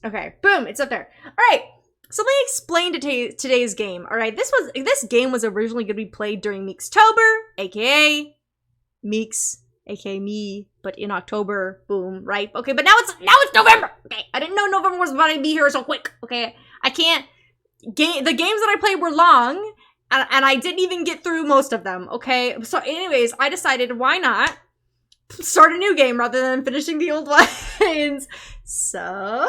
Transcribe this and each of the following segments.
Okay, boom, it's up there. All right, so let me explain today's game. All right, this game was originally going to be played during Meekstober, aka Meeks, aka me, but in October, boom, right? Okay, but now it's November. Okay, I didn't know November was about to be here so quick. Okay, I can't. The games that I played were long, and I didn't even get through most of them. Okay, so anyways, I decided why not start a new game rather than finishing the old ones. So,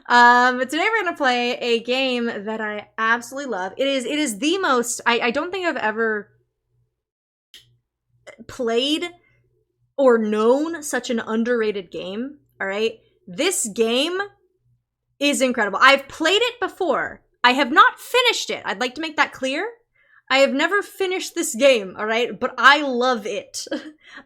today we're gonna play a game that I absolutely love. It is the most. I don't think I've ever played or known such an underrated game. All right, this game is incredible. I've played it before. I have not finished it. I'd like to make that clear. I have never finished this game, all right? But I love it.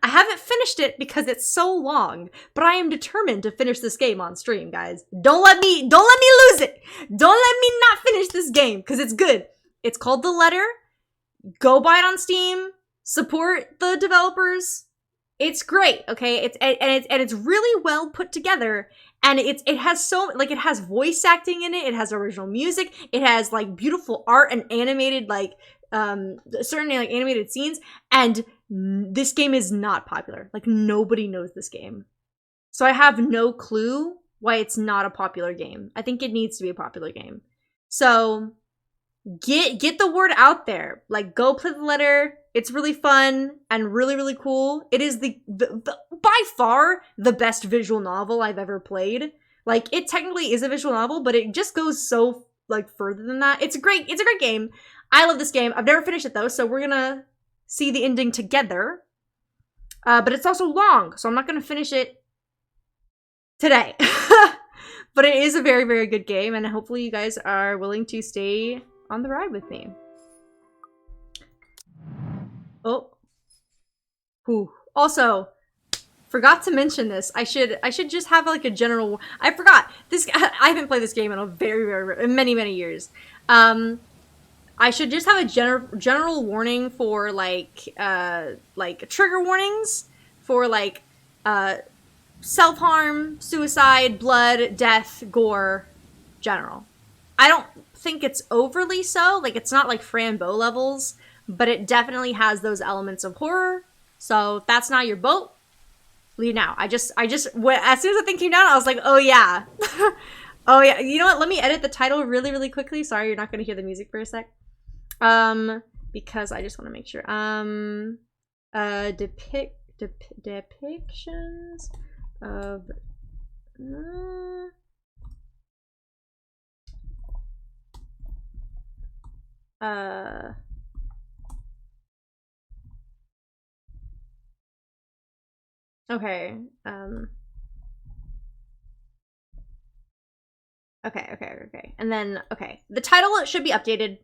I haven't finished it because it's so long, but I am determined to finish this game on stream, guys. Don't let me lose it. Don't let me not finish this game because it's good. It's called The Letter. Go buy it on Steam. Support the developers. It's great, okay? It's really well put together. And it has it has voice acting in it. It has original music. It has like beautiful art and animated certain like animated scenes. And this game is not popular. Like nobody knows this game. So I have no clue why it's not a popular game. I think it needs to be a popular game. So get the word out there. Like go play The Letter. It's really fun and really, really cool. It is the by far the best visual novel I've ever played. Like it technically is a visual novel, but it just goes so like further than that. It's a great game. I love this game. I've never finished it though, so we're gonna see the ending together. But it's also long, so I'm not gonna finish it today. But it is a very, very good game, and hopefully you guys are willing to stay on the ride with me. Oh. Whew. Also, forgot to mention this. I should just have like a general. I forgot this. I haven't played this game in a many years. I should just have a general warning for like trigger warnings for like self-harm, suicide, blood, death, gore, general. I don't think it's overly so. Like it's not like Frambeau levels. But it definitely has those elements of horror. So if that's not your boat, leave now. As soon as the thing came down, I was like, oh yeah. Oh yeah. You know what? Let me edit the title really, really quickly. Sorry, you're not going to hear the music for a sec. Because I just want to make sure. Depictions of... Okay, okay. And then, okay. The title should be updated.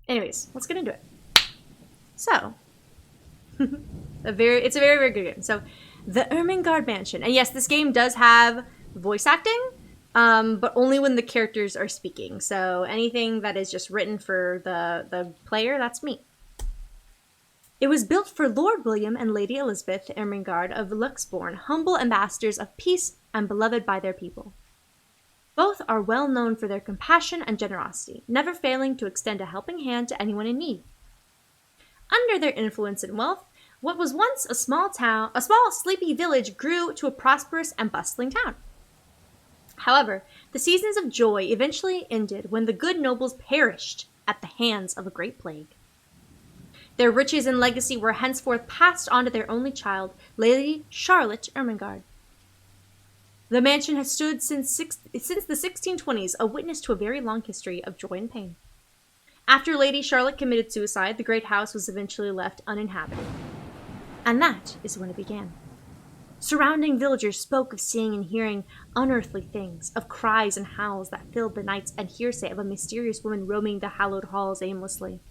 Anyways, let's get into it. So, it's a very, very good game. So, the Ermengarde Mansion. And yes, this game does have voice acting, but only when the characters are speaking. So, anything that is just written for the player, that's me. It was built for Lord William and Lady Elizabeth Ermengarde of Luxbourne, humble ambassadors of peace and beloved by their people. Both are well known for their compassion and generosity, never failing to extend a helping hand to anyone in need. Under their influence and wealth, what was once a small sleepy village grew to a prosperous and bustling town. However, the seasons of joy eventually ended when the good nobles perished at the hands of a great plague. Their riches and legacy were henceforth passed on to their only child, Lady Charlotte Ermengarde. The mansion has stood since the 1620s, a witness to a very long history of joy and pain. After Lady Charlotte committed suicide, the great house was eventually left uninhabited. And that is when it began. Surrounding villagers spoke of seeing and hearing unearthly things, of cries and howls that filled the nights, and hearsay of a mysterious woman roaming the hallowed halls aimlessly.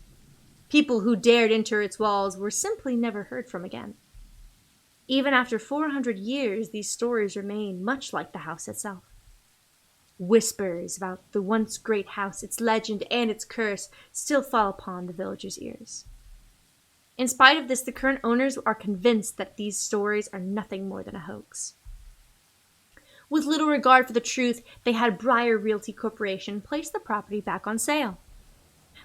People who dared enter its walls were simply never heard from again. Even after 400 years, these stories remain much like the house itself. Whispers about the once great house, its legend, and its curse still fall upon the villagers' ears. In spite of this, the current owners are convinced that these stories are nothing more than a hoax. With little regard for the truth, they had Briar Realty Corporation place the property back on sale.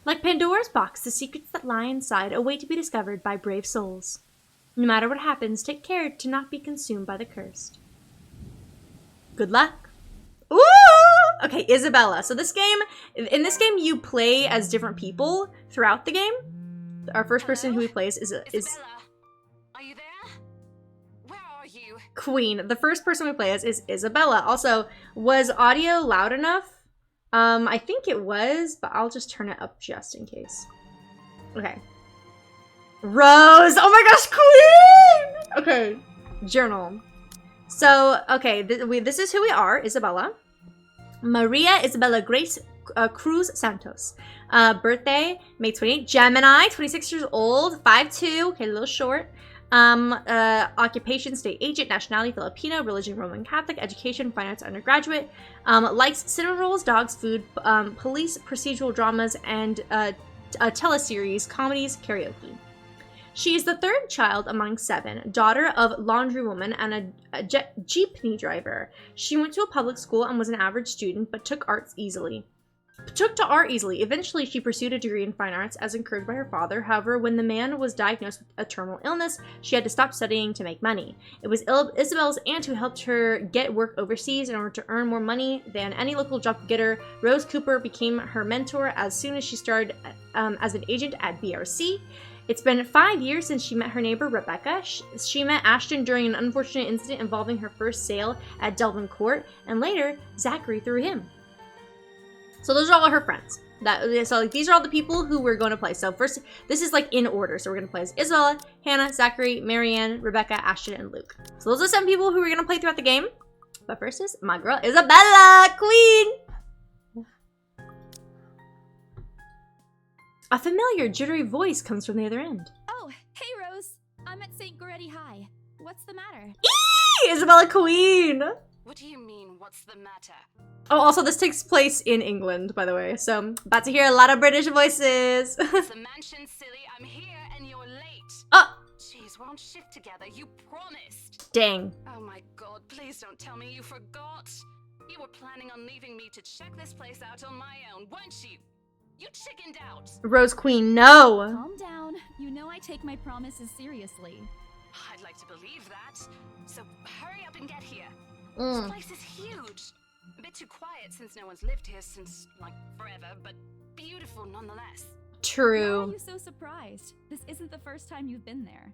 Like Pandora's box, the secrets that lie inside await to be discovered by brave souls. No matter what happens, take care to not be consumed by the cursed. Good luck. Ooh! Okay, Isabella. So in this game, you play as different people throughout the game. Our first person who we play is Isabella, are you there? Where are you? Queen. The first person we play as is Isabella. Also, was audio loud enough? I think it was, but I'll just turn it up just in case. Okay. Rose! Oh my gosh, Queen! Okay. Journal. So, okay, this is who we are, Isabella. Maria Isabella Grace Cruz Santos. Birthday, May 28th. Gemini, 26 years old, 5'2", okay, a little short. Occupation, state agent, nationality, Filipino, religion, Roman Catholic, education, finance undergraduate. Likes cinema roles, dogs, food, police, procedural dramas, and teleseries, comedies, karaoke. She is the third child among 7, daughter of laundrywoman and a jeepney driver. She went to a public school and was an average student, but took to art easily. Eventually, she pursued a degree in fine arts as encouraged by her father. However, when the man was diagnosed with a terminal illness, she had to stop studying to make money. It was Isabella's aunt who helped her get work overseas in order to earn more money than any local job could get her. Rose Cooper became her mentor as soon as she started as an agent at BRC. It's been 5 years since she met her neighbor, Rebecca. She met Ashton during an unfortunate incident involving her first sale at Delvin Court, and later, Zachary through him. So those are all her friends. These are all the people who we're going to play. So first, this is like in order. So we're going to play as Isabella, Hannah, Zachary, Marianne, Rebecca, Ashton, and Luke. So those are 7 people who we're going to play throughout the game. But first is my girl, Isabella, Queen! A familiar, jittery voice comes from the other end. Oh, hey Rose. I'm at St. Goretti High. What's the matter? Eee! Isabella Queen! What do you mean, what's the matter? Oh, also this takes place in England, by the way. So, about to hear a lot of British voices. It's the mansion, silly. I'm here and you're late. Oh! Jeez, we're on shift together. You promised. Dang. Oh my god, please don't tell me you forgot. You were planning on leaving me to check this place out on my own, weren't you? You chickened out. Rose Queen, no. Calm down. You know I take my promises seriously. I'd like to believe that. So hurry up and get here. Mm. This place is huge. A bit too quiet since no one's lived here since, like, forever, but beautiful nonetheless. Why are True. you so surprised? This isn't the first time you've been there.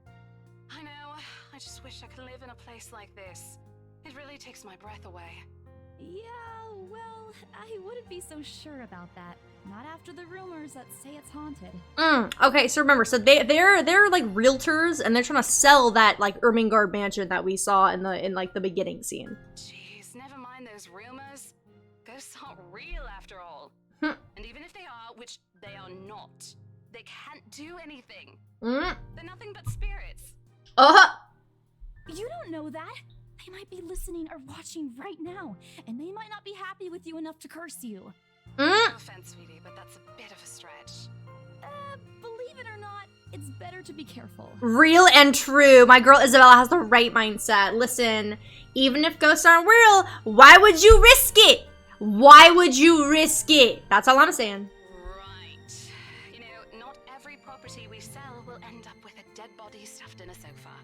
I know. I just wish I could live in a place like this. It really takes my breath away. Yeah, well, I wouldn't be so sure about that. Not after the rumors that say it's haunted. Okay, so remember, so they're like realtors, and they're trying to sell that like Ermengarde mansion that we saw in the beginning scene. Jeez, never mind those rumors. Ghosts aren't real after all. Hmm. And even if they are, which they are not, they can't do anything. Mm. They're nothing but spirits. You don't know that. They might be listening or watching right now, and they might not be happy with you enough to curse you. No offense, sweetie, but that's a bit of a stretch. Believe it or not, it's better to be careful. Real and true. My girl Isabella has the right mindset. Listen, even if ghosts aren't real, why would you risk it? Why would you risk it? That's all I'm saying. Right. You know, not every property we sell will end up with a dead body stuffed in a sofa.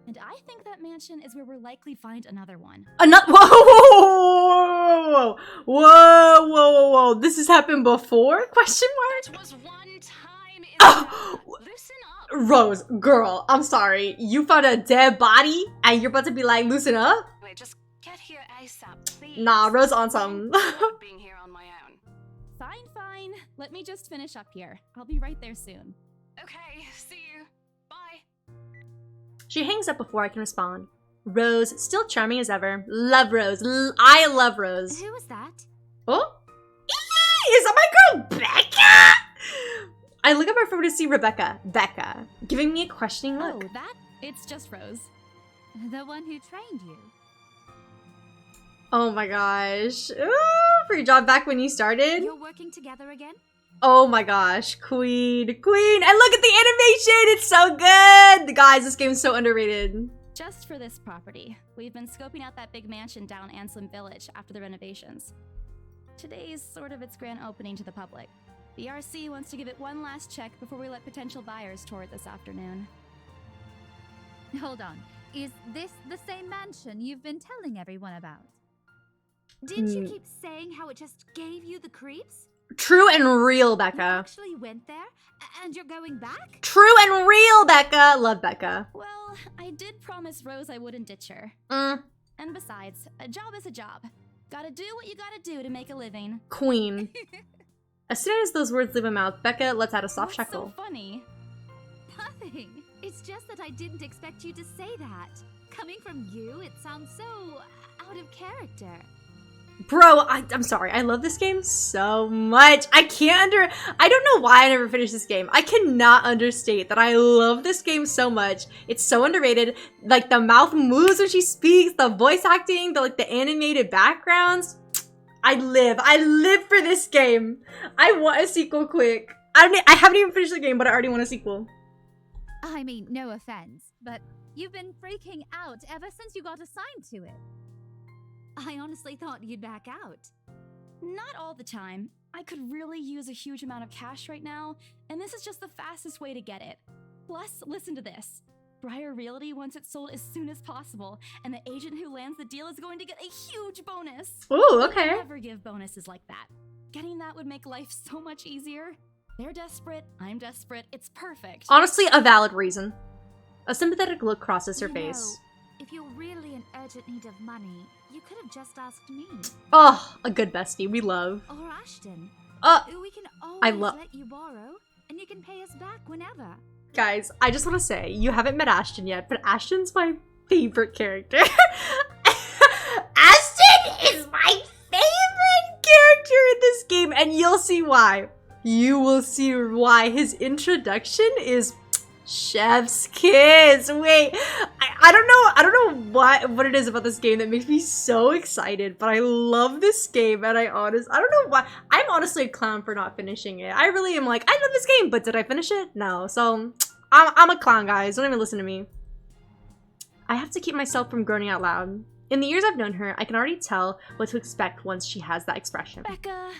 And I think that mansion is where we'll likely find another one. Another whoa. This has happened before? Question mark? That was one time. Oh. Listen up. Rose, girl, I'm sorry. You found a dead body and you're about to be like, loosen up? Wait, just get here ASAP, please. Nah, Rose on something. I'm being here on my own. Fine. Let me just finish up here. I'll be right there soon. Okay, see you. Bye. She hangs up before I can respond. Rose, still charming as ever. Love Rose. I love Rose. Who was that? Oh? Eee! Is that my girl Becca? I look up her phone to see Rebecca. Becca. Giving me a questioning look. Oh, that? It's just Rose. The one who trained you. Oh my gosh. Ooh, for your job back when you started? You're working together again? Oh my gosh. Queen. And look at the animation. It's so good. Guys, this game is so underrated. just for this property. We've been scoping out that big mansion down Anselm Village after the renovations. Today's sort of its grand opening to the public. The RC wants to give it one last check before we let potential buyers tour it this afternoon. Hold on. Is this the same mansion you've been telling everyone about? Didn't you keep saying how it just gave you the creeps? True and real, You Becca. actually went there? And you're going back? True and real, Becca. Love Becca. Well, I did promise Rose I wouldn't ditch her. And besides, a job is a job. Gotta do what you gotta do to make a living. Queen. As soon as those words leave her mouth, Becca lets out a soft What's chuckle. so funny? Nothing. It's just that I didn't expect you to say that. Coming from you, it sounds so out of character. Bro, I'm sorry. I love this game so much. I don't know why I never finished this game. I cannot understate that I love this game so much. It's so underrated. Like, the mouth moves when she speaks, the voice acting, the animated backgrounds. I live for this game. I want a sequel quick. I haven't even finished the game, but I already want a sequel. I mean, no offense, but you've been freaking out ever since you got assigned to it. I honestly thought you'd back out. Not all the time. I could really use a huge amount of cash right now, and this is just the fastest way to get it. Plus, listen to this. Briar Realty wants it sold as soon as possible, and the agent who lands the deal is going to get a huge bonus. Ooh, okay. They never give bonuses like that. Getting that would make life so much easier. They're desperate, I'm desperate, it's perfect. Honestly, a valid reason. A sympathetic look crosses her face. If you're really in urgent need of money, you could have just asked me. Oh, a good bestie. We love. Or Ashton. We can I always love- let you borrow, and you can pay us back whenever. Guys, I just want to say, you haven't met Ashton yet, but Ashton's my favorite character. Ashton is my favorite character in this game, and you'll see why. You will see why. His introduction is chef's kiss. Wait, I don't know what it is about this game that makes me so excited, but I love this game, and I don't know why. I'm honestly a clown for not finishing it. I really am like, I love this game, but did I finish it? No. So I'm a clown, guys. Don't even listen to me. I have to keep myself from groaning out loud. In the years I've known her, I can already tell what to expect once she has that expression. Becca,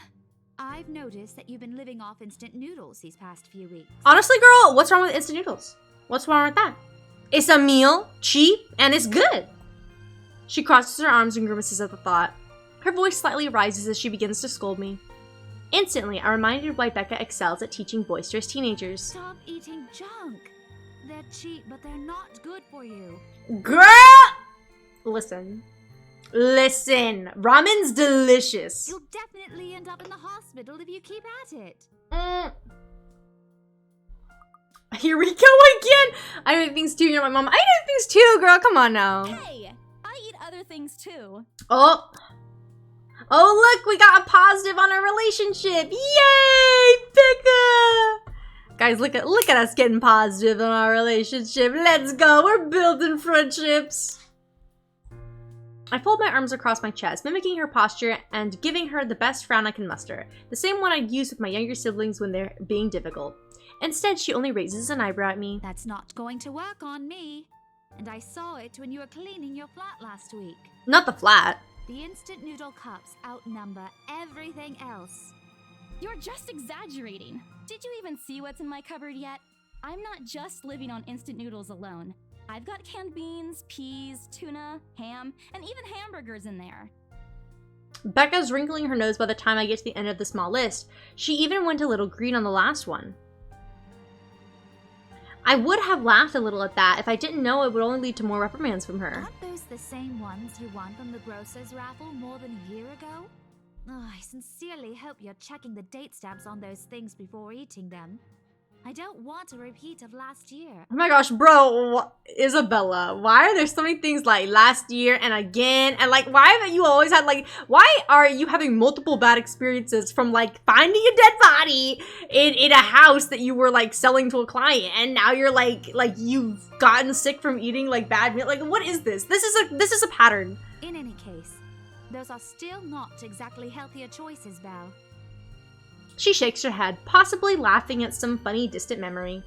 I've noticed that you've been living off instant noodles these past few weeks. Honestly, girl, what's wrong with instant noodles? What's wrong with that? It's a meal, cheap, and it's good. She crosses her arms and grimaces at the thought. Her voice slightly rises as she begins to scold me. Instantly, I'm reminded why Becca excels at teaching boisterous teenagers. Stop eating junk. They're cheap, but they're not good for you. Girl! Listen. Ramen's delicious. You'll definitely end up in the hospital if you keep at it. Here we go again. I eat things too. You're my mom. I eat things too, girl. Come on now. hey, I eat other things too. Oh, look, we got a positive on our relationship. Yay, Becca! Guys, look at us getting positive on our relationship. Let's go. We're building friendships. I fold my arms across my chest, mimicking her posture and giving her the best frown I can muster, the same one I'd use with my younger siblings when they're being difficult. Instead, she only raises an eyebrow at me. That's not going to work on me. And I saw it when you were cleaning your flat last week. Not the flat. The instant noodle cups outnumber everything else. You're just exaggerating. Did you even see what's in my cupboard yet? I'm not just living on instant noodles alone. I've got canned beans, peas, tuna, ham, and even hamburgers in there. Becca's wrinkling her nose by the time I get to the end of the small list. She even went a little green on the last one. I would have laughed a little at that if I didn't know it would only lead to more reprimands from her. Aren't those the same ones you won from the grocer's raffle more than a year ago? Oh, I sincerely hope you're checking the date stamps on those things before eating them. I don't want a repeat of last year. Oh my gosh, bro, Isabella, why are there so many things like last year and again? And like, why have you always had like, why are you having multiple bad experiences from like finding a dead body in a house that you were like selling to a client, and now you're like you've gotten sick from eating like bad meal? Like, what is this? This is a pattern. In any case, those are still not exactly healthier choices, Belle. She shakes her head, possibly laughing at some funny, distant memory.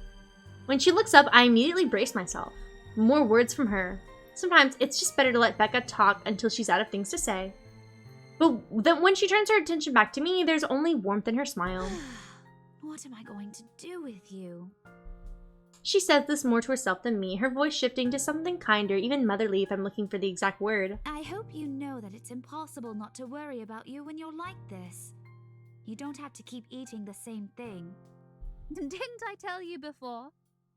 When she looks up, I immediately brace myself. More words from her. Sometimes it's just better to let Becca talk until she's out of things to say. But then when she turns her attention back to me, there's only warmth in her smile. What am I going to do with you? She says this more to herself than me, her voice shifting to something kinder, even motherly if I'm looking for the exact word. I hope you know that it's impossible not to worry about you when you're like this. You don't have to keep eating the same thing. Didn't I tell you before?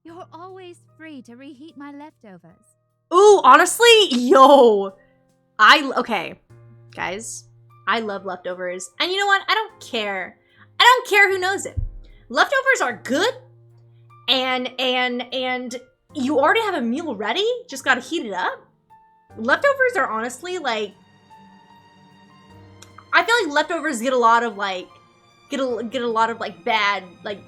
You're always free to reheat my leftovers. Ooh, honestly, yo! Okay, guys, I love leftovers. And you know what? I don't care. I don't care who knows it. Leftovers are good, and you already have a meal ready, just gotta heat it up. Leftovers are honestly, like, I feel like leftovers get a lot of, like, get a lot of, like, bad, like,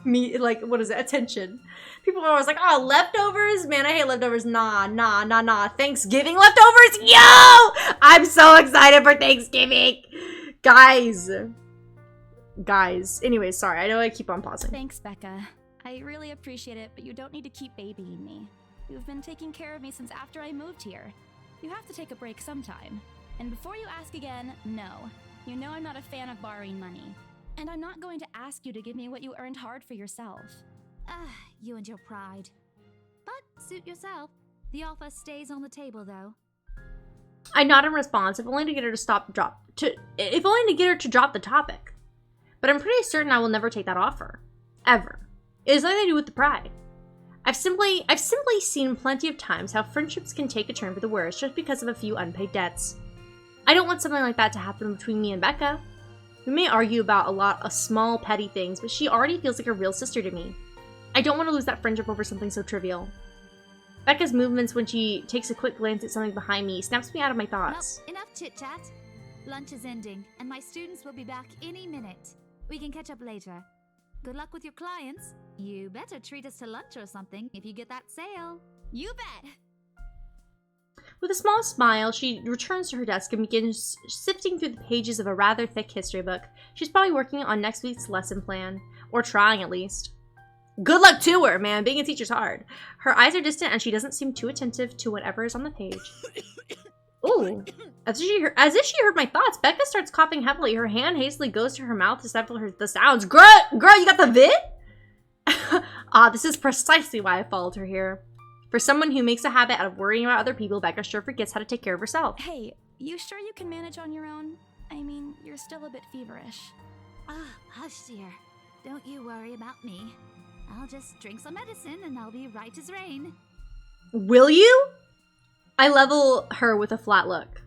me, like, what is it, attention. People are always like, oh, leftovers? Man, I hate leftovers. Nah. Thanksgiving leftovers? Yo! I'm so excited for Thanksgiving. Guys. Anyways, sorry. I know I keep on pausing. Thanks, Becca. I really appreciate it, but you don't need to keep babying me. You've been taking care of me since after I moved here. You have to take a break sometime. And before you ask again, no. You know I'm not a fan of borrowing money. And I'm not going to ask you to give me what you earned hard for yourself. You and your pride. But suit yourself. The offer stays on the table, though. I nod in response, if only to get her to drop the topic. But I'm pretty certain I will never take that offer. Ever. It is like I do with the pride. I've simply seen plenty of times how friendships can take a turn for the worse just because of a few unpaid debts. I don't want something like that to happen between me and Becca. We may argue about a lot of small, petty things, but she already feels like a real sister to me. I don't want to lose that friendship over something so trivial. Becca's movements when she takes a quick glance at something behind me snaps me out of my thoughts. Well, enough chit-chat. Lunch is ending, and my students will be back any minute. We can catch up later. Good luck with your clients. You better treat us to lunch or something if you get that sale. You bet! With a small smile, she returns to her desk and begins sifting through the pages of a rather thick history book. She's probably working on next week's lesson plan. Or trying, at least. Good luck to her, man. Being a teacher's hard. Her eyes are distant and she doesn't seem too attentive to whatever is on the page. Ooh. As if she heard my thoughts, Becca starts coughing heavily. Her hand hastily goes to her mouth to stifle the sounds. Girl, you got the vid? This is precisely why I followed her here. For someone who makes a habit out of worrying about other people, Becca sure forgets how to take care of herself. Hey, you sure you can manage on your own? I mean, you're still a bit feverish. Hush, dear. Don't you worry about me. I'll just drink some medicine and I'll be right as rain. Will you? I level her with a flat look.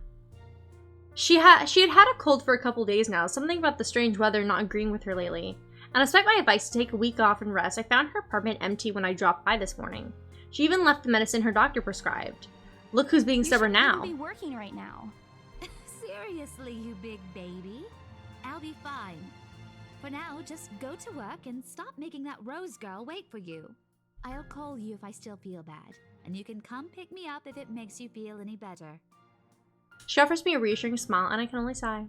She had had a cold for a couple days now, something about the strange weather not agreeing with her lately. And despite my advice to take a week off and rest, I found her apartment empty when I dropped by this morning. She even left the medicine her doctor prescribed. Look who's being stubborn now. You shouldn't be working right now. Seriously, you big baby. I'll be fine. For now, just go to work and stop making that Rose girl wait for you. I'll call you if I still feel bad, and you can come pick me up if it makes you feel any better. She offers me a reassuring smile, and I can only sigh.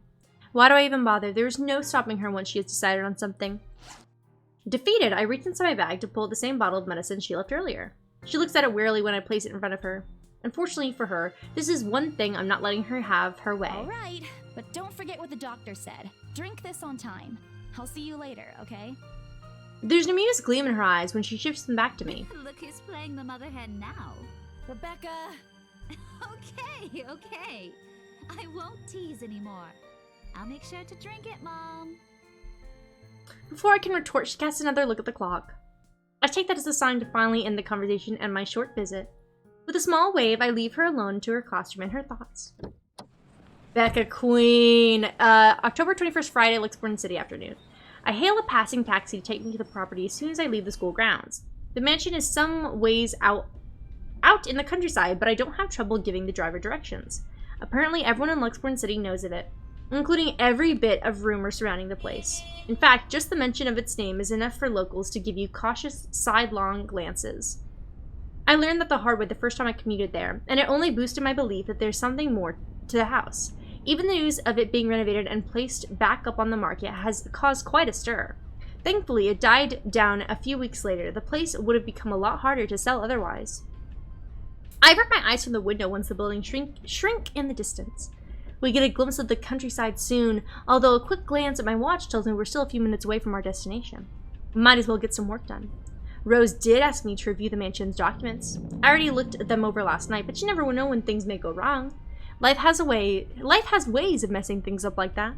Why do I even bother? There is no stopping her once she has decided on something. Defeated, I reach inside my bag to pull the same bottle of medicine she left earlier. She looks at it wearily when I place it in front of her. Unfortunately for her, this is one thing I'm not letting her have her way. All right, but don't forget what the doctor said. Drink this on time. I'll see you later, okay? There's an amused gleam in her eyes when she shifts them back to me. Look who's playing the mother hen now. Rebecca! Okay. I won't tease anymore. I'll make sure to drink it, Mom. Before I can retort, she casts another look at the clock. I take that as a sign to finally end the conversation and my short visit. With a small wave, I leave her alone to her classroom and her thoughts. Becca Queen. October 21st, Friday, Lexington City afternoon. I hail a passing taxi to take me to the property as soon as I leave the school grounds. The mansion is some ways out in the countryside, but I don't have trouble giving the driver directions. Apparently, everyone in Lexington City knows of it, including every bit of rumor surrounding the place. In fact, just the mention of its name is enough for locals to give you cautious, sidelong glances. I learned that the hard way the first time I commuted there, and it only boosted my belief that there's something more to the house. Even the news of it being renovated and placed back up on the market has caused quite a stir. Thankfully, it died down a few weeks later. The place would have become a lot harder to sell otherwise. I avert my eyes from the window once the buildings shrink in the distance. We get a glimpse of the countryside soon, although a quick glance at my watch tells me we're still a few minutes away from our destination. Might as well get some work done. Rose did ask me to review the mansion's documents. I already looked them over last night, but you never know when things may go wrong. Life has ways of messing things up like that.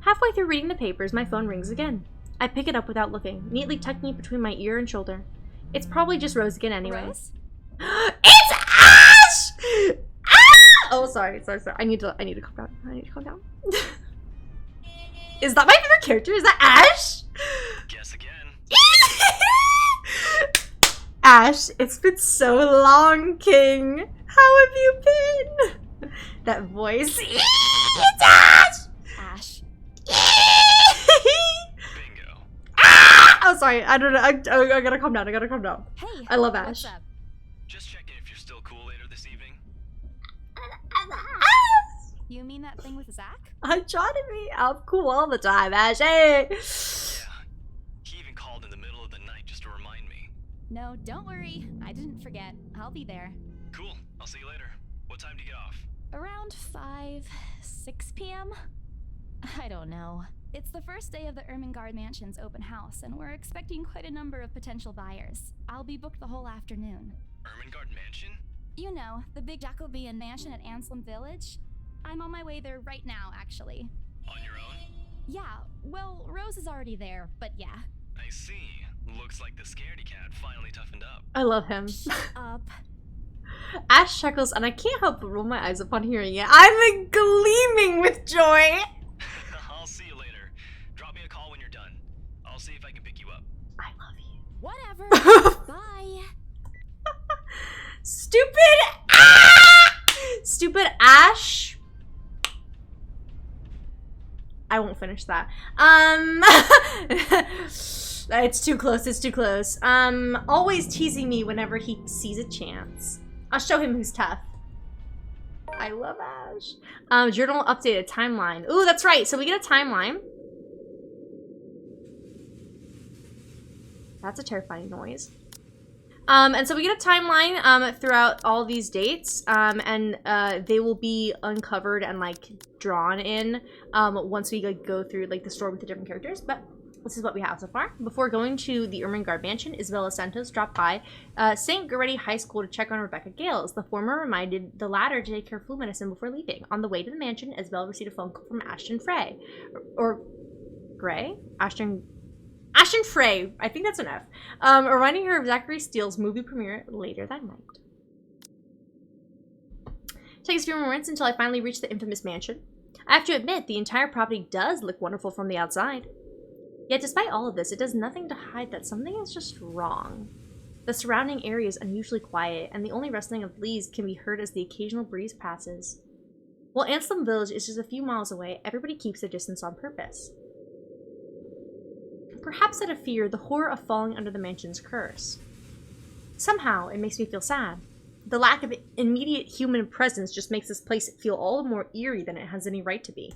Halfway through reading the papers, my phone rings again. I pick it up without looking, neatly tucking it between my ear and shoulder. It's probably just Rose again anyway. Rose? It's Ash! Ah! Oh, sorry. I need to calm down. Is that my favorite character? Is that Ash? Guess again. Ash, it's been so long, King. How have you been? That voice. It's Ash! Ash. Bingo. Ah! Oh, sorry. I don't know. I gotta calm down. Hey. I love what's Ash. up? Just checking if you're still cool later this evening. You mean that thing with Zach? I try to be. I'm cool all the time, Ash. Hey. Yeah. He even called in the middle of the night just to remind me. No, don't worry. I didn't forget. I'll be there. Cool. I'll see you later. What time do you get off? Around 6 p.m.? I don't know. It's the first day of the Ermengarde Mansion's open house, and we're expecting quite a number of potential buyers. I'll be booked the whole afternoon. Ermengarde Mansion? You know, the big Jacobean mansion at Anselm Village? I'm on my way there right now, actually. On your own? Yeah, well, Rose is already there, but yeah. I see. Looks like the scaredy cat finally toughened up. I love him. Shut up. Ash chuckles, and I can't help but roll my eyes upon hearing it. I'm gleaming with joy. I'll see you later. Drop me a call when you're done. I'll see if I can pick you up. I love you. Whatever. Bye. Stupid Ash. I won't finish that. It's too close. Always teasing me whenever he sees a chance. I'll show him who's tough. I love Ash. Journal updated timeline. Ooh, that's right. So we get a timeline. That's a terrifying noise. And so we get a timeline throughout all these dates, and they will be uncovered and like drawn in once we like go through like the story with the different characters. But this is what we have so far. Before going to the Ermengarde Mansion, Isabella Santos dropped by St. Goretti High School to check on Rebecca Gales. The former reminded the latter to take her flu medicine before leaving. On the way to the mansion, Isabella received a phone call from Ashton Frey. Or Gray? Ashton Frey, I think that's an F, reminding her of Zachary Steele's movie premiere later that night. Takes a few moments until I finally reach the infamous mansion. I have to admit, the entire property does look wonderful from the outside. Yet despite all of this, it does nothing to hide that something is just wrong. The surrounding area is unusually quiet, and the only rustling of leaves can be heard as the occasional breeze passes. While Anselm Village is just a few miles away, everybody keeps their distance on purpose. Perhaps out of fear, the horror of falling under the mansion's curse. Somehow, it makes me feel sad. The lack of immediate human presence just makes this place feel all the more eerie than it has any right to be.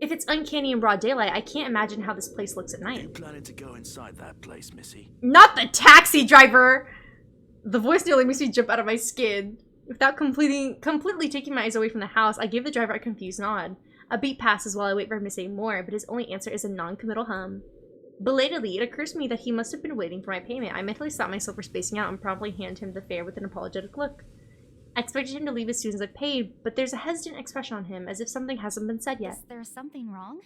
If it's uncanny in broad daylight, I can't imagine how this place looks at Are you night. planning to go inside that place, Missy? Not the taxi driver! The voice nearly makes me jump out of my skin. Without completely taking my eyes away from the house, I give the driver a confused nod. A beat passes while I wait for him to say more, but his only answer is a non-committal hum. Belatedly, it occurs to me that he must have been waiting for my payment. I mentally stopped myself for spacing out and promptly handed him the fare with an apologetic look. I expected him to leave as soon as I paid, but there's a hesitant expression on him, as if something hasn't been said yet. Is there something wrong?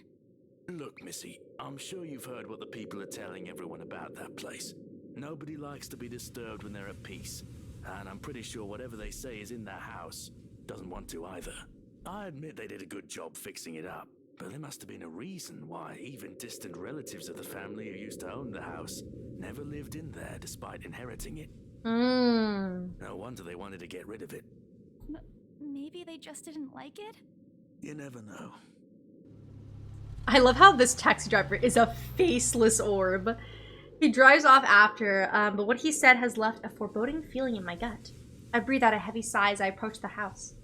Look, Missy, I'm sure you've heard what the people are telling everyone about that place. Nobody likes to be disturbed when they're at peace, and I'm pretty sure whatever they say is in their house doesn't want to either. I admit they did a good job fixing it up, but there must have been a reason why even distant relatives of the family who used to own the house never lived in there despite inheriting it. No wonder they wanted to get rid of it. Maybe they just didn't like it? You never know. I love how this taxi driver is a faceless orb. He drives off after, but what he said has left a foreboding feeling in my gut. I breathe out a heavy sigh as I approach the house.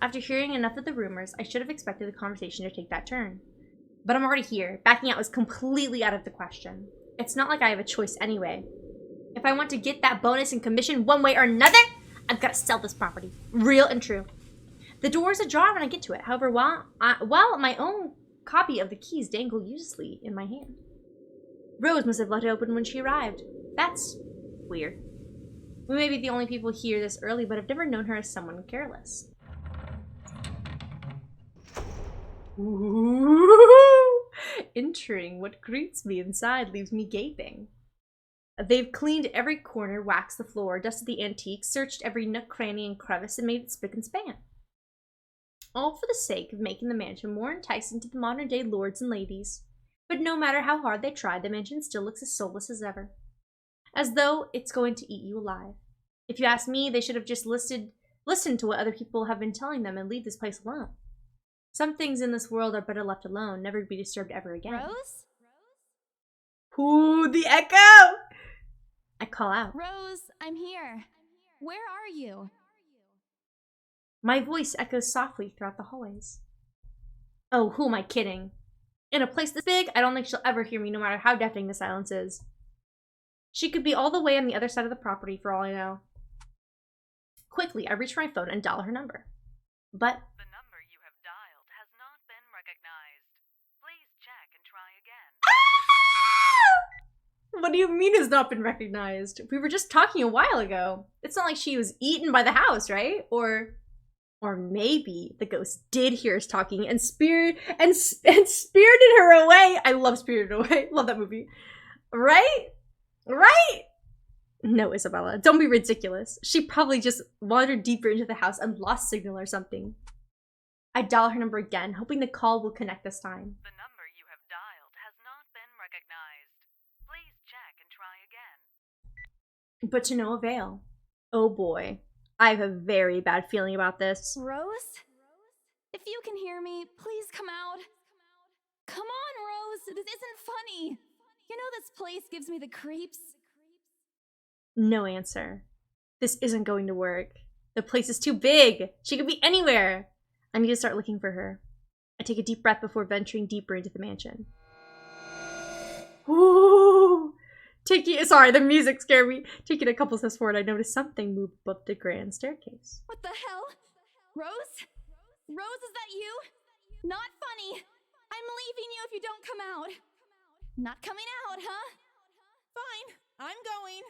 After hearing enough of the rumors, I should have expected the conversation to take that turn. But I'm already here. Backing out was completely out of the question. It's not like I have a choice anyway. If I want to get that bonus and commission one way or another, I've got to sell this property. Real and true. The door is ajar when I get to it. However, while my own copy of the keys dangle uselessly in my hand. Rose must have left it open when she arrived. That's weird. We may be the only people here this early, but I've never known her as someone careless. Ooh. Entering, what greets me inside leaves me gaping. They've cleaned every corner, waxed the floor, dusted the antiques, searched every nook, cranny, and crevice, and made it spick and span. All for the sake of making the mansion more enticing to the modern-day lords and ladies. But no matter how hard they try, the mansion still looks as soulless as ever. As though it's going to eat you alive. If you ask me, they should have just listened to what other people have been telling them and leave this place alone. Some things in this world are better left alone, never to be disturbed ever again. Rose? Ooh, the echo! I call out. Rose, I'm here. Where are you? My voice echoes softly throughout the hallways. Oh, who am I kidding? In a place this big, I don't think she'll ever hear me no matter how deafening the silence is. She could be all the way on the other side of the property for all I know. Quickly, I reach for my phone and dial her number. But The number you have dialed has not been recognized. Please check and try again. what do you mean it's not been recognized? We were just talking a while ago. It's not like she was eaten by the house, right? Or maybe the ghost did hear us talking and spirited her away. I love Spirited Away. Love that movie. Right? Right? No, Isabella, don't be ridiculous. She probably just wandered deeper into the house and lost signal or something. I dial her number again, hoping the call will connect this time. The number you have dialed has not been recognized. Please check and try again. But to no avail. Oh boy. I have a very bad feeling about this. Rose? If you can hear me, please come out. Come on, Rose. This isn't funny. You know this place gives me the creeps. No answer. This isn't going to work. The place is too big. She could be anywhere. I need to start looking for her. I take a deep breath before venturing deeper into the mansion. Ooh! Sorry, the music scared me. Taking a couple steps forward, I noticed something move up the grand staircase. What the hell? Rose? Rose, is that you? Not funny. I'm leaving you if you don't come out. Not coming out, huh? Fine, I'm going.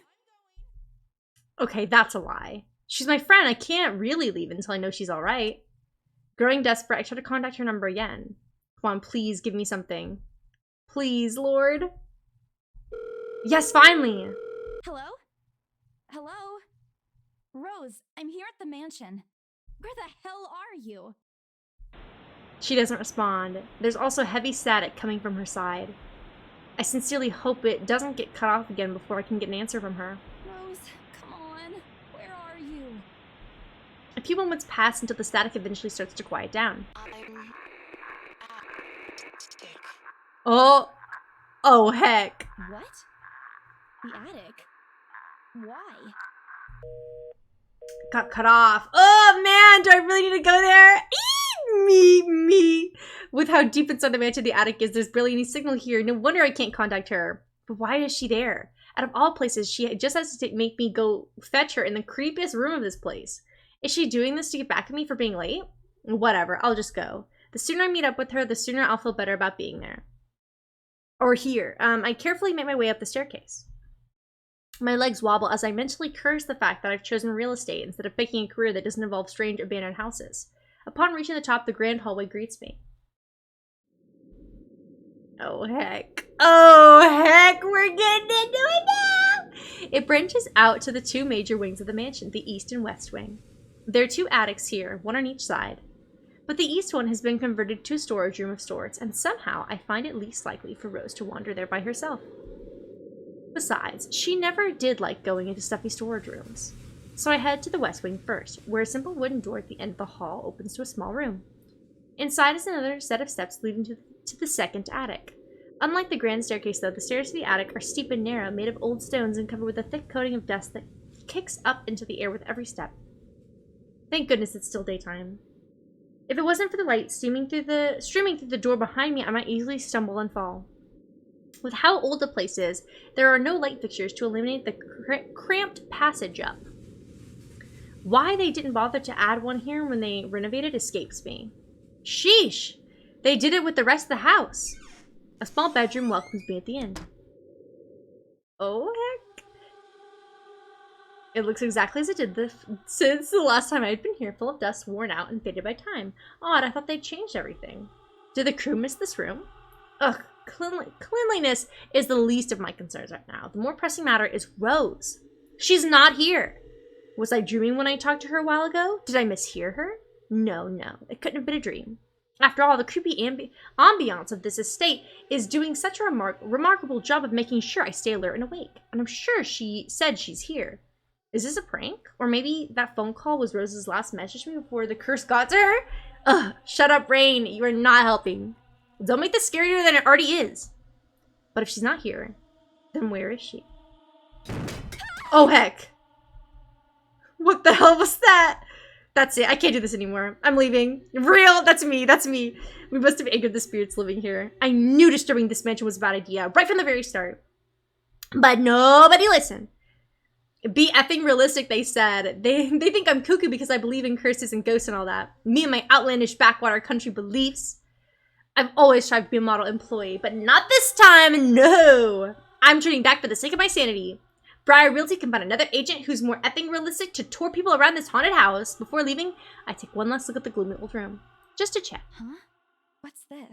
Okay, that's a lie. She's my friend. I can't really leave until I know she's alright. Growing desperate, I try to contact her number again. Come on, please give me something. Please, Lord. Yes, finally! Hello? Hello? Rose, I'm here at the mansion. Where the hell are you? She doesn't respond. There's also heavy static coming from her side. I sincerely hope it doesn't get cut off again before I can get an answer from her. Rose, come on. Where are you? A few moments pass until the static eventually starts to quiet down. Oh heck. What? The attic? Why? Got cut off. Oh man, do I really need to go there? Me. With how deep inside the mansion the attic is, there's barely any signal here. No wonder I can't contact her. But why is she there? Out of all places, she just has to make me go fetch her in the creepiest room of this place. Is she doing this to get back at me for being late? Whatever, I'll just go. The sooner I meet up with her, the sooner I'll feel better about being there. Or here. I carefully make my way up the staircase. My legs wobble as I mentally curse the fact that I've chosen real estate instead of picking a career that doesn't involve strange abandoned houses. Upon reaching the top, the grand hallway greets me. Oh heck. Oh heck, we're getting into it now! It branches out to the two major wings of the mansion, the east and west wing. There are two attics here, one on each side. But the east one has been converted to a storage room of sorts, and somehow I find it least likely for Rose to wander there by herself. Besides, she never did like going into stuffy storage rooms. So I head to the west wing first, where a simple wooden door at the end of the hall opens to a small room. Inside is another set of steps leading to the second attic. Unlike the grand staircase, though, the stairs to the attic are steep and narrow, made of old stones and covered with a thick coating of dust that kicks up into the air with every step. Thank goodness it's still daytime. If it wasn't for the light streaming through the door behind me, I might easily stumble and fall. With how old the place is, there are no light fixtures to illuminate the cramped passage up. Why they didn't bother to add one here when they renovated escapes me. Sheesh! They did it with the rest of the house. A small bedroom welcomes me at the end. Oh heck. It looks exactly as it did since the last time I had been here, full of dust, worn out, and faded by time. Odd, I thought they'd changed everything. Did the crew miss this room? Ugh, cleanliness is the least of my concerns right now. The more pressing matter is Rose. She's not here. Was I dreaming when I talked to her a while ago? Did I mishear her? No, it couldn't have been a dream. After all, the creepy ambiance of this estate is doing such a remarkable job of making sure I stay alert and awake. And I'm sure she said she's here. Is this a prank? Or maybe that phone call was Rose's last message to me before the curse got to her? Ugh, shut up, Rain. You are not helping. Don't make this scarier than it already is. But if she's not here, then where is she? Oh, heck. What the hell was that? That's it. I can't do this anymore. I'm leaving. Real. That's me. That's me. We must have angered the spirits living here. I knew disturbing this mansion was a bad idea right from the very start. But nobody listened. Be effing realistic, they said. They think I'm cuckoo because I believe in curses and ghosts and all that. Me and my outlandish backwater country beliefs. I've always tried to be a model employee, but not this time, no. I'm turning back for the sake of my sanity. Briar Realty can find another agent who's more effing realistic to tour people around this haunted house. Before leaving, I take one last look at the gloomy old room. Just to check. Huh? What's this?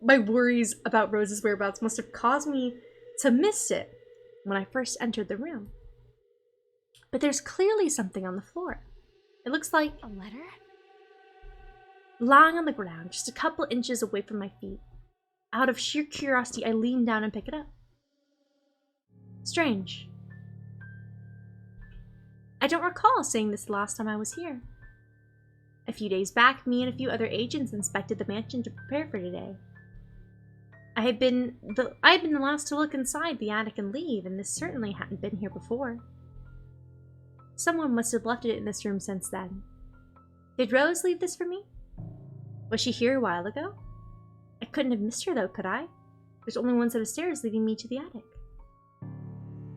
My worries about Rose's whereabouts must have caused me to miss it when I first entered the room. But there's clearly something on the floor. It looks like A letter? lying on the ground, just a couple inches away from my feet. Out of sheer curiosity, I lean down and pick it up. Strange. I don't recall saying this the last time I was here. A few days back, me and a few other agents inspected the mansion to prepare for today. I had been the last to look inside the attic and leave, and this certainly hadn't been here before. Someone must have left it in this room since then. Did Rose leave this for me? Was she here a while ago? I couldn't have missed her though, could I? There's only one set of stairs leading me to the attic.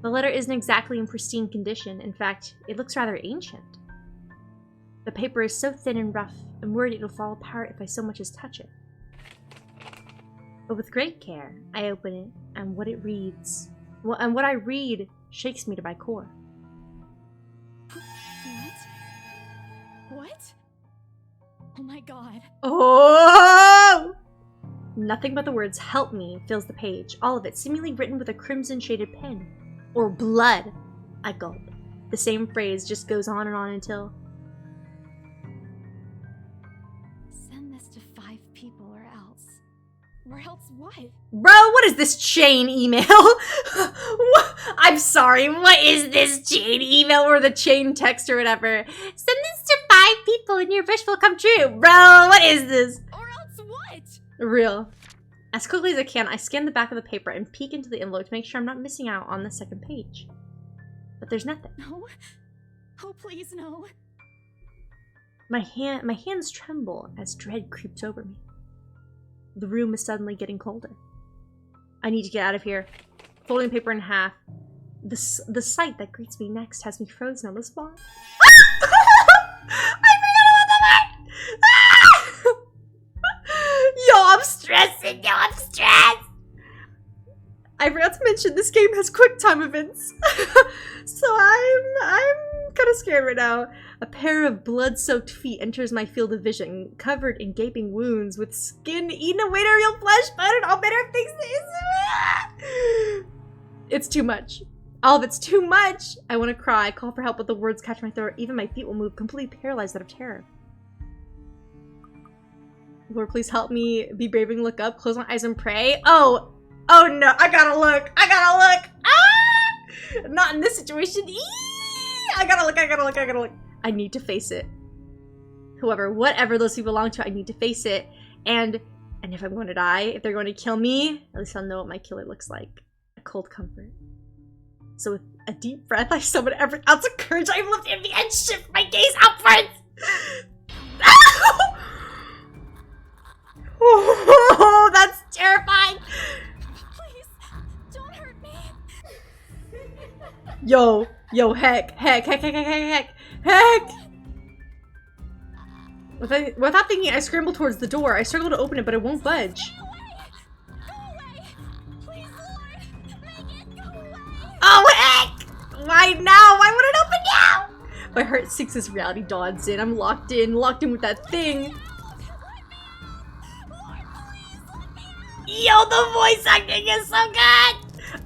The letter isn't exactly in pristine condition. In fact, it looks rather ancient. The paper is so thin and rough, I'm worried it'll fall apart if I so much as touch it. But with great care, I open it, and what it reads, what I read shakes me to my core. What? Oh my god. Oh! Nothing but the words "help me" fills the page, all of it seemingly written with a crimson shaded pen. Or blood. I gulp. The same phrase just goes on and on until... Send this to 5 people or else. Or else what? Bro, what is this chain email? I'm sorry, what is this chain email or the chain text or whatever? Send this to 5 people and your wish will come true. Bro, what is this? Or else what? Real. As quickly as I can, I scan the back of the paper and peek into the envelope to make sure I'm not missing out on the second page. But there's nothing. No. Oh, please, no. My hands tremble as dread creeps over me. The room is suddenly getting colder. I need to get out of here. Folding the paper in half. The sight that greets me next has me frozen on the spot. I forgot about that part! Yo, I'm stressing. Yo, I'm stressed. I forgot to mention this game has quick time events. So I'm kind of scared right now. A pair of blood-soaked feet enters my field of vision, covered in gaping wounds, with skin eaten away to real flesh, bone, and all manner of things. It's too much. All of it's too much. I want to cry, call for help, but the words catch my throat. Even my feet will move, completely paralyzed out of terror. Lord, please help me be brave and look up, close my eyes and pray. Oh no, I gotta look. Ah! Not in this situation. I gotta look. I need to face it. Whatever those people belong to, I need to face it. And if I'm going to die, if they're going to kill me, at least I'll know what my killer looks like. A cold comfort. So with a deep breath, I summon every ounce of courage I've left in me and shift my gaze upwards. Oh, that's terrifying. Please, don't hurt me. Yo, Yo, heck. Without thinking, I scrambled towards the door. I struggled to open it, but it won't budge. Oh, heck! Why now? Why would it open now? My heart sinks as reality dawns in. I'm locked in with that thing. Yo, the voice acting is so good!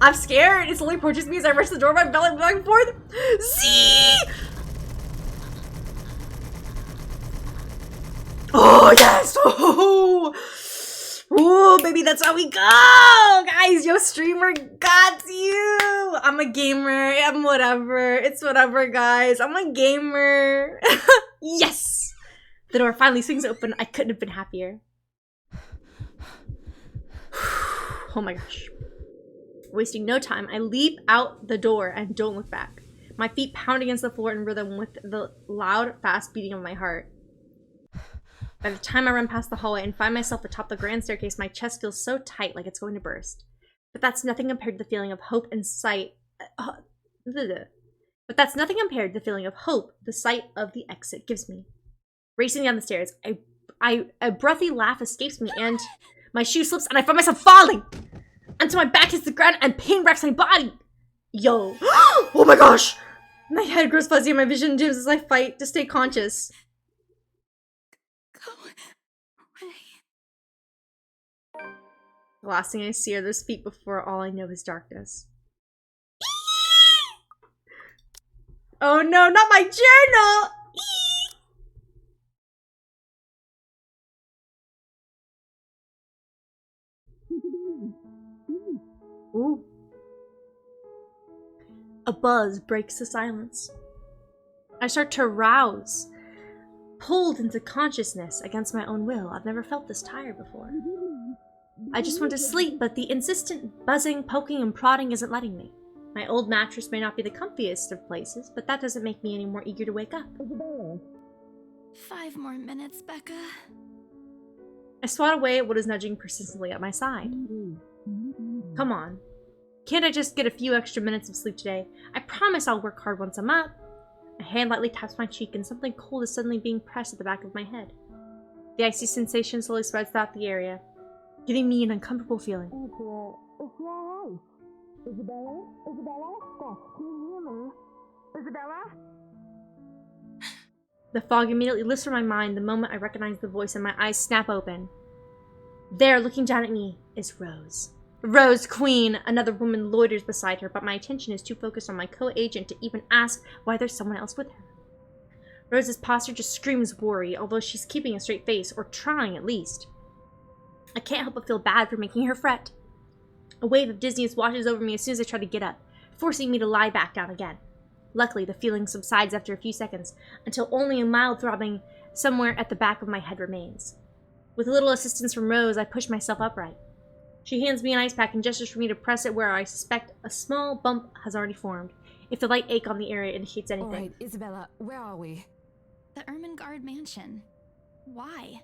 I'm scared. It slowly approaches me as I rush the door, my belly back and forth. See! Oh, yes! Oh, baby, that's how we go! Guys, yo, streamer got you! I'm a gamer. I'm whatever. It's whatever, guys. I'm a gamer. Yes! The door finally swings open. I couldn't have been happier. Oh my gosh. Wasting no time, I leap out the door and don't look back. My feet pound against the floor in rhythm with the loud, fast beating of my heart. By the time I run past the hallway and find myself atop the grand staircase, my chest feels so tight like it's going to burst. But that's nothing compared to the feeling of hope and sight. But that's nothing compared to the feeling of hope the sight of the exit gives me. Racing down the stairs, a breathy laugh escapes me and my shoe slips and I find myself falling until my back hits the ground and pain wrecks my body. Yo. Oh my gosh! My head grows fuzzy and my vision dims as I fight to stay conscious. Go away. The last thing I see are those feet before all I know is darkness. Oh no, not my journal! Ooh. A buzz breaks the silence. I start to rouse, pulled into consciousness against my own will. I've never felt this tired before. I just want to sleep, but the insistent buzzing, poking, and prodding isn't letting me. My old mattress may not be the comfiest of places, but that doesn't make me any more eager to wake up. 5 more minutes, Becca. I swat away at what is nudging persistently at my side. Come on. Can't I just get a few extra minutes of sleep today? I promise I'll work hard once I'm up. A hand lightly taps my cheek and something cold is suddenly being pressed at the back of my head. The icy sensation slowly spreads throughout the area, giving me an uncomfortable feeling. The fog immediately lifts from my mind the moment I recognize the voice and my eyes snap open. There, looking down at me, is Rose. Rose Queen! Another woman loiters beside her, but my attention is too focused on my co-agent to even ask why there's someone else with her. Rose's posture just screams worry, although she's keeping a straight face, or trying at least. I can't help but feel bad for making her fret. A wave of dizziness washes over me as soon as I try to get up, forcing me to lie back down again. Luckily, the feeling subsides after a few seconds, until only a mild throbbing somewhere at the back of my head remains. With a little assistance from Rose, I push myself upright. She hands me an ice pack and gestures for me to press it where I suspect a small bump has already formed, if the light ache on the area indicates anything. All right, Isabella, where are we? The Ermengarde mansion. Why?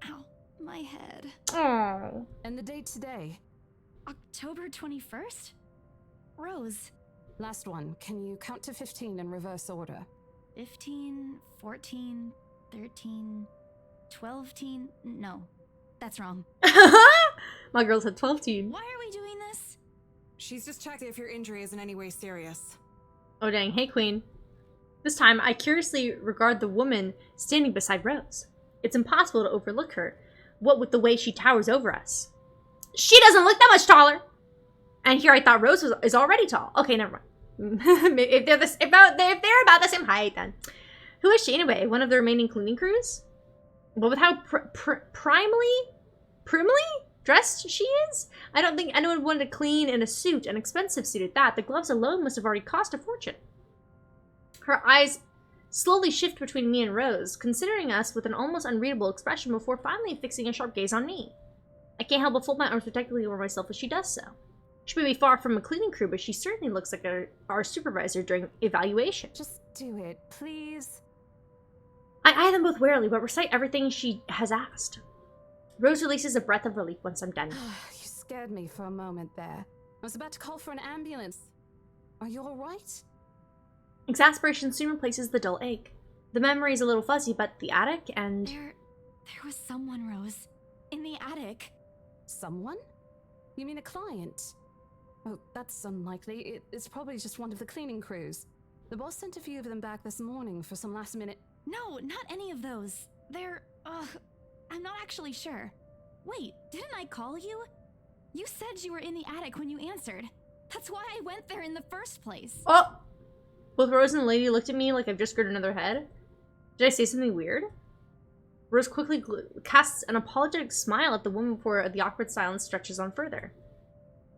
Ow, my head. Aww. And the date today? October 21st? Rose. Last one. Can you count to 15 in reverse order? 15, 14, 13, 12 teen. No, that's wrong. My girl said 12 teen. Why are we doing this? She's just checking if your injury is in any way serious. Oh dang, hey queen. This time, I curiously regard the woman standing beside Rose. It's impossible to overlook her, what with the way she towers over us. She doesn't look that much taller! And here I thought Rose is already tall. Okay, never mind. if they're about the same height, then. Who is she anyway? One of the remaining cleaning crews? But with how primly dressed she is? I don't think anyone would want to clean in a suit, an expensive suit at that. The gloves alone must have already cost a fortune. Her eyes slowly shift between me and Rose, considering us with an almost unreadable expression before finally fixing a sharp gaze on me. I can't help but fold my arms protectively over myself as she does so. She may be far from a cleaning crew, but she certainly looks like our supervisor during evaluation. Just do it, please. I eye them both warily, but recite everything she has asked. Rose releases a breath of relief once I'm done. You scared me for a moment there. I was about to call for an ambulance. Are you all right? Exasperation soon replaces the dull ache. The memory is a little fuzzy, but the attic and... There was someone, Rose. In the attic. Someone? You mean a client? Oh, that's unlikely. It's probably just one of the cleaning crews. The boss sent a few of them back this morning for some last minute... No, not any of those. I'm not actually sure. Wait, didn't I call you? You said you were in the attic when you answered. That's why I went there in the first place. Oh! Both Rose and the lady looked at me like I've just screwed another head. Did I say something weird? Rose quickly casts an apologetic smile at the woman before the awkward silence stretches on further.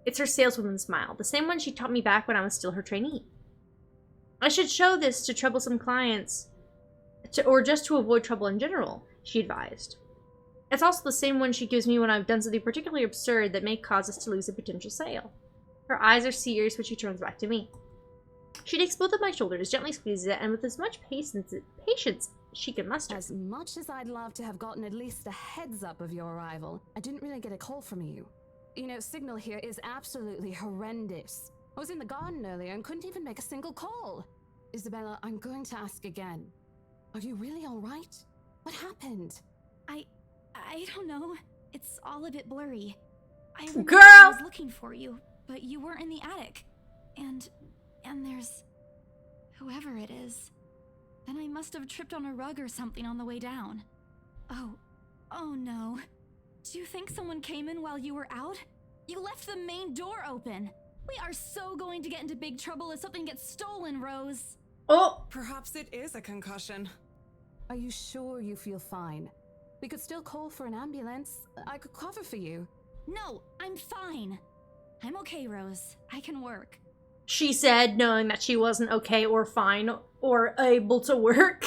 It's her saleswoman smile, the same one she taught me back when I was still her trainee. I should show this to troublesome clients, or just to avoid trouble in general, she advised. It's also the same one she gives me when I've done something particularly absurd that may cause us to lose a potential sale. Her eyes are serious when she turns back to me. She takes both of my shoulders, gently squeezes it, and with as much patience she can muster. As much as I'd love to have gotten at least a heads up of your arrival, I didn't really get a call from you. You know, signal here is absolutely horrendous. I was in the garden earlier and couldn't even make a single call. Isabella, I'm going to ask again. Are you really all right? What happened? I don't know. It's all a bit blurry. I remember Girl! I was looking for you, but you weren't in the attic. And there's... whoever it is. Then I must have tripped on a rug or something on the way down. Oh no. Do you think someone came in while you were out? You left the main door open. We are so going to get into big trouble if something gets stolen, Rose. Oh! Perhaps it is a concussion. Are you sure you feel fine? We could still call for an ambulance. I could cover for you. No, I'm fine. I'm okay, Rose. I can work. She said, knowing that she wasn't okay or fine or able to work.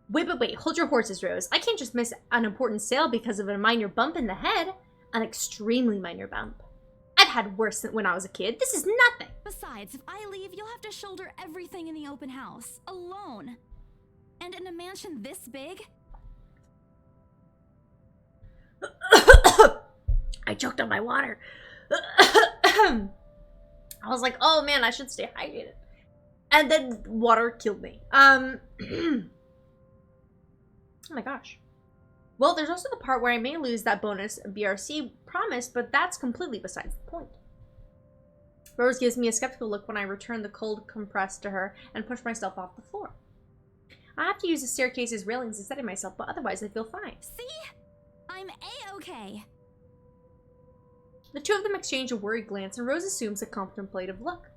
Wait, hold your horses, Rose. I can't just miss an important sale because of a minor bump in the head. An extremely minor bump. I've had worse than when I was a kid. This is nothing. Besides, if I leave, you'll have to shoulder everything in the open house, alone. And in a mansion this big? I choked on my water. I was like, oh man, I should stay hydrated. And then water killed me. Oh my gosh. Well, there's also the part where I may lose that bonus BRC promise, but that's completely besides the point. Rose gives me a skeptical look when I return the cold compress to her and push myself off the floor. I have to use the staircase's railings to steady myself, but otherwise I feel fine. See? I'm A-okay. The two of them exchange a worried glance, and Rose assumes a contemplative look.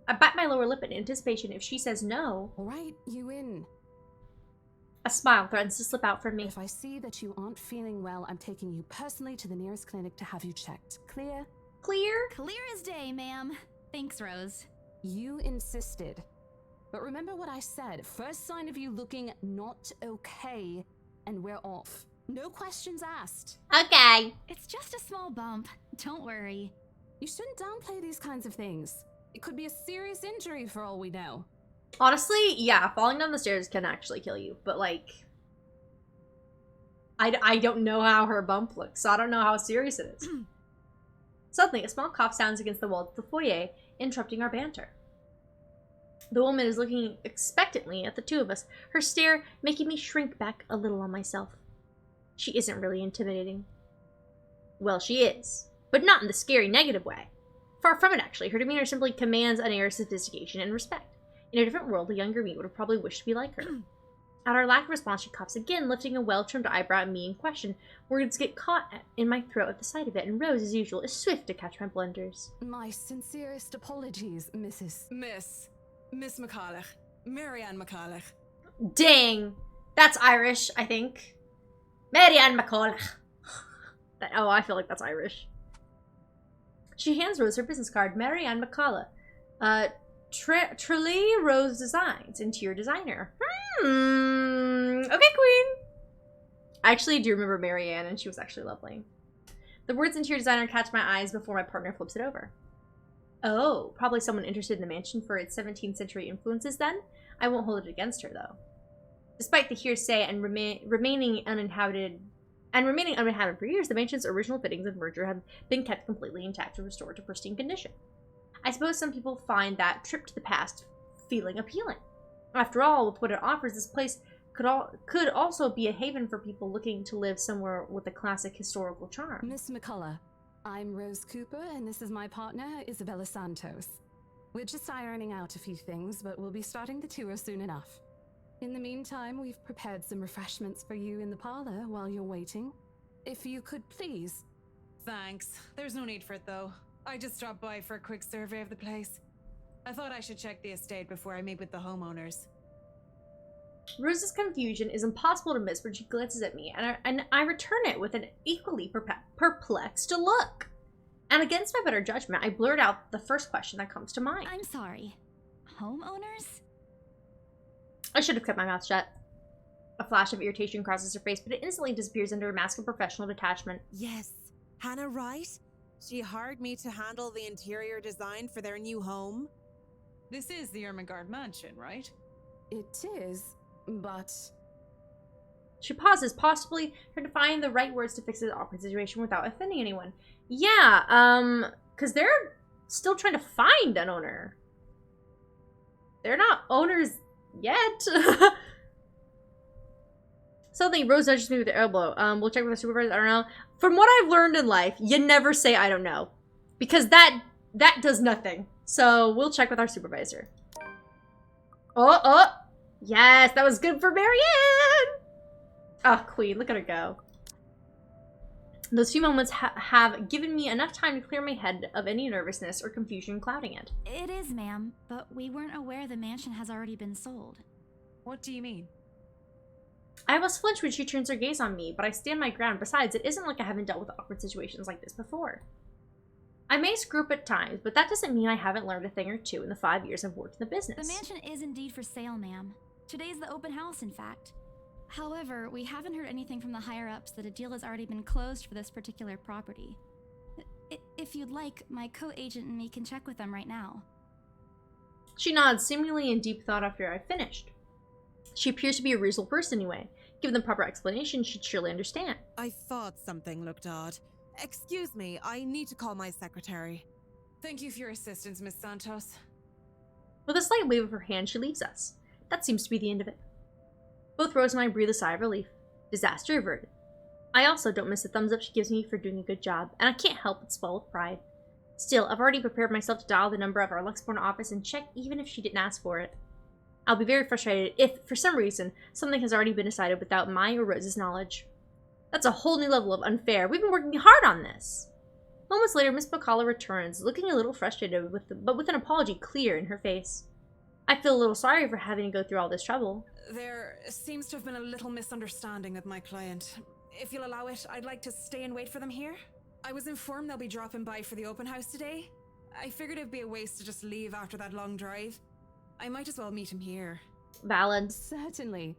I bite my lower lip in anticipation if she says no. All right, you in. A smile threatens to slip out from me. If I see that you aren't feeling well, I'm taking you personally to the nearest clinic to have you checked. Clear? Clear? Clear as day, ma'am. Thanks, Rose. You insisted. But remember what I said. First sign of you looking not okay, and we're off. No questions asked. Okay. It's just a small bump. Don't worry. You shouldn't downplay these kinds of things. It could be a serious injury for all we know. Honestly, yeah, falling down the stairs can actually kill you, but like, I don't know how her bump looks, so I don't know how serious it is. Suddenly, a small cough sounds against the wall of the foyer, interrupting our banter. The woman is looking expectantly at the two of us, her stare making me shrink back a little on myself. She isn't really intimidating. Well, she is, but not in the scary negative way. Far from it, actually. Her demeanor simply commands an air of sophistication and respect. In a different world, a younger me would have probably wished to be like her. At our lack of response, she coughs again, lifting a well-trimmed eyebrow at me in question. Words get caught in my throat at the sight of it, and Rose, as usual, is swift to catch my blunders. My sincerest apologies, Mrs. Miss McCulloch. Marianne McCulloch. Dang! That's Irish, I think. Marianne McCulloch. Oh, I feel like that's Irish. She hands Rose her business card. Marianne McCulloch. Truly Rose Designs, interior designer. Okay, queen. I actually do remember Marianne, and she was actually lovely. The words interior designer catch my eyes before my partner flips it over. Oh, probably someone interested in the mansion for its 17th century influences then? I won't hold it against her, though. Despite the hearsay and remaining uninhabited for years, the mansion's original fittings and furniture have been kept completely intact and restored to pristine condition. I suppose some people find that trip to the past feeling appealing. After all, with what it offers, this place could also be a haven for people looking to live somewhere with a classic historical charm. Miss McCullough, I'm Rose Cooper, and this is my partner, Isabella Santos. We're just ironing out a few things, but we'll be starting the tour soon enough. In the meantime, we've prepared some refreshments for you in the parlor while you're waiting. If you could please. Thanks. There's no need for it, though. I just dropped by for a quick survey of the place. I thought I should check the estate before I meet with the homeowners. Rose's confusion is impossible to miss when she glances at me, and I return it with an equally perplexed look. And against my better judgment, I blurt out the first question that comes to mind. I'm sorry. Homeowners? I should have kept my mouth shut. A flash of irritation crosses her face, but it instantly disappears under a mask of professional detachment. Yes. Hannah Wright? She hired me to handle the interior design for their new home. This is the Ermengarde mansion, right? It is, but... She pauses, possibly trying to find the right words to fix this awkward situation without offending anyone. Yeah, because they're still trying to find an owner. They're not owners yet. Suddenly, Rose nudges me with her elbow. We'll check with the supervisor. I don't know. From what I've learned in life, you never say I don't know. Because that does nothing. So, we'll check with our supervisor. Oh! Yes, that was good for Marianne! Oh, queen, look at her go. Those few moments have given me enough time to clear my head of any nervousness or confusion clouding it. It is, ma'am, but we weren't aware the mansion has already been sold. What do you mean? I almost flinch when she turns her gaze on me, but I stand my ground. Besides, it isn't like I haven't dealt with awkward situations like this before. I may screw up at times, but that doesn't mean I haven't learned a thing or two in the 5 years I've worked in the business. The mansion is indeed for sale, ma'am. Today's the open house, in fact. However, we haven't heard anything from the higher-ups that a deal has already been closed for this particular property. If you'd like, my co-agent and me can check with them right now. She nods, seemingly in deep thought after I've finished. She appears to be a reasonable person anyway. Given the proper explanation, she'd surely understand. I thought something looked odd. Excuse me, I need to call my secretary. Thank you for your assistance, Miss Santos. With a slight wave of her hand, she leaves us. That seems to be the end of it. Both Rose and I breathe a sigh of relief. Disaster averted. I also don't miss the thumbs up she gives me for doing a good job, and I can't help but swell with pride. Still, I've already prepared myself to dial the number of our Luxborn office and check even if she didn't ask for it. I'll be very frustrated if, for some reason, something has already been decided without my or Rose's knowledge. That's a whole new level of unfair. We've been working hard on this. Moments later, Miss McCullough returns, looking a little frustrated, but with an apology clear in her face. I feel a little sorry for having to go through all this trouble. There seems to have been a little misunderstanding with my client. If you'll allow it, I'd like to stay and wait for them here. I was informed they'll be dropping by for the open house today. I figured it'd be a waste to just leave after that long drive. I might as well meet him here. Valid. Certainly.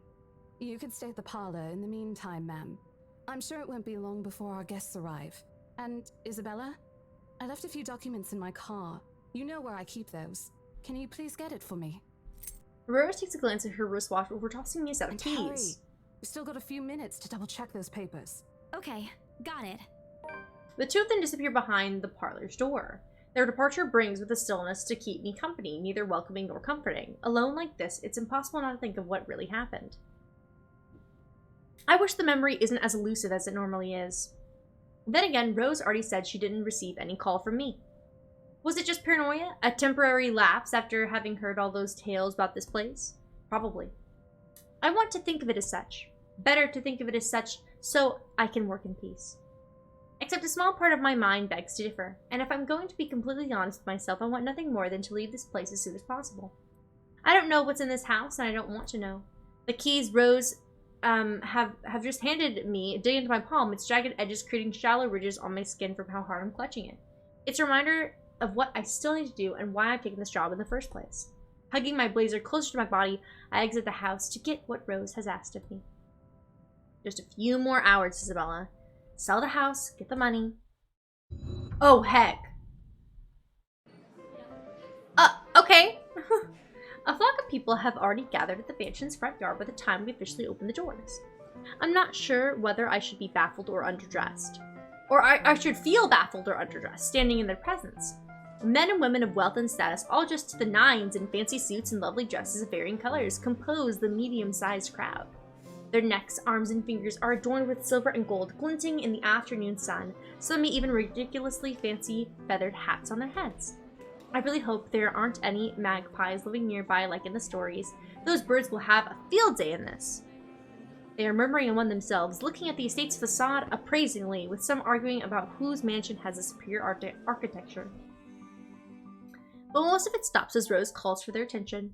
You could stay at the parlor in the meantime, ma'am. I'm sure it won't be long before our guests arrive. And, Isabella? I left a few documents in my car. You know where I keep those. Can you please get it for me? Rose takes a glance at her wristwatch before tossing me a set of And keys. hurry. We've still got a few minutes to double-check those papers. Okay, got it. The two of them disappear behind the parlor's door. Their departure brings with a stillness to keep me company, neither welcoming nor comforting. Alone like this, it's impossible not to think of what really happened. I wish the memory isn't as elusive as it normally is. Then again, Rose already said she didn't receive any call from me. Was it just paranoia? A temporary lapse after having heard all those tales about this place? Probably. I want to think of it as such. Better to think of it as such so I can work in peace. Except a small part of my mind begs to differ, and if I'm going to be completely honest with myself, I want nothing more than to leave this place as soon as possible. I don't know what's in this house, and I don't want to know. The keys Rose have just handed me dig into my palm, its jagged edges creating shallow ridges on my skin from how hard I'm clutching it. It's a reminder of what I still need to do and why I've taken this job in the first place. Hugging my blazer closer to my body, I exit the house to get what Rose has asked of me. Just a few more hours, Isabella. Sell the house, get the money. Oh, heck. Okay. A flock of people have already gathered at the mansion's front yard by the time we officially open the doors. I'm not sure whether I should be baffled or underdressed. Or I should feel baffled or underdressed, standing in their presence. Men and women of wealth and status, all just to the nines in fancy suits and lovely dresses of varying colors, compose the medium-sized crowd. Their necks, arms, and fingers are adorned with silver and gold, glinting in the afternoon sun, some even ridiculously fancy feathered hats on their heads. I really hope there aren't any magpies living nearby like in the stories. Those birds will have a field day in this. They are murmuring among themselves, looking at the estate's facade appraisingly, with some arguing about whose mansion has a superior architecture. But most of it stops as Rose calls for their attention.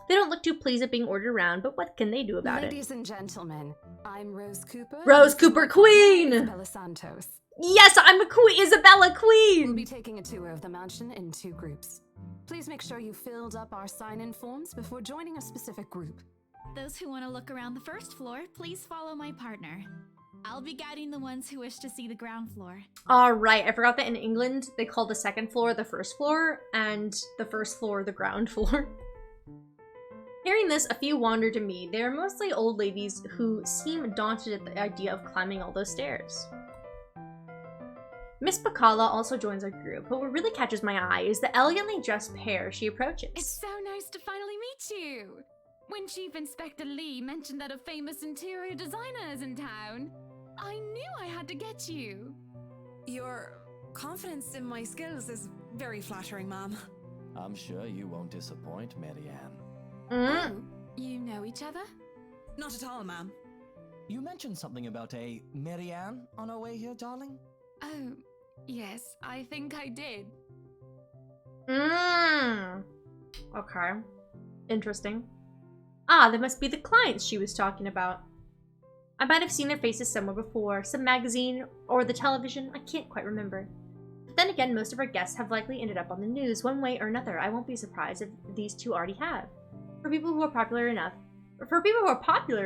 They don't look too pleased at being ordered around, but what can they do about it? Ladies and gentlemen, I'm Rose Cooper. Rose Cooper Queen! Isabella Santos. Yes, I'm a queen! Isabella Queen! We'll be taking a tour of the mansion in 2 groups. Please make sure you filled up our sign-in forms before joining a specific group. Those who want to look around the first floor, please follow my partner. I'll be guiding the ones who wish to see the ground floor. Alright, I forgot that in England, they call the second floor the first floor, and the first floor the ground floor. Hearing this, a few wander to me. They are mostly old ladies who seem daunted at the idea of climbing all those stairs. Miss Bacala also joins our group, but what really catches my eye is the elegantly dressed pair she approaches. It's so nice to finally meet you! When Chief Inspector Lee mentioned that a famous interior designer is in town, I knew I had to get you. Your confidence in my skills is very flattering, ma'am. I'm sure you won't disappoint, Marianne. Oh, you know each other? Not at all, ma'am. You mentioned something about a Marianne on our way here, darling? Oh, yes, I think I did. Okay. Interesting. Ah, they must be the clients she was talking about. I might have seen their faces somewhere before, some magazine or the television, I can't quite remember. But then again, most of our guests have likely ended up on the news one way or another. I won't be surprised if these two already have. For people who are popular,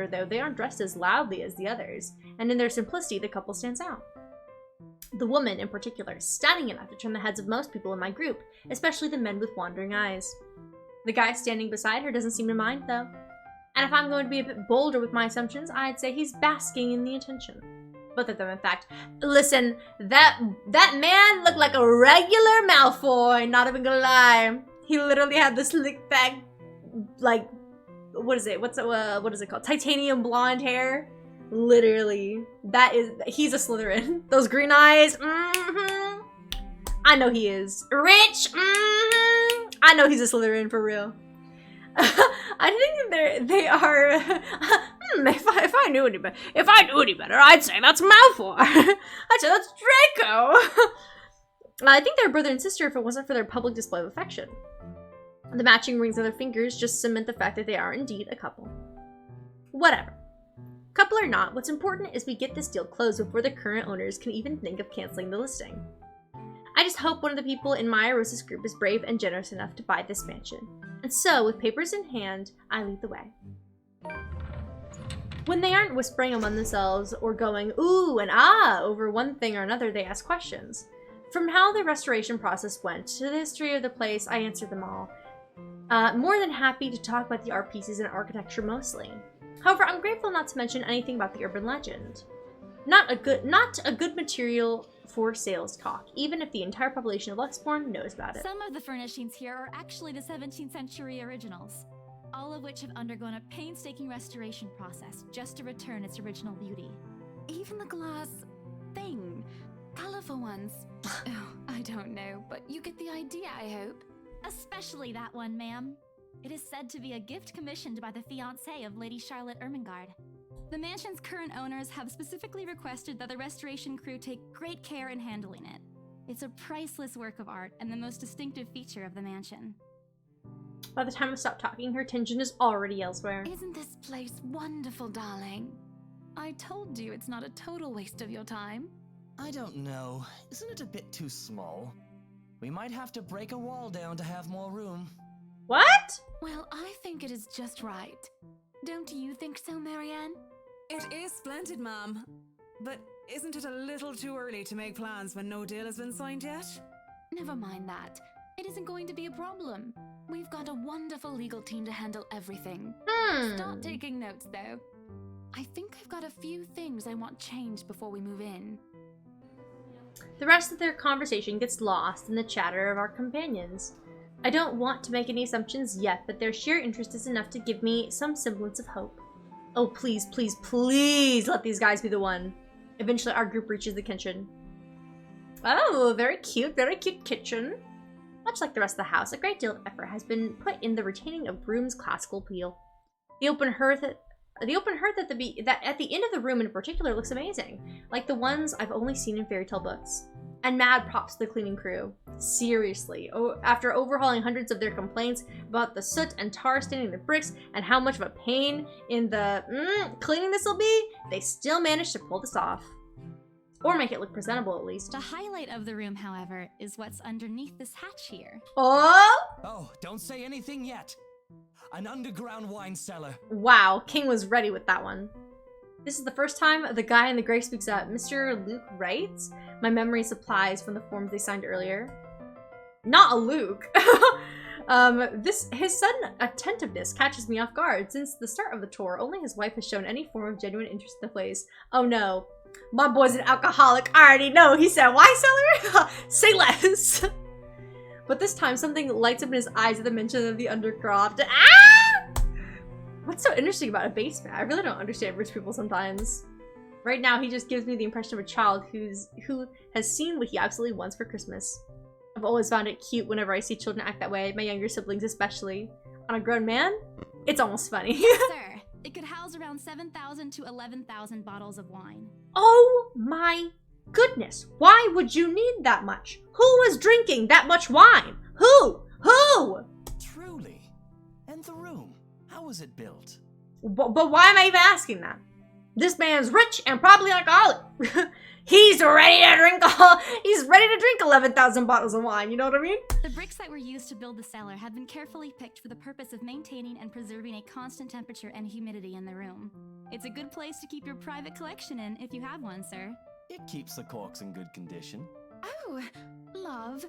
though, they aren't dressed as loudly as the others, and in their simplicity, the couple stands out. The woman, in particular, is stunning enough to turn the heads of most people in my group, especially the men with wandering eyes. The guy standing beside her doesn't seem to mind, though. And if I'm going to be a bit bolder with my assumptions, I'd say he's basking in the attention. Both of them, in fact. Listen, that man looked like a regular Malfoy, not even gonna lie. He literally had the slick back, like, what is it? What is it called? Titanium blonde hair. Literally. He's a Slytherin. Those green eyes, I know he is. Rich, I know he's a Slytherin for real. I think they are. If I knew any better, I'd say that's Malfoy. I'd say that's Draco. I think they're brother and sister if it wasn't for their public display of affection. The matching rings on their fingers just cement the fact that they are indeed a couple. Whatever. Couple or not, what's important is we get this deal closed before the current owners can even think of canceling the listing. I just hope one of the people in Maya Rosa's group is brave and generous enough to buy this mansion. And so, with papers in hand, I lead the way. When they aren't whispering among themselves or going ooh and ah over one thing or another, they ask questions. From how the restoration process went to the history of the place, I answered them all. More than happy to talk about the art pieces and architecture mostly. However, I'm grateful not to mention anything about the urban legend. Not a good material for sales talk, even if the entire population of Luxborn knows about it. Some of the furnishings here are actually the 17th century originals, all of which have undergone a painstaking restoration process just to return its original beauty. Even the glass thing, colorful ones. Oh, I don't know, but you get the idea, I hope. Especially that one, ma'am. It is said to be a gift commissioned by the fiancé of Lady Charlotte Ermengarde. The mansion's current owners have specifically requested that the restoration crew take great care in handling it. It's a priceless work of art and the most distinctive feature of the mansion. By the time I stop talking, her attention is already elsewhere. Isn't this place wonderful, darling? I told you it's not a total waste of your time. I don't know. Isn't it a bit too small? We might have to break a wall down to have more room. What? Well, I think it is just right. Don't you think so, Marianne? It is splendid, ma'am. But isn't it a little too early to make plans when no deal has been signed yet? Never mind that. It isn't going to be a problem. We've got a wonderful legal team to handle everything. Start taking notes, though. I think I've got a few things I want changed before we move in. The rest of their conversation gets lost in the chatter of our companions. I don't want to make any assumptions yet, but their sheer interest is enough to give me some semblance of hope. Oh, please, please, please let these guys be the one. Eventually, our group reaches the kitchen. Oh, very cute kitchen. Much like the rest of the house, a great deal of effort has been put in the retaining of Broom's classical appeal. The open hearth at the end of the room in particular looks amazing, like the ones I've only seen in fairy tale books. And mad props to the cleaning crew. Seriously, after overhauling hundreds of their complaints about the soot and tar staining the bricks and how much of a pain in the cleaning this will be, they still managed to pull this off. Or make it look presentable, at least. The highlight of the room, however, is what's underneath this hatch here. Oh! Oh, don't say anything yet. An underground wine cellar. Wow, King was ready with that one. This is the first time the guy in the gray speaks up. Mr. Luke writes? My memory supplies from the forms they signed earlier. Not a Luke. His sudden attentiveness catches me off guard. Since the start of the tour, only his wife has shown any form of genuine interest in the place. Oh no. My boy's an alcoholic. I already know. He said, wine cellar? Say less. But this time, something lights up in his eyes at the mention of the undercroft. Ah! What's so interesting about a basement? I really don't understand rich people sometimes. Right now, he just gives me the impression of a child who has seen what he absolutely wants for Christmas. I've always found it cute whenever I see children act that way, my younger siblings especially. On a grown man, it's almost funny. Yes, sir. It could house around 7,000 to 11,000 bottles of wine. Oh my goodness. Why would you need that much? Who was drinking that much wine? Who? Truly. And the room, how was it built? But why am I even asking that? This man's rich and probably alcoholic. He's ready to drink 11,000 bottles of wine, you know what I mean? The bricks that were used to build the cellar have been carefully picked for the purpose of maintaining and preserving a constant temperature and humidity in the room. It's a good place to keep your private collection in if you have one, sir. It keeps the corks in good condition. Oh, love.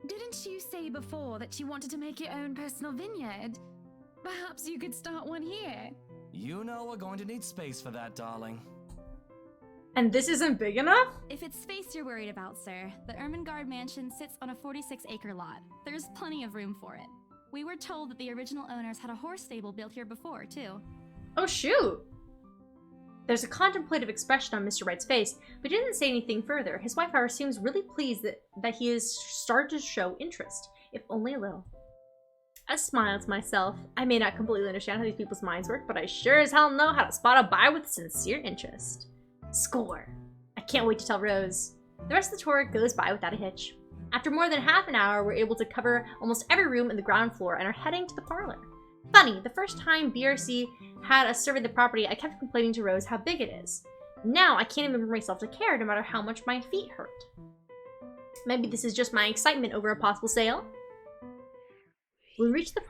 Didn't you say before that you wanted to make your own personal vineyard? Perhaps you could start one here. You know we're going to need space for that, darling. And this isn't big enough? If it's space you're worried about, sir, the Ermengarde mansion sits on a 46-acre lot. There's plenty of room for it. We were told that the original owners had a horse stable built here before, too. Oh, shoot. There's a contemplative expression on Mr. Wright's face, but he didn't say anything further. His wife, however, seems really pleased that he has started to show interest, if only a little. I smiled to myself. I may not completely understand how these people's minds work, but I sure as hell know how to spot a buyer with sincere interest. Score. I can't wait to tell Rose. The rest of the tour goes by without a hitch. After more than half an hour, we're able to cover almost every room in the ground floor and are heading to the parlor. Funny, the first time BRC had us survey the property, I kept complaining to Rose how big it is. Now I can't even bring myself to care no matter how much my feet hurt. Maybe this is just my excitement over a possible sale. We reach the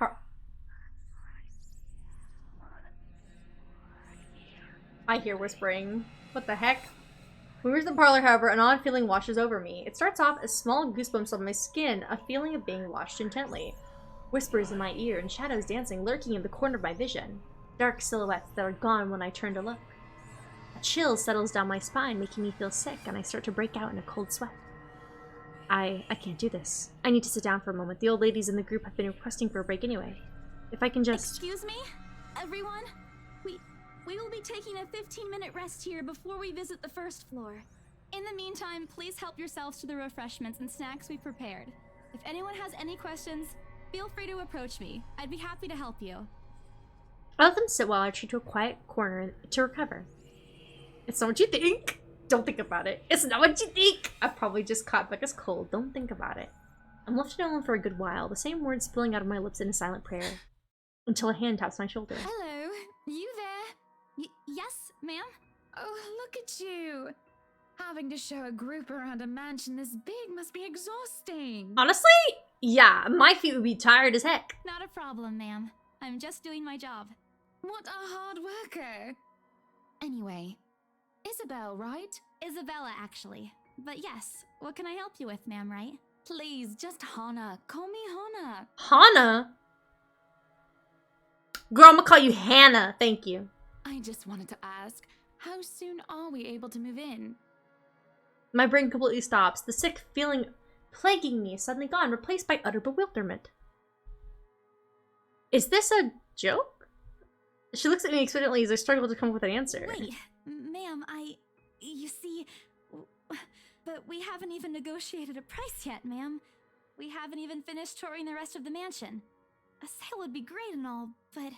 I hear whispering. What the heck? When we reach the parlor, however, an odd feeling washes over me. It starts off as small goosebumps on my skin, a feeling of being watched intently. Whispers in my ear and shadows dancing, lurking in the corner of my vision. Dark silhouettes that are gone when I turn to look. A chill settles down my spine, making me feel sick, and I start to break out in a cold sweat. I can't do this. I need to sit down for a moment. The old ladies in the group have been requesting for a break anyway. If I can just... Excuse me? Everyone? We will be taking a 15-minute rest here before we visit the first floor. In the meantime, please help yourselves to the refreshments and snacks we've prepared. If anyone has any questions, feel free to approach me. I'd be happy to help you. I let them sit while I retreat to a quiet corner to recover. It's not what you think. Don't think about it. It's not what you think. I probably just caught Becca's cold. Don't think about it. I'm left alone for a good while, the same words spilling out of my lips in a silent prayer, until a hand taps my shoulder. Hello, you there? Yes, ma'am? Oh, look at you. Having to show a group around a mansion this big must be exhausting. Honestly, yeah, my feet would be tired as heck. Not a problem, ma'am. I'm just doing my job. What a hard worker. Anyway, Isabel, right? Isabella, actually. But yes, what can I help you with, ma'am, right? Please, just Hannah. Call me Hannah. Hannah? Girl, I'm gonna call you Hannah. Thank you. I just wanted to ask, how soon are we able to move in? My brain completely stops. The sick feeling plaguing me is suddenly gone, replaced by utter bewilderment. Is this a joke? She looks at me expectantly as I struggle to come up with an answer. Wait, ma'am, you see, but we haven't even negotiated a price yet, ma'am. We haven't even finished touring the rest of the mansion. A sale would be great and all, but...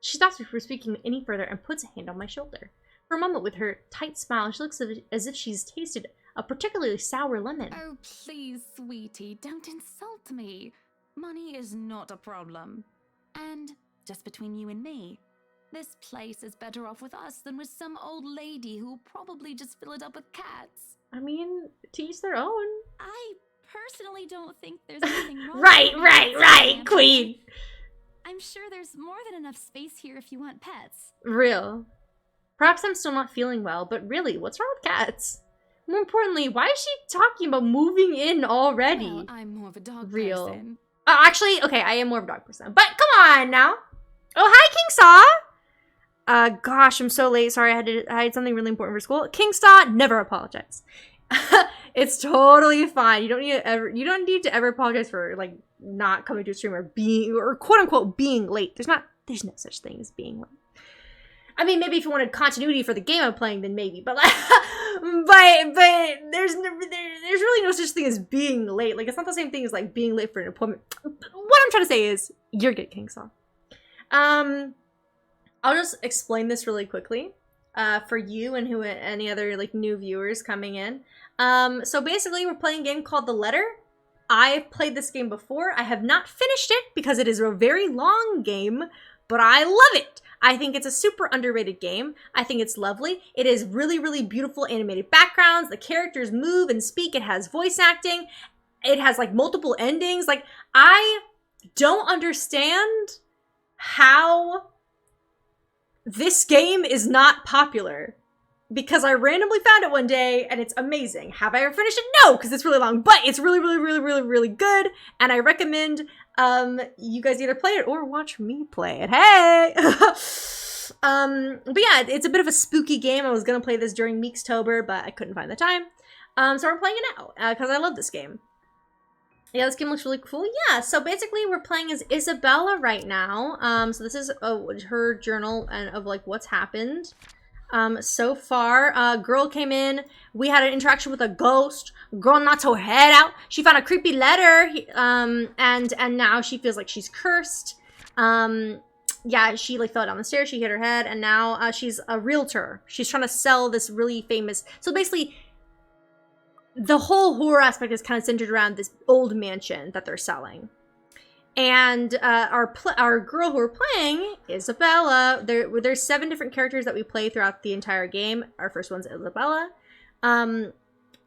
She stops me from speaking any further and puts a hand on my shoulder. For a moment, with her tight smile, she looks as if she's tasted a particularly sour lemon. Oh, please, sweetie, don't insult me. Money is not a problem. And, just between you and me, this place is better off with us than with some old lady who'll probably just fill it up with cats. I mean, to each their own. I personally don't think there's anything wrong Right, queen! I'm sure there's more than enough space here if you want pets. Real. Perhaps I'm still not feeling well, but really, what's wrong with cats? More importantly, why is she talking about moving in already? Well, I'm more of a dog Real. person. Actually, okay, I am more of a dog person. But come on now. Oh, hi, King Saw. Gosh, I'm so late. Sorry, I had something really important for school. King Saw, never apologize. It's totally fine. You don't need to ever apologize for like not coming to a stream or quote unquote being late. There's no such thing as being late. I mean, maybe if you wanted continuity for the game I'm playing, then maybe. But but there's really no such thing as being late. Like, it's not the same thing as like being late for an appointment. What I'm trying to say is, you're good, King Saw. I'll just explain this really quickly for you and any other like new viewers coming in. So basically, we're playing a game called The Letter. I've played this game before. I have not finished it because it is a very long game, but I love it. I think it's a super underrated game. I think it's lovely. It is really, really beautiful animated backgrounds. The characters move and speak. It has voice acting. It has like multiple endings. Like, I don't understand how this game is not popular, because I randomly found it one day and it's amazing. Have I ever finished it? No, because it's really long, but it's really, really, really, really, really good. And I recommend you guys either play it or watch me play it. Hey! But yeah, it's a bit of a spooky game. I was gonna play this during Meekstober, but I couldn't find the time. So I'm playing it now because I love this game. Yeah, this game looks really cool. Yeah, so basically we're playing as Isabella right now. So this is her journal and of like what's happened. So far, girl came in, we had an interaction with a ghost, girl knocked her head out, she found a creepy letter, and now she feels like she's cursed. Yeah, she like fell down the stairs, she hit her head, and now she's a realtor. She's trying to sell this really famous, so basically, the whole horror aspect is kind of centered around this old mansion that they're selling. And our girl who we're playing, Isabella, there's 7 different characters that we play throughout the entire game. Our first one's Isabella.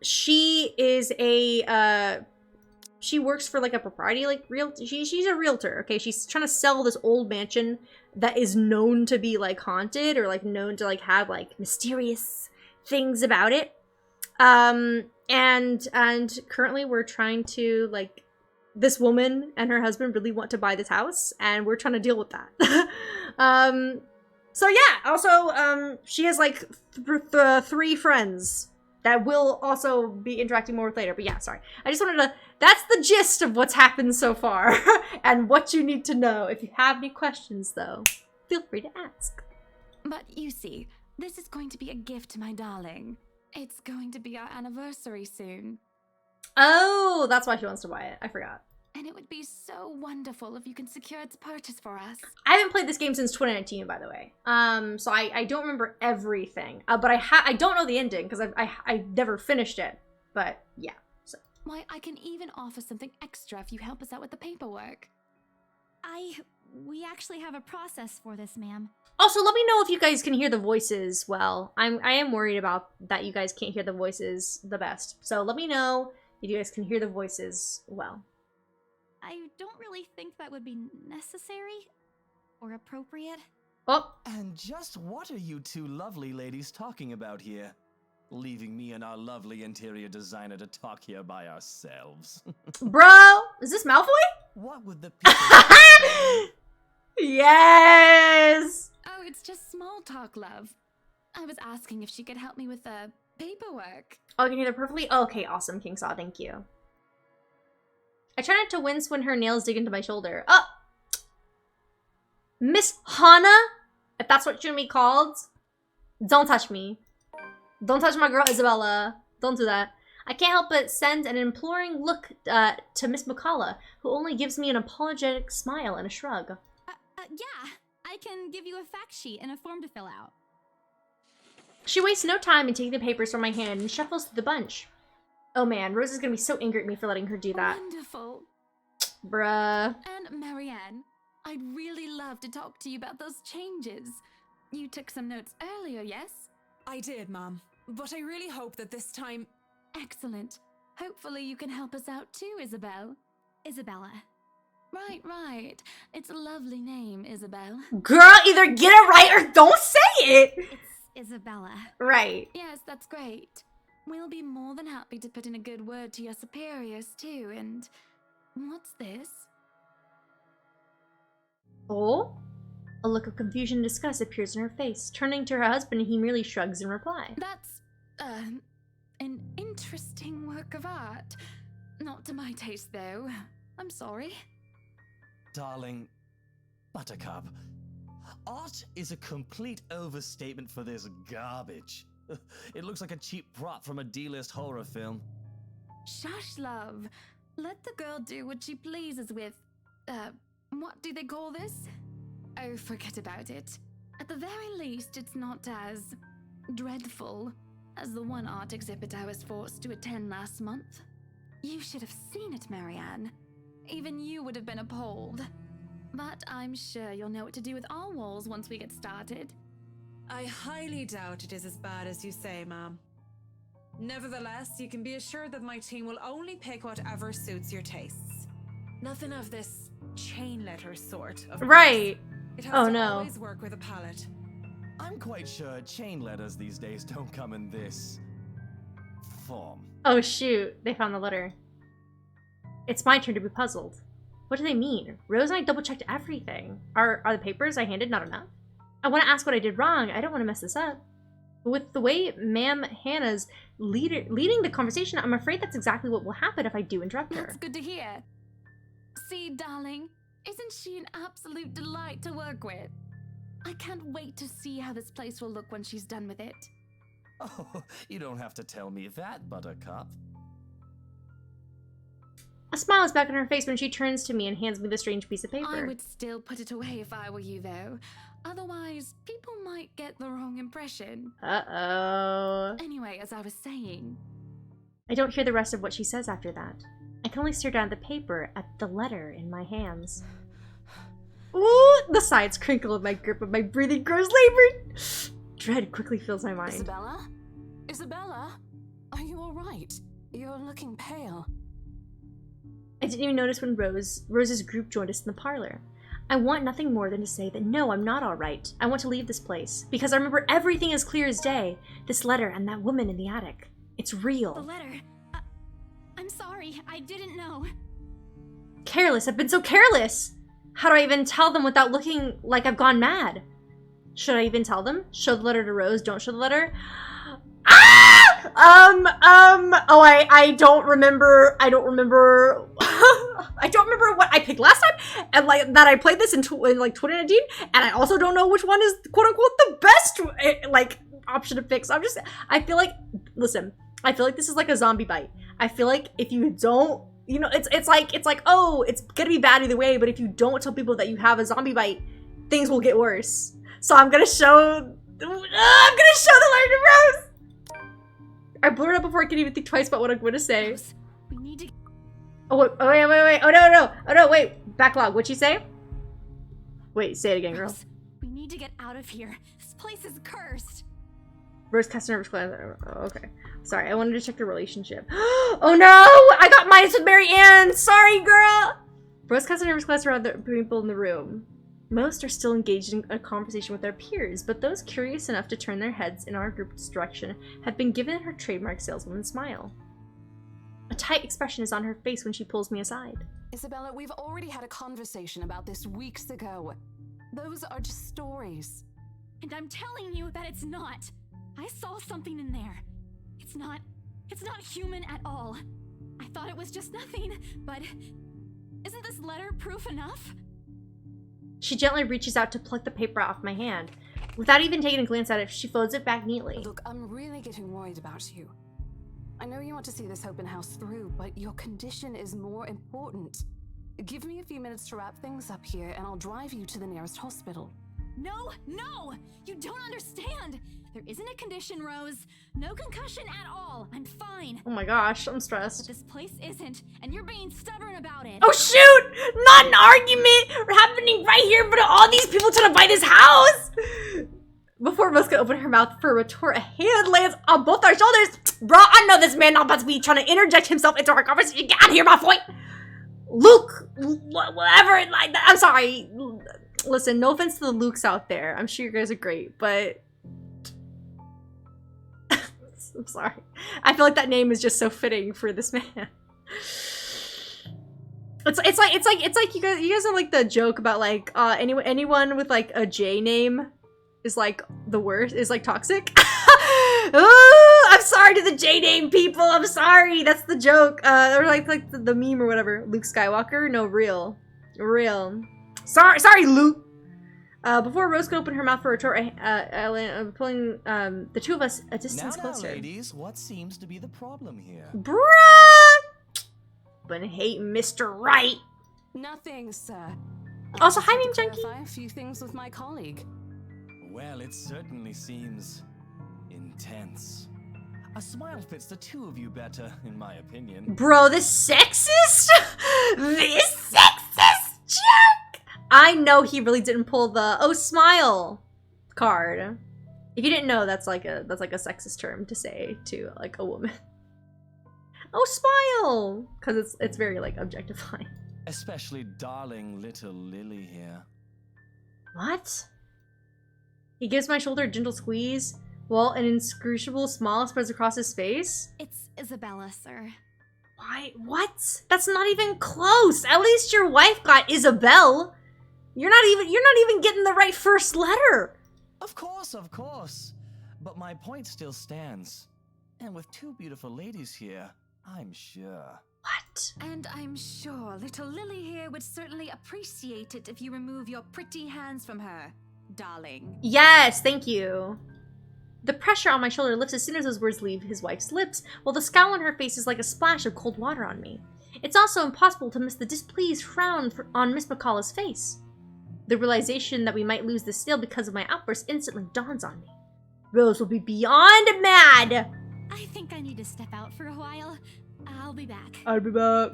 She is she works for like a property, like she's a realtor, okay? She's trying to sell this old mansion that is known to be like haunted or like known to like have like mysterious things about it. And currently we're trying to like, this woman and her husband really want to buy this house, and we're trying to deal with that. So yeah, also, she has like 3 friends that will also be interacting more with later. But yeah, sorry. I just wanted to, that's the gist of what's happened so far and what you need to know. If you have any questions though, feel free to ask. But you see, this is going to be a gift to my darling. It's going to be our anniversary soon. Oh, that's why she wants to buy it. I forgot. And it would be so wonderful if you can secure its purchase for us. I haven't played this game since 2019, by the way. So I don't remember everything. But I don't know the ending because I never finished it. But yeah. So. Why, I can even offer something extra if you help us out with the paperwork. We actually have a process for this, ma'am. Also, let me know if you guys can hear the voices well. I am worried about that you guys can't hear the voices the best. So let me know if you guys can hear the voices well. I don't really think that would be necessary or appropriate. Oh. And just what are you 2 lovely ladies talking about here? Leaving me and our lovely interior designer to talk here by ourselves. Bro, is this Malfoy? What would the people Yes! Oh, it's just small talk, love. I was asking if she could help me with the paperwork. Oh, I can hear that perfectly? Oh, okay, awesome, King Saw, thank you. I try not to wince when her nails dig into my shoulder. Oh! Miss Hana? If that's what you're gonna be called, don't touch me. Don't touch my girl Isabella. Don't do that. I can't help but send an imploring look to Miss Makala, who only gives me an apologetic smile and a shrug. Yeah, I can give you a fact sheet and a form to fill out. She wastes no time in taking the papers from my hand and shuffles through the bunch. Oh man, Rose is gonna be so angry at me for letting her do that. Wonderful. Bruh. And Marianne, I'd really love to talk to you about those changes. You took some notes earlier, yes? I did, Mom. But I really hope that this time... Excellent. Hopefully you can help us out too, Isabel. Isabella. Right. It's a lovely name, Isabel. Girl, either get it right or don't say it! It's Isabella. Right. Yes, that's great. We'll be more than happy to put in a good word to your superiors too, and... What's this? Oh? A look of confusion and disgust appears in her face. Turning to her husband, he merely shrugs in reply. That's, an interesting work of art. Not to my taste, though. I'm sorry. Darling, Buttercup, art is a complete overstatement for this garbage. It looks like a cheap prop from a D-list horror film. Shush, love. Let the girl do what she pleases with, what do they call this? Oh, forget about it. At the very least, it's not as dreadful as the one art exhibit I was forced to attend last month. You should have seen it, Marianne. Even you would have been appalled. But I'm sure you'll know what to do with our walls once we get started. I highly doubt it is as bad as you say, Mom. Nevertheless, you can be assured that my team will only pick whatever suits your tastes. Nothing of this chain letter sort, of Right. course. It has Oh, to no. always work with a palette. I'm quite sure chain letters these days don't come in this form. Oh shoot, they found the letter. It's my turn to be puzzled. What do they mean? Rose and I double-checked everything. Are the papers I handed not enough? I want to ask what I did wrong. I don't want to mess this up. But with the way Ma'am Hannah's leading the conversation, I'm afraid that's exactly what will happen if I do interrupt her. That's good to hear. See, darling, isn't she an absolute delight to work with? I can't wait to see how this place will look when she's done with it. Oh, you don't have to tell me that, Buttercup. A smile is back on her face when she turns to me and hands me the strange piece of paper. I would still put it away if I were you, though. Otherwise, people might get the wrong impression. Uh-oh. Anyway, as I was saying... I don't hear the rest of what she says after that. I can only stare down at the paper, at the letter in my hands. Ooh, the sides crinkle in my grip and my breathing grows labored. Dread quickly fills my mind. Isabella? Isabella? Are you alright? You're looking pale. I didn't even notice when Rose's group joined us in the parlor. I want nothing more than to say that no, I'm not alright. I want to leave this place. Because I remember everything as clear as day. This letter and that woman in the attic. It's real. The letter. I'm sorry, I didn't know. Careless, I've been so careless! How do I even tell them without looking like I've gone mad? Should I even tell them? Show the letter to Rose, don't show the letter? Ah! Oh, I don't remember, I don't remember what I picked last time, and like, that I played this in like 2019, and I also don't know which one is quote-unquote the best, like, option to pick, so I feel like, listen, I feel like this is like a zombie bite. I feel like if you don't, you know, it's like, oh, it's gonna be bad either way, but if you don't tell people that you have a zombie bite, things will get worse. So I'm gonna show the letter to Rose! I blurred out before I could even think twice about what I'm gonna say. Rose, we need to... Oh, wait, oh no, wait, backlog, what'd she say? Wait, say it again, girl. Rose, we need to get out of here. This place is cursed. Rose cast a nervous glance. Oh, okay. Sorry, I wanted to check the relationship. Oh no! I got minus with Mary Ann! Sorry, girl! Rose cast a nervous glance around the people in the room. Most are still engaged in a conversation with their peers, but those curious enough to turn their heads in our group's direction have been given her trademark saleswoman smile. A tight expression is on her face when she pulls me aside. Isabella, we've already had a conversation about this weeks ago. Those are just stories. And I'm telling you that it's not. I saw something in there. It's not human at all. I thought it was just nothing, but isn't this letter proof enough? She gently reaches out to pluck the paper off my hand. Without even taking a glance at it, she folds it back neatly. Look, I'm really getting worried about you. I know you want to see this open house through, but your condition is more important. Give me a few minutes to wrap things up here, and I'll drive you to the nearest hospital. No! You don't understand! There isn't a condition, Rose. No concussion at all. I'm fine. Oh my gosh, I'm But stressed. this place isn't, and you're being stubborn about it. Oh shoot! Not an argument happening right here, but all these people trying to buy this house! Before Rose could open her mouth for a retort, a hand lands on both our shoulders. Bro, I know this man not about to be trying to interject himself into our conversation. Get out of here, my boy! Luke! Whatever, like that. I'm sorry. Listen, no offense to the Lukes out there. I'm sure you guys are great, but... I'm sorry. I feel like that name is just so fitting for this man. It's like you guys have like the joke about like anyone with like a J name is like the worst, is like toxic. Ooh, I'm sorry to the J name people. I'm sorry. That's the joke. Or like the meme or whatever. Luke Skywalker. No, real. Sorry, Luke. Before Rose could open her mouth for a retort, pulling the two of us a distance closer. Now, ladies, what seems to be the problem here? Bruh! Been hating Mr. Right. Nothing, sir. Also, hi, I Meme just had Junkie. to clarify a few things with my colleague. Well, it certainly seems intense. A smile fits the two of you better, in my opinion. Bro, this sexist? This sexist jerk! I know he really didn't pull the "oh smile" card. If you didn't know, that's like a sexist term to say to like a woman. Oh smile, because it's very like objectifying. Especially darling little Lily here. What? He gives my shoulder a gentle squeeze, while an inscrutable smile spreads across his face. It's Isabella, sir. Why? What? That's not even close. At least your wife got Isabel. You're not even getting the right first letter. Of course. But my point still stands. And with two beautiful ladies here, I'm sure. What? And I'm sure little Lily here would certainly appreciate it if you remove your pretty hands from her, darling. Yes, thank you. The pressure on my shoulder lifts as soon as those words leave his wife's lips, while the scowl on her face is like a splash of cold water on me. It's also impossible to miss the displeased frown on Miss McCullough's face. The realization that we might lose this sale because of my outburst instantly dawns on me. Rose will be beyond mad! I think I need to step out for a while. I'll be back. I'll be back.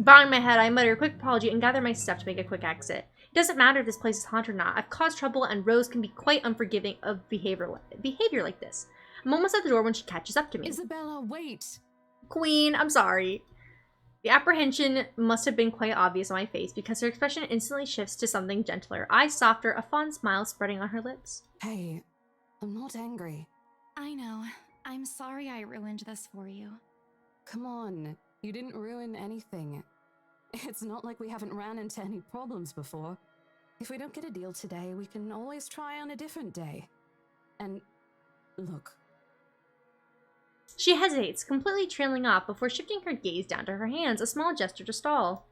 Bowing my head, I mutter a quick apology and gather my stuff to make a quick exit. It doesn't matter if this place is haunted or not. I've caused trouble, and Rose can be quite unforgiving of behavior like this. I'm almost at the door when she catches up to me. Isabella, wait! Queen, I'm sorry. The apprehension must have been quite obvious on my face because her expression instantly shifts to something gentler, eyes softer, a fond smile spreading on her lips. Hey, I'm not angry. I know. I'm sorry I ruined this for you. Come on, you didn't ruin anything. It's not like we haven't ran into any problems before. If we don't get a deal today, we can always try on a different day. And look. She hesitates, completely trailing off before shifting her gaze down to her hands, a small gesture to stall.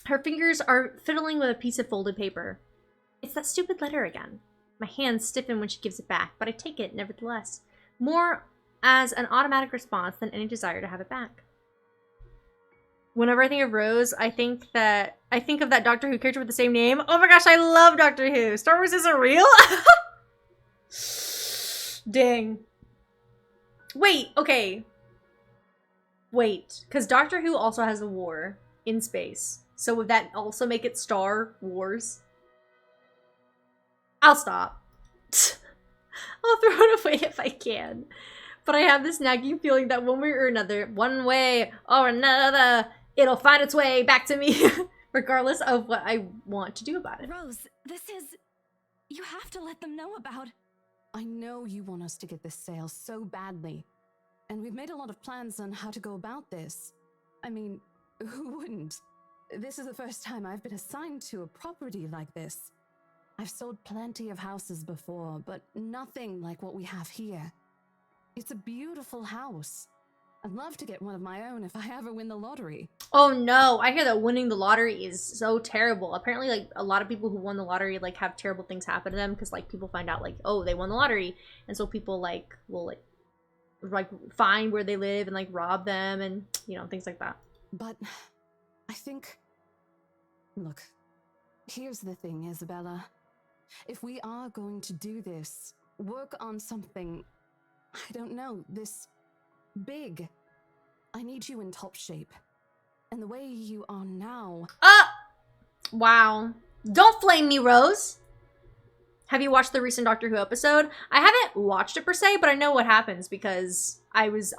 Her fingers are fiddling with a piece of folded paper. It's that stupid letter again. My hands stiffen when she gives it back, but I take it nevertheless, more as an automatic response than any desire to have it back. Whenever I think of Rose, I think of that Doctor Who character with the same name. Oh my gosh, I love Doctor Who. Star Wars isn't real? Dang. Wait, okay. Wait, because Doctor Who also has a war in space. So would that also make it Star Wars? I'll stop. I'll throw it away if I can. But I have this nagging feeling that one way or another, one way or another, it'll find its way back to me, regardless of what I want to do about it. Rose, this is... You have to let them know about... I know you want us to get this sale so badly. And we've made a lot of plans on how to go about this. I mean, who wouldn't? This is the first time I've been assigned to a property like this. I've sold plenty of houses before, but nothing like what we have here. It's a beautiful house. I'd love to get one of my own if I ever win the lottery. Oh no, I hear that winning the lottery is so terrible. Apparently, like, a lot of people who won the lottery, like, have terrible things happen to them because, like, people find out, like, oh, they won the lottery. And so people, like, will, like find where they live and, like, rob them and, you know, things like that. But I think... Look, here's the thing, Isabella. If we are going to do this, work on something, I don't know, this big, I need you in top shape. And the way you are now... Wow. Don't flame me, Rose. Have you watched the recent Doctor Who episode? I haven't watched it per se, but I know what happens because I was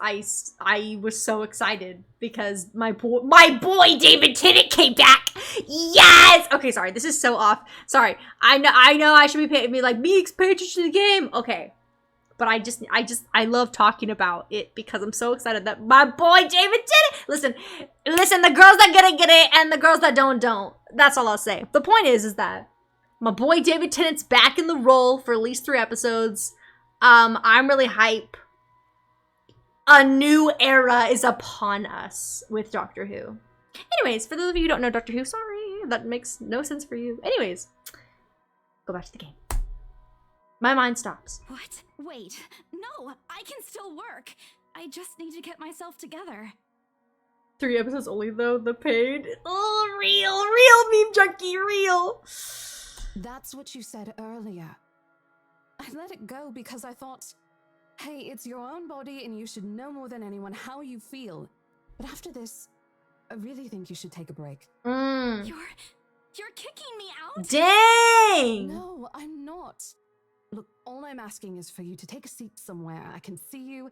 so excited because my boy David Tennant came back. Yes. Okay, sorry. This is so off. Sorry. I know I should be like, Meeks, pay attention to the game. Okay. But I love talking about it because I'm so excited that my boy David Tennant. Listen, the girls that get it, and the girls that don't. That's all I'll say. The point is that my boy David Tennant's back in the role for at least 3 episodes. I'm really hype. A new era is upon us with Doctor Who. Anyways, for those of you who don't know Doctor Who, sorry, that makes no sense for you. Anyways, go back to the game. My mind stops. What? Wait. No, I can still work. I just need to get myself together. 3 episodes only though, the pain. Oh, real meme junkie, real. That's what you said earlier. I let it go because I thought, hey, it's your own body and you should know more than anyone how you feel. But after this, I really think you should take a break. You're kicking me out? Dang! No, I'm not. Look, all I'm asking is for you to take a seat somewhere I can see you,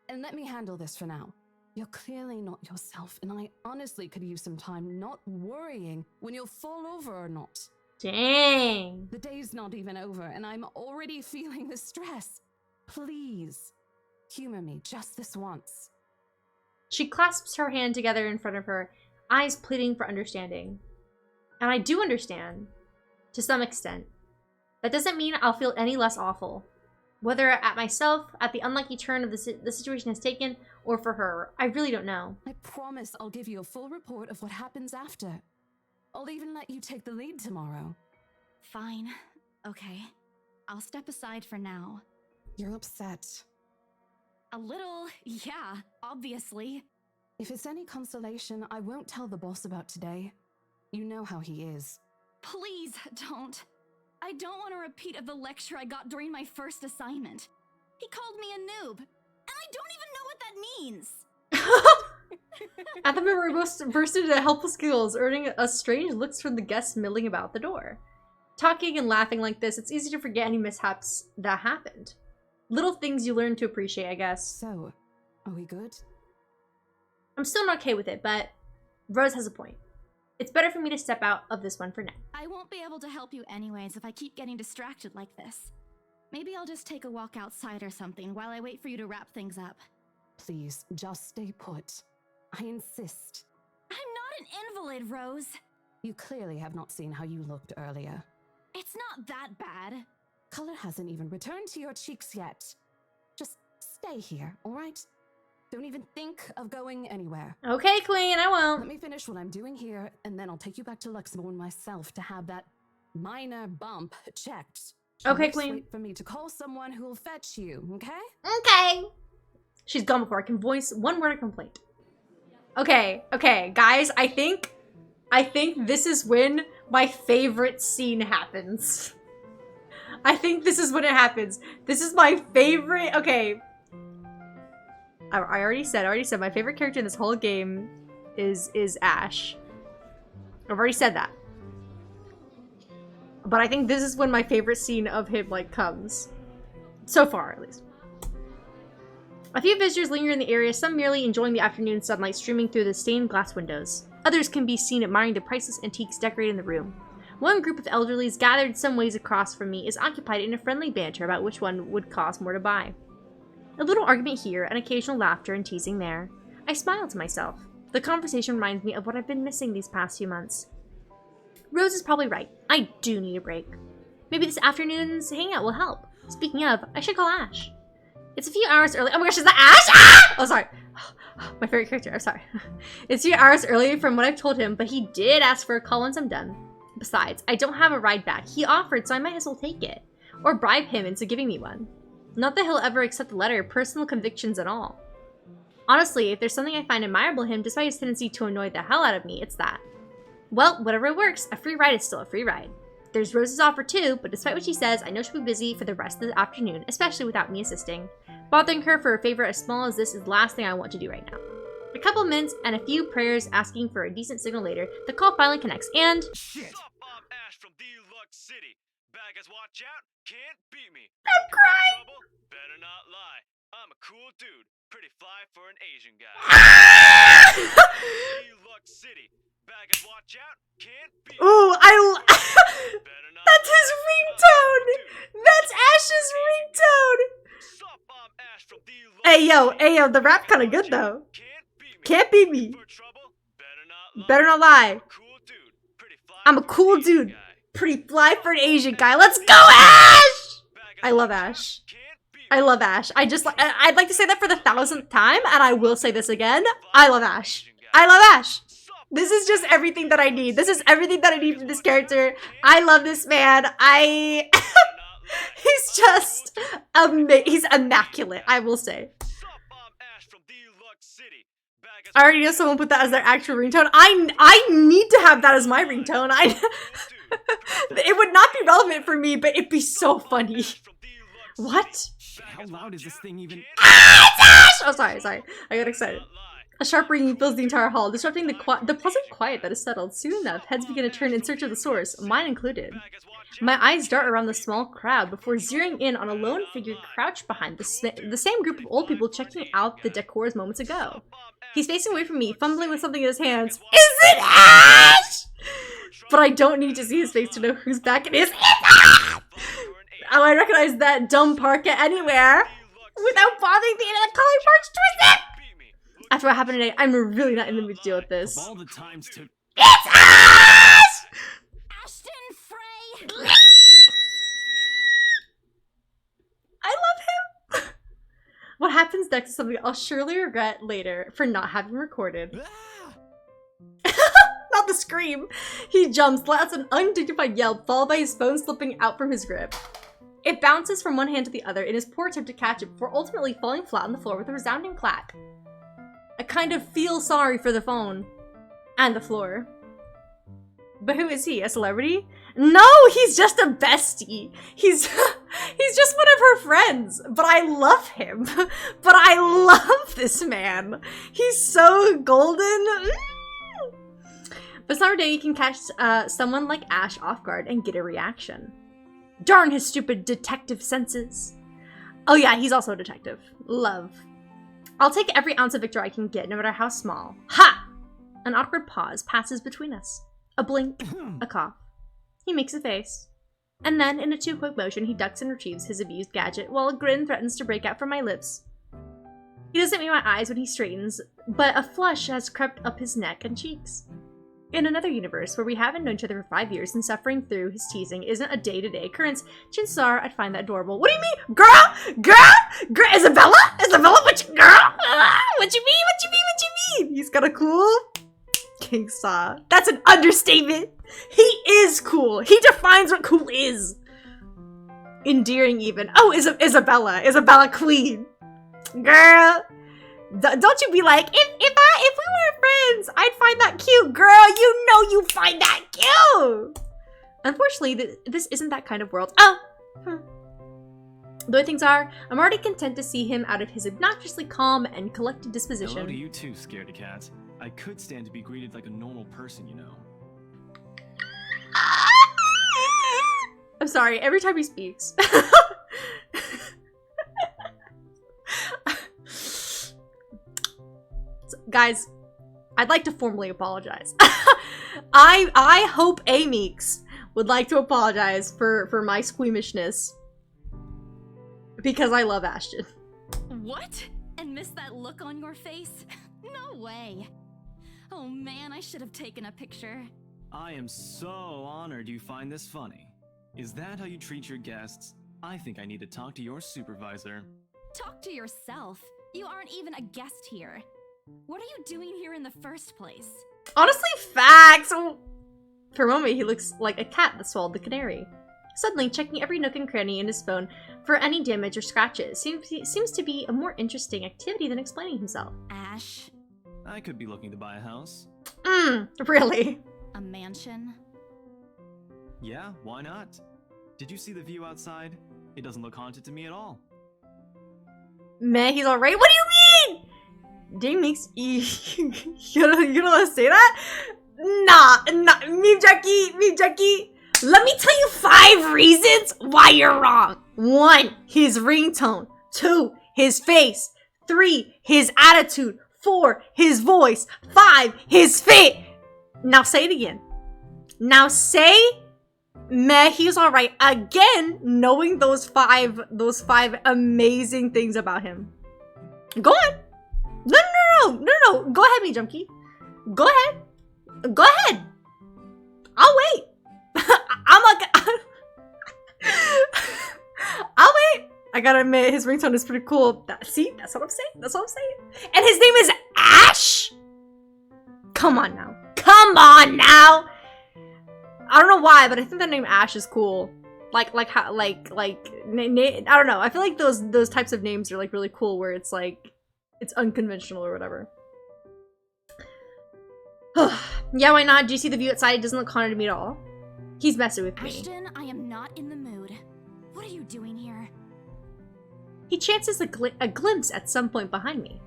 and let me handle this for now. You're clearly not yourself, and I honestly could use some time not worrying when you'll fall over or not. Dang. The day's not even over, and I'm already feeling the stress. Please, humor me just this once. She clasps her hand together in front of her, eyes pleading for understanding. And I do understand, to some extent. That doesn't mean I'll feel any less awful. Whether at myself, at the unlucky turn of the situation has taken, or for her, I really don't know. I promise I'll give you a full report of what happens after. I'll even let you take the lead tomorrow. Fine. Okay. I'll step aside for now. You're upset. A little, yeah, obviously. If it's any consolation, I won't tell the boss about today. You know how he is. Please don't. I don't want a repeat of the lecture I got during my first assignment. He called me a noob, and I don't even know what that means. At the memory burst into helpless giggles, earning a strange looks from the guests milling about the door. Talking and laughing like this, it's easy to forget any mishaps that happened. Little things you learn to appreciate, I guess. So, are we good? I'm still not okay with it, but Rose has a point. It's better for me to step out of this one for now. I won't be able to help you anyways if I keep getting distracted like this. Maybe I'll just take a walk outside or something while I wait for you to wrap things up. Please, just stay put. I insist. I'm not an invalid, Rose. You clearly have not seen how you looked earlier. It's not that bad. Color hasn't even returned to your cheeks yet. Just stay here, all right? Don't even think of going anywhere. Okay, Queen, I won't. Let me finish what I'm doing here, and then I'll take you back to Luxembourg myself to have that minor bump checked. Okay, Just Queen. wait for me to call someone who'll fetch you, okay? Okay. She's gone before I can voice one word of complaint. Okay, guys, I think this is when my favorite scene happens. I think this is when it happens. This is my favorite. Okay. I already said my favorite character in this whole game is Ash. I've already said that. But I think this is when my favorite scene of him, like, comes. So far, at least. A few visitors linger in the area, some merely enjoying the afternoon sunlight streaming through the stained glass windows. Others can be seen admiring the priceless antiques decorating the room. One group of elderlies gathered some ways across from me is occupied in a friendly banter about which one would cost more to buy. A little argument here, and occasional laughter and teasing there. I smile to myself. The conversation reminds me of what I've been missing these past few months. Rose is probably right. I do need a break. Maybe this afternoon's hangout will help. Speaking of, I should call Ash. It's a few hours early. Oh my gosh, is that Ash? Ah! Oh, sorry. My favorite character. I'm sorry. It's a few hours early from what I've told him, but he did ask for a call once I'm done. Besides, I don't have a ride back. He offered, so I might as well take it. Or bribe him into giving me one. Not that he'll ever accept the letter, personal convictions and all. Honestly, if there's something I find admirable in him, despite his tendency to annoy the hell out of me, it's that. Well, whatever works, a free ride is still a free ride. There's Rose's offer too, but despite what she says, I know she'll be busy for the rest of the afternoon, especially without me assisting. Bothering her for a favor as small as this is the last thing I want to do right now. A couple minutes and a few prayers asking for a decent signal later, the call finally connects and... Shit! Sup, I'm Ash from Deluxe City. Baggers, watch out, can't beat me. I'm crying! Trouble? Better not lie. I'm a cool dude, pretty fly for an Asian guy. Deluxe City. Baggers, watch out, can't beat me. Ooh, that's his ringtone! That's Ash's ringtone! Sup, I'm Ash from Deluxe Hey yo, the rap kinda good though. Can't beat me. Better not lie. I'm a cool dude. Pretty fly for an Asian guy. Let's go, Ash! I love Ash. I love Ash. I'd like to say that for the 1000th time, and I will say this again. I love Ash. I love Ash. This is just everything that I need. This is everything that I need from this character. I love this man. He's just he's immaculate, I will say. I already know someone put that as their actual ringtone. I need to have that as my ringtone. It would not be relevant for me, but it'd be so funny. What? How loud is this thing even? Ah, it's Ash! Oh, sorry. I got excited. A sharp ringing fills the entire hall, disrupting the pleasant quiet that is settled. Soon enough, heads begin to turn in search of the source, mine included. My eyes dart around the small crowd before zeroing in on a lone figure crouched behind the same group of old people checking out the decors moments ago. He's facing away from me, fumbling with something in his hands. Is it Ash? But I don't need to see his face to know whose back it is. It's Ash! Oh, I recognize that dumb parka anywhere without bothering the internet calling parts twist it! After what happened today, I'm really not in the mood to deal with this. All the times to... It's Ash! Ashton Frey! I love him! What happens next is something I'll surely regret later for not having recorded. Not the scream! He jumps, lets an undignified yelp, followed by his phone slipping out from his grip. It bounces from one hand to the other in his poor attempt to catch it before ultimately falling flat on the floor with a resounding clack. I kind of feel sorry for the phone. And the floor. But who is he? A celebrity? No, he's just a bestie. He's just one of her friends. But I love him. But I love this man. He's so golden. But some day you can catch someone like Ash off guard and get a reaction. Darn his stupid detective senses. Oh yeah, he's also a detective. Love. I'll take every ounce of victory I can get, no matter how small. Ha! An awkward pause passes between us. A blink, a cough. He makes a face. And then, in a too quick motion, he ducks and retrieves his abused gadget, while a grin threatens to break out from my lips. He doesn't meet my eyes when he straightens, but a flush has crept up his neck and cheeks. In another universe, where we haven't known each other for 5 years and suffering through his teasing isn't a day-to-day occurrence, chances are I'd find that adorable. What do you mean? Girl? Isabella? What you, girl? What you mean? He's got a cool king saw. That's an understatement. He is cool. He defines what cool is. Endearing even. Oh, Isabella Queen. Girl. Don't you be like, if we were friends, I'd find that cute, girl. You know you find that cute. Unfortunately, this isn't that kind of world. Oh. The way things are, I'm already content to see him out of his obnoxiously calm and collected disposition. Hello to you too, scaredy cat. I could stand to be greeted like a normal person, you know. I'm sorry, every time he speaks. Guys, I'd like to formally apologize. I hope Hope-A-Meeks would like to apologize for my squeamishness. Because I love Ashton. What? And miss that look on your face? No way. Oh man, I should have taken a picture. I am so honored you find this funny. Is that how you treat your guests? I think I need to talk to your supervisor. Talk to yourself. You aren't even a guest here. What are you doing here in the first place? Honestly, facts! For a moment, he looks like a cat that swallowed the canary. Suddenly, checking every nook and cranny in his phone for any damage or scratches seems to be a more interesting activity than explaining himself. Ash, I could be looking to buy a house. Really? a mansion? Yeah, why not? Did you see the view outside? It doesn't look haunted to me at all. Man, he's alright. What do you mean? Dang, Meeks, you don't want to say that? Nah, Meme Jackie. Let me tell you 5 reasons why you're wrong. 1, his ringtone. 2, his face. 3, his attitude. 4, his voice. 5, his fit. Now say it again. Now say, meh, he's alright again, knowing those five amazing things about him. Go on. No. Go ahead, me Junkie. Go ahead. I'll wait. I'm like, I'll wait. I gotta admit, his ringtone is pretty cool. See, that's what I'm saying. And his name is Ash. Come on now. I don't know why, but I think the name Ash is cool. I don't know. I feel like those types of names are like really cool, where it's like it's unconventional or whatever. Yeah, why not? Do you see the view outside? It doesn't look haunted to me at all. He's messing with me. Ashton, I am not in the mood. What are you doing here? He chances a glimpse at some point behind me.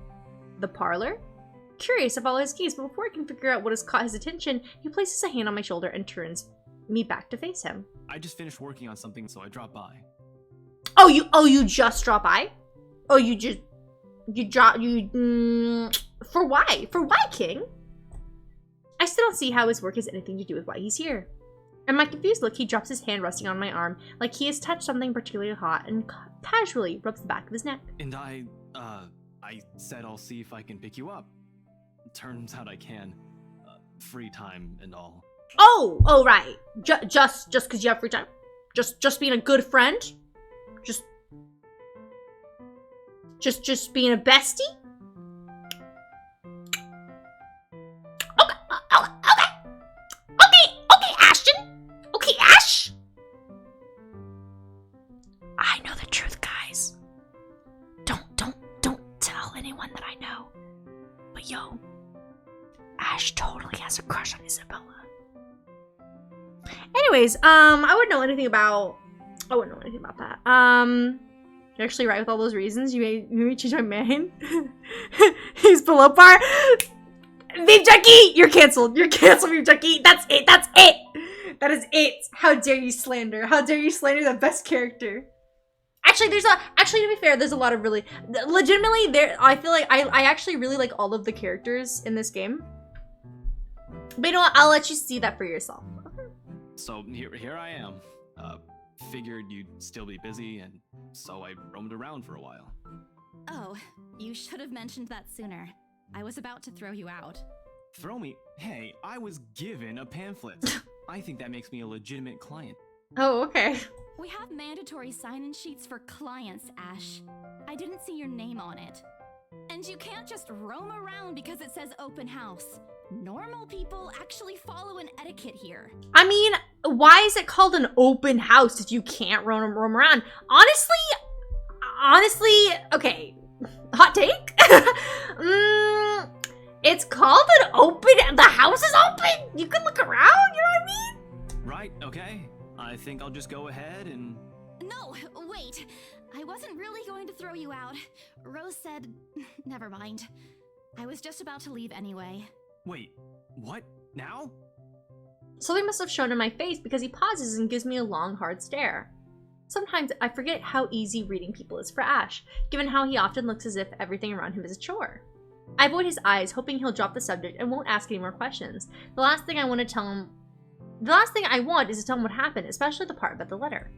The parlor? Curious, I follow his gaze, but before I can figure out what has caught his attention, he places a hand on my shoulder and turns me back to face him. I just finished working on something, so I dropped by. Oh, you just dropped by? Oh, for why? For why, King? I still don't see how his work has anything to do with why he's here. In my confused look, he drops his hand resting on my arm, like he has touched something particularly hot, and casually rubs the back of his neck. And I said I'll see if I can pick you up. Turns out I can. Free time and all. Oh, right. Just because you have free time? Just being a good friend? Just being a bestie? Okay, Ashton. Okay, Ash. I know the truth, guys. Don't tell anyone that I know. But yo, Ash totally has a crush on Isabella. Anyways, I wouldn't know anything about that. You're actually right with all those reasons. You made me change my mind. He's below par. Meme Junkie, you're canceled. Meme Junkie. That's it. That is it. How dare you slander? The best character? Actually, to be fair, there's a lot of really, legitimately, I feel like I actually really like all of the characters in this game. But you know what? I'll let you see that for yourself. So here I am. Figured you'd still be busy, and so I roamed around for a while. Oh, you should have mentioned that sooner. I was about to throw you out. Throw me? Hey, I was given a pamphlet. I think that makes me a legitimate client. Oh, okay. We have mandatory sign-in sheets for clients, Ash. I didn't see your name on it. And you can't just roam around because it says open house. Normal people actually follow an etiquette here. I mean, why is it called an open house if you can't roam around? Honestly, okay, hot take? It's called an open, the house is open? You can look around, you know what I mean? Right, okay. I think I'll just go ahead and... No, wait. I wasn't really going to throw you out. Rose said, never mind. I was just about to leave anyway. Wait, what? Now? Something must have shown in my face because he pauses and gives me a long, hard stare. Sometimes I forget how easy reading people is for Ash, given how he often looks as if everything around him is a chore. I avoid his eyes, hoping he'll drop the subject and won't ask any more questions. The last thing I want is to tell him what happened, especially the part about the letter.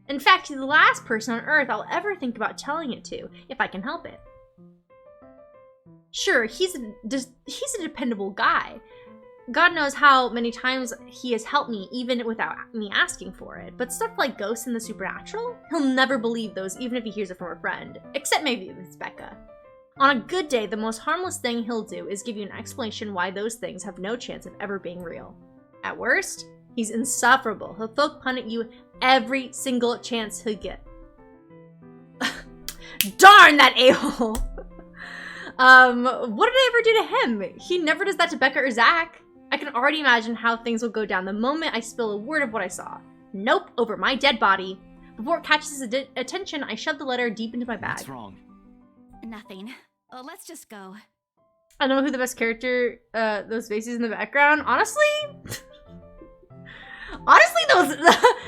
In fact, he's the last person on Earth I'll ever think about telling it to, if I can help it. Sure, he's a dependable guy, God knows how many times he has helped me even without me asking for it. But stuff like ghosts and the supernatural, he'll never believe those even if he hears it from a friend. Except maybe if it's Becca. On a good day, the most harmless thing he'll do is give you an explanation why those things have no chance of ever being real. At worst, he's insufferable. He'll poke fun at you every single chance he'll get. Darn that a-hole! What did I ever do to him? He never does that to Becca or Zach. I can already imagine how things will go down the moment I spill a word of what I saw. Nope, over my dead body. Before it catches his attention, I shove the letter deep into my bag. What's wrong? Nothing. Let's just go. I don't know who the best character, those vases in the background. Honestly, those,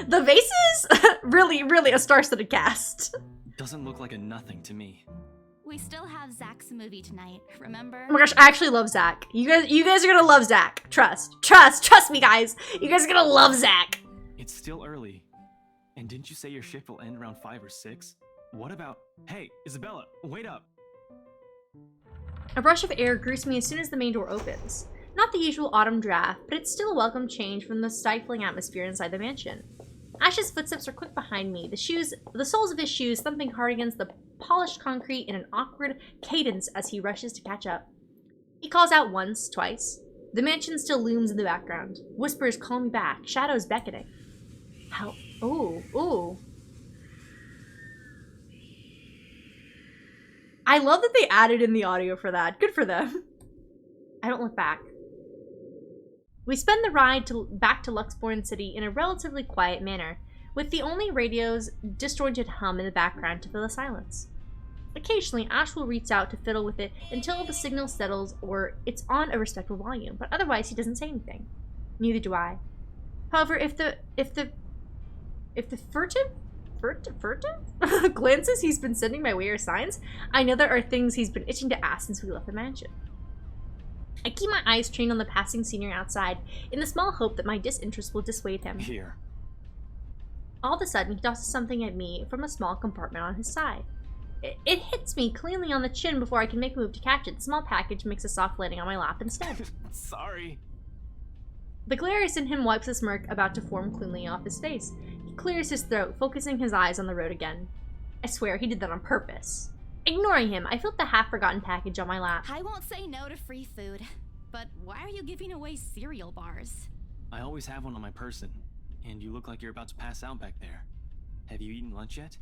the vases, really a star-studded cast. Doesn't look like a nothing to me. We still have Zach's movie tonight, remember? Oh my gosh, I actually love Zach. You guys are gonna love Zach. Trust me, guys. You guys are gonna love Zach. It's still early. And didn't you say your shift will end around 5 or 6? What about... Hey, Isabella, wait up! A rush of air greets me as soon as the main door opens. Not the usual autumn draft, but it's still a welcome change from the stifling atmosphere inside the mansion. Ash's footsteps are quick behind me, the soles of his shoes thumping hard against the polished concrete in an awkward cadence as he rushes to catch up. He calls out once, twice. The mansion still looms in the background. Whispers call me back, shadows beckoning. How? Ooh. I love that they added in the audio for that. Good for them. I don't look back. We spend the ride back to Luxborn City in a relatively quiet manner, with the only radio's disjointed hum in the background to fill the silence. Occasionally, Ash will reach out to fiddle with it until the signal settles or it's on a respectable volume, but otherwise he doesn't say anything. Neither do I. However, if the furtive glances he's been sending my way are signs, I know there are things he's been itching to ask since we left the mansion. I keep my eyes trained on the passing senior outside, in the small hope that my disinterest will dissuade him. Here. All of a sudden, he tosses something at me from a small compartment on his side. It hits me cleanly on the chin before I can make a move to catch it. The small package makes a soft landing on my lap instead. Sorry. The glare in him wipes a smirk about to form cleanly off his face. He clears his throat, focusing his eyes on the road again. I swear he did that on purpose. Ignoring him, I flipped the half-forgotten package on my lap. I won't say no to free food, but why are you giving away cereal bars? I always have one on my person, and you look like you're about to pass out back there. Have you eaten lunch yet?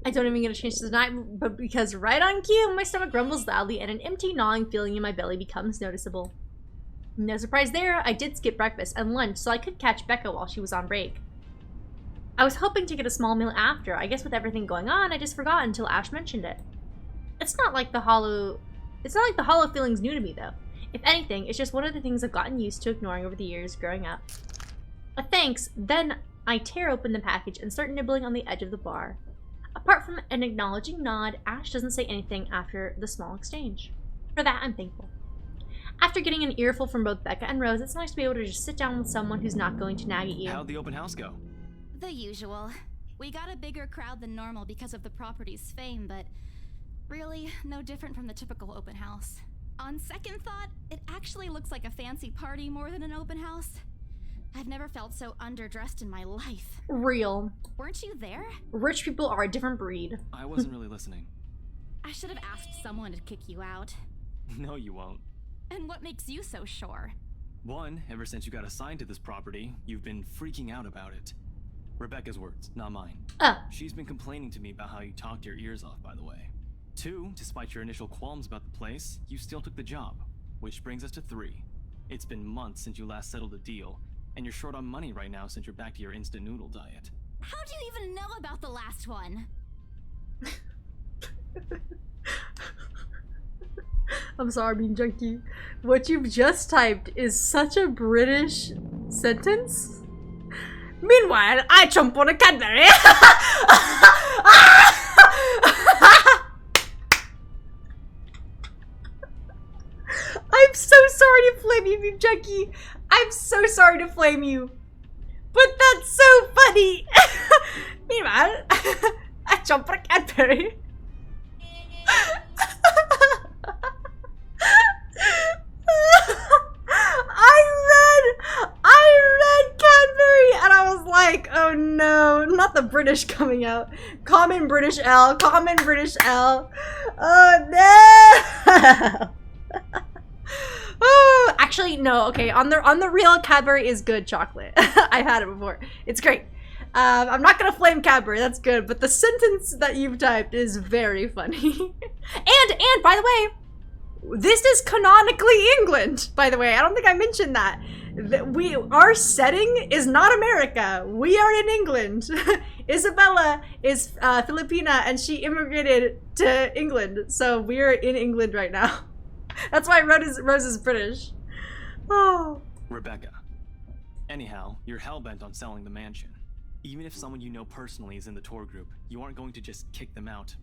I don't even get a chance to deny it, but because right on cue, my stomach grumbles loudly and an empty gnawing feeling in my belly becomes noticeable. No surprise there, I did skip breakfast and lunch so I could catch Becca while she was on break. I was hoping to get a small meal after. I guess with everything going on, I just forgot until Ash mentioned it. It's not like the hollow feeling's new to me though. If anything, it's just one of the things I've gotten used to ignoring over the years growing up. A thanks, then I tear open the package and start nibbling on the edge of the bar. Apart from an acknowledging nod, Ash doesn't say anything after the small exchange. For that, I'm thankful. After getting an earful from both Becca and Rose, it's nice to be able to just sit down with someone who's not going to nag at you. How'd the open house go? The usual. We got a bigger crowd than normal because of the property's fame, but really no different from the typical open house. On second thought, it actually looks like a fancy party more than an open house. I've never felt so underdressed in my life. Real. Weren't you there? Rich people are a different breed. I wasn't really listening. I should have asked someone to kick you out. No, you won't. And what makes you so sure? One, ever since you got assigned to this property, you've been freaking out about it. Rebecca's words, not mine. She's been complaining to me about how you talked your ears off, by the way. Two, despite your initial qualms about the place, you still took the job. Which brings us to three. It's been months since you last settled a deal, and you're short on money right now since you're back to your instant noodle diet. How do you even know about the last one? I'm sorry, Bean Junkie. What you've just typed is such a British sentence. Meanwhile, I jump on a Cadbury. I'm so sorry to flame you, Bean Junkie. I'm so sorry to flame you. But that's so funny. Meanwhile, I jump on a Cadbury. British coming out. Common British L. Common British L. Oh, no! Oh, actually, no. Okay, on the real, Cadbury is good chocolate. I've had it before. It's great. I'm not gonna flame Cadbury. That's good. But the sentence that you've typed is very funny. and by the way, this is canonically England. By the way, I don't think I mentioned that. Our setting is not America. We are in England. Isabella is Filipina, and she immigrated to England. So we're in England right now. That's why Rose is British. Oh. Rebecca. Anyhow, you're hellbent on selling the mansion. Even if someone you know personally is in the tour group, you aren't going to just kick them out.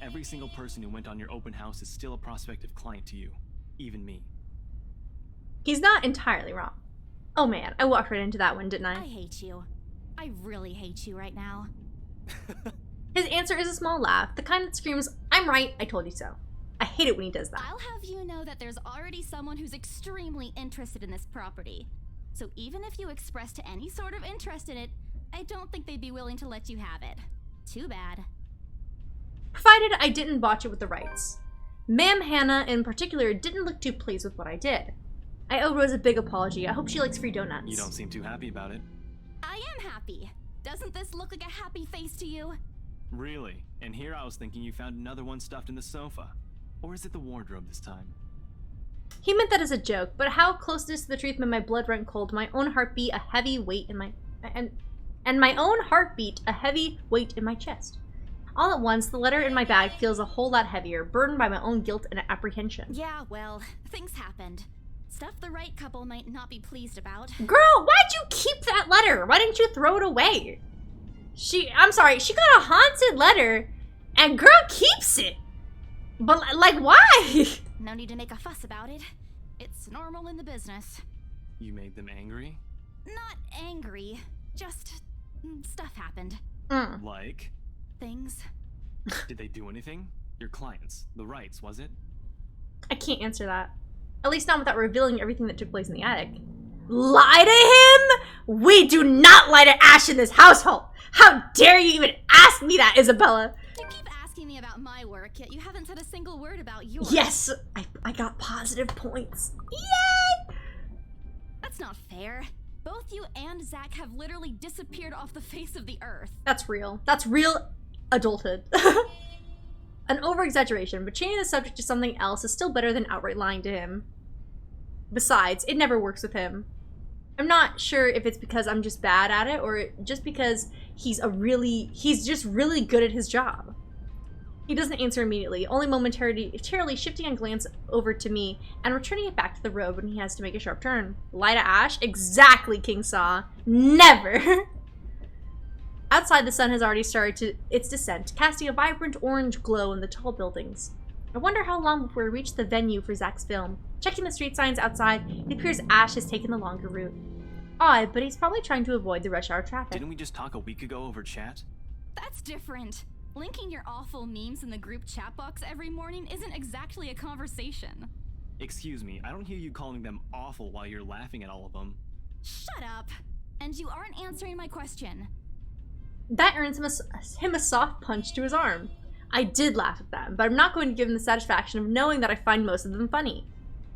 Every single person who went on your open house is still a prospective client to you. Even me. He's not entirely wrong. Oh man, I walked right into that one, didn't I? I hate you. I really hate you right now. His answer is a small laugh, the kind that screams, I'm right, I told you so. I hate it when he does that. I'll have you know that there's already someone who's extremely interested in this property. So even if you expressed any sort of interest in it, I don't think they'd be willing to let you have it. Too bad. Provided I didn't botch it with the rights. Ma'am Hannah, in particular, didn't look too pleased with what I did. I owe Rose a big apology. I hope she likes free donuts. You don't seem too happy about it. I am happy. Doesn't this look like a happy face to you? Really? And here I was thinking you found another one stuffed in the sofa. Or is it the wardrobe this time? He meant that as a joke, but how close is to the truth made my blood run cold, my own heartbeat a heavy weight in my... And my own heartbeat a heavy weight in my chest. All at once, the letter in my bag feels a whole lot heavier, burdened by my own guilt and apprehension. Yeah, well, things happened. Stuff the right couple might not be pleased about. Girl, why'd you keep that letter? Why didn't you throw it away? I'm sorry, she got a haunted letter, and girl keeps it. But, like, why? No need to make a fuss about it. It's normal in the business. You made them angry? Not angry, just stuff happened. Like? Things. Did they do anything? Your clients, the rights, was it? I can't answer that. At least not without revealing everything that took place in the attic. Lie to him? We do not lie to Ash in this household! How dare you even ask me that, Isabella? You keep asking me about my work, yet you haven't said a single word about yours. Yes! I got positive points. Yay! That's not fair. Both you and Zach have literally disappeared off the face of the earth. That's real. That's real adulthood. An over-exaggeration, but changing the subject to something else is still better than outright lying to him. Besides, it never works with him. I'm not sure if it's because I'm just bad at it, or just because he's just really good at his job. He doesn't answer immediately, only momentarily shifting a glance over to me and returning it back to the road when he has to make a sharp turn. Lie to Ash? Exactly, King Saw. Never! Outside, the sun has already started its descent, casting a vibrant orange glow in the tall buildings. I wonder how long before we reach the venue for Zach's film. Checking the street signs outside, it appears Ash has taken the longer route. Odd, but he's probably trying to avoid the rush hour traffic. Didn't we just talk a week ago over chat? That's different. Linking your awful memes in the group chat box every morning isn't exactly a conversation. Excuse me, I don't hear you calling them awful while you're laughing at all of them. Shut up! And you aren't answering my question. That earns him a soft punch to his arm. I did laugh at them, but I'm not going to give him the satisfaction of knowing that I find most of them funny.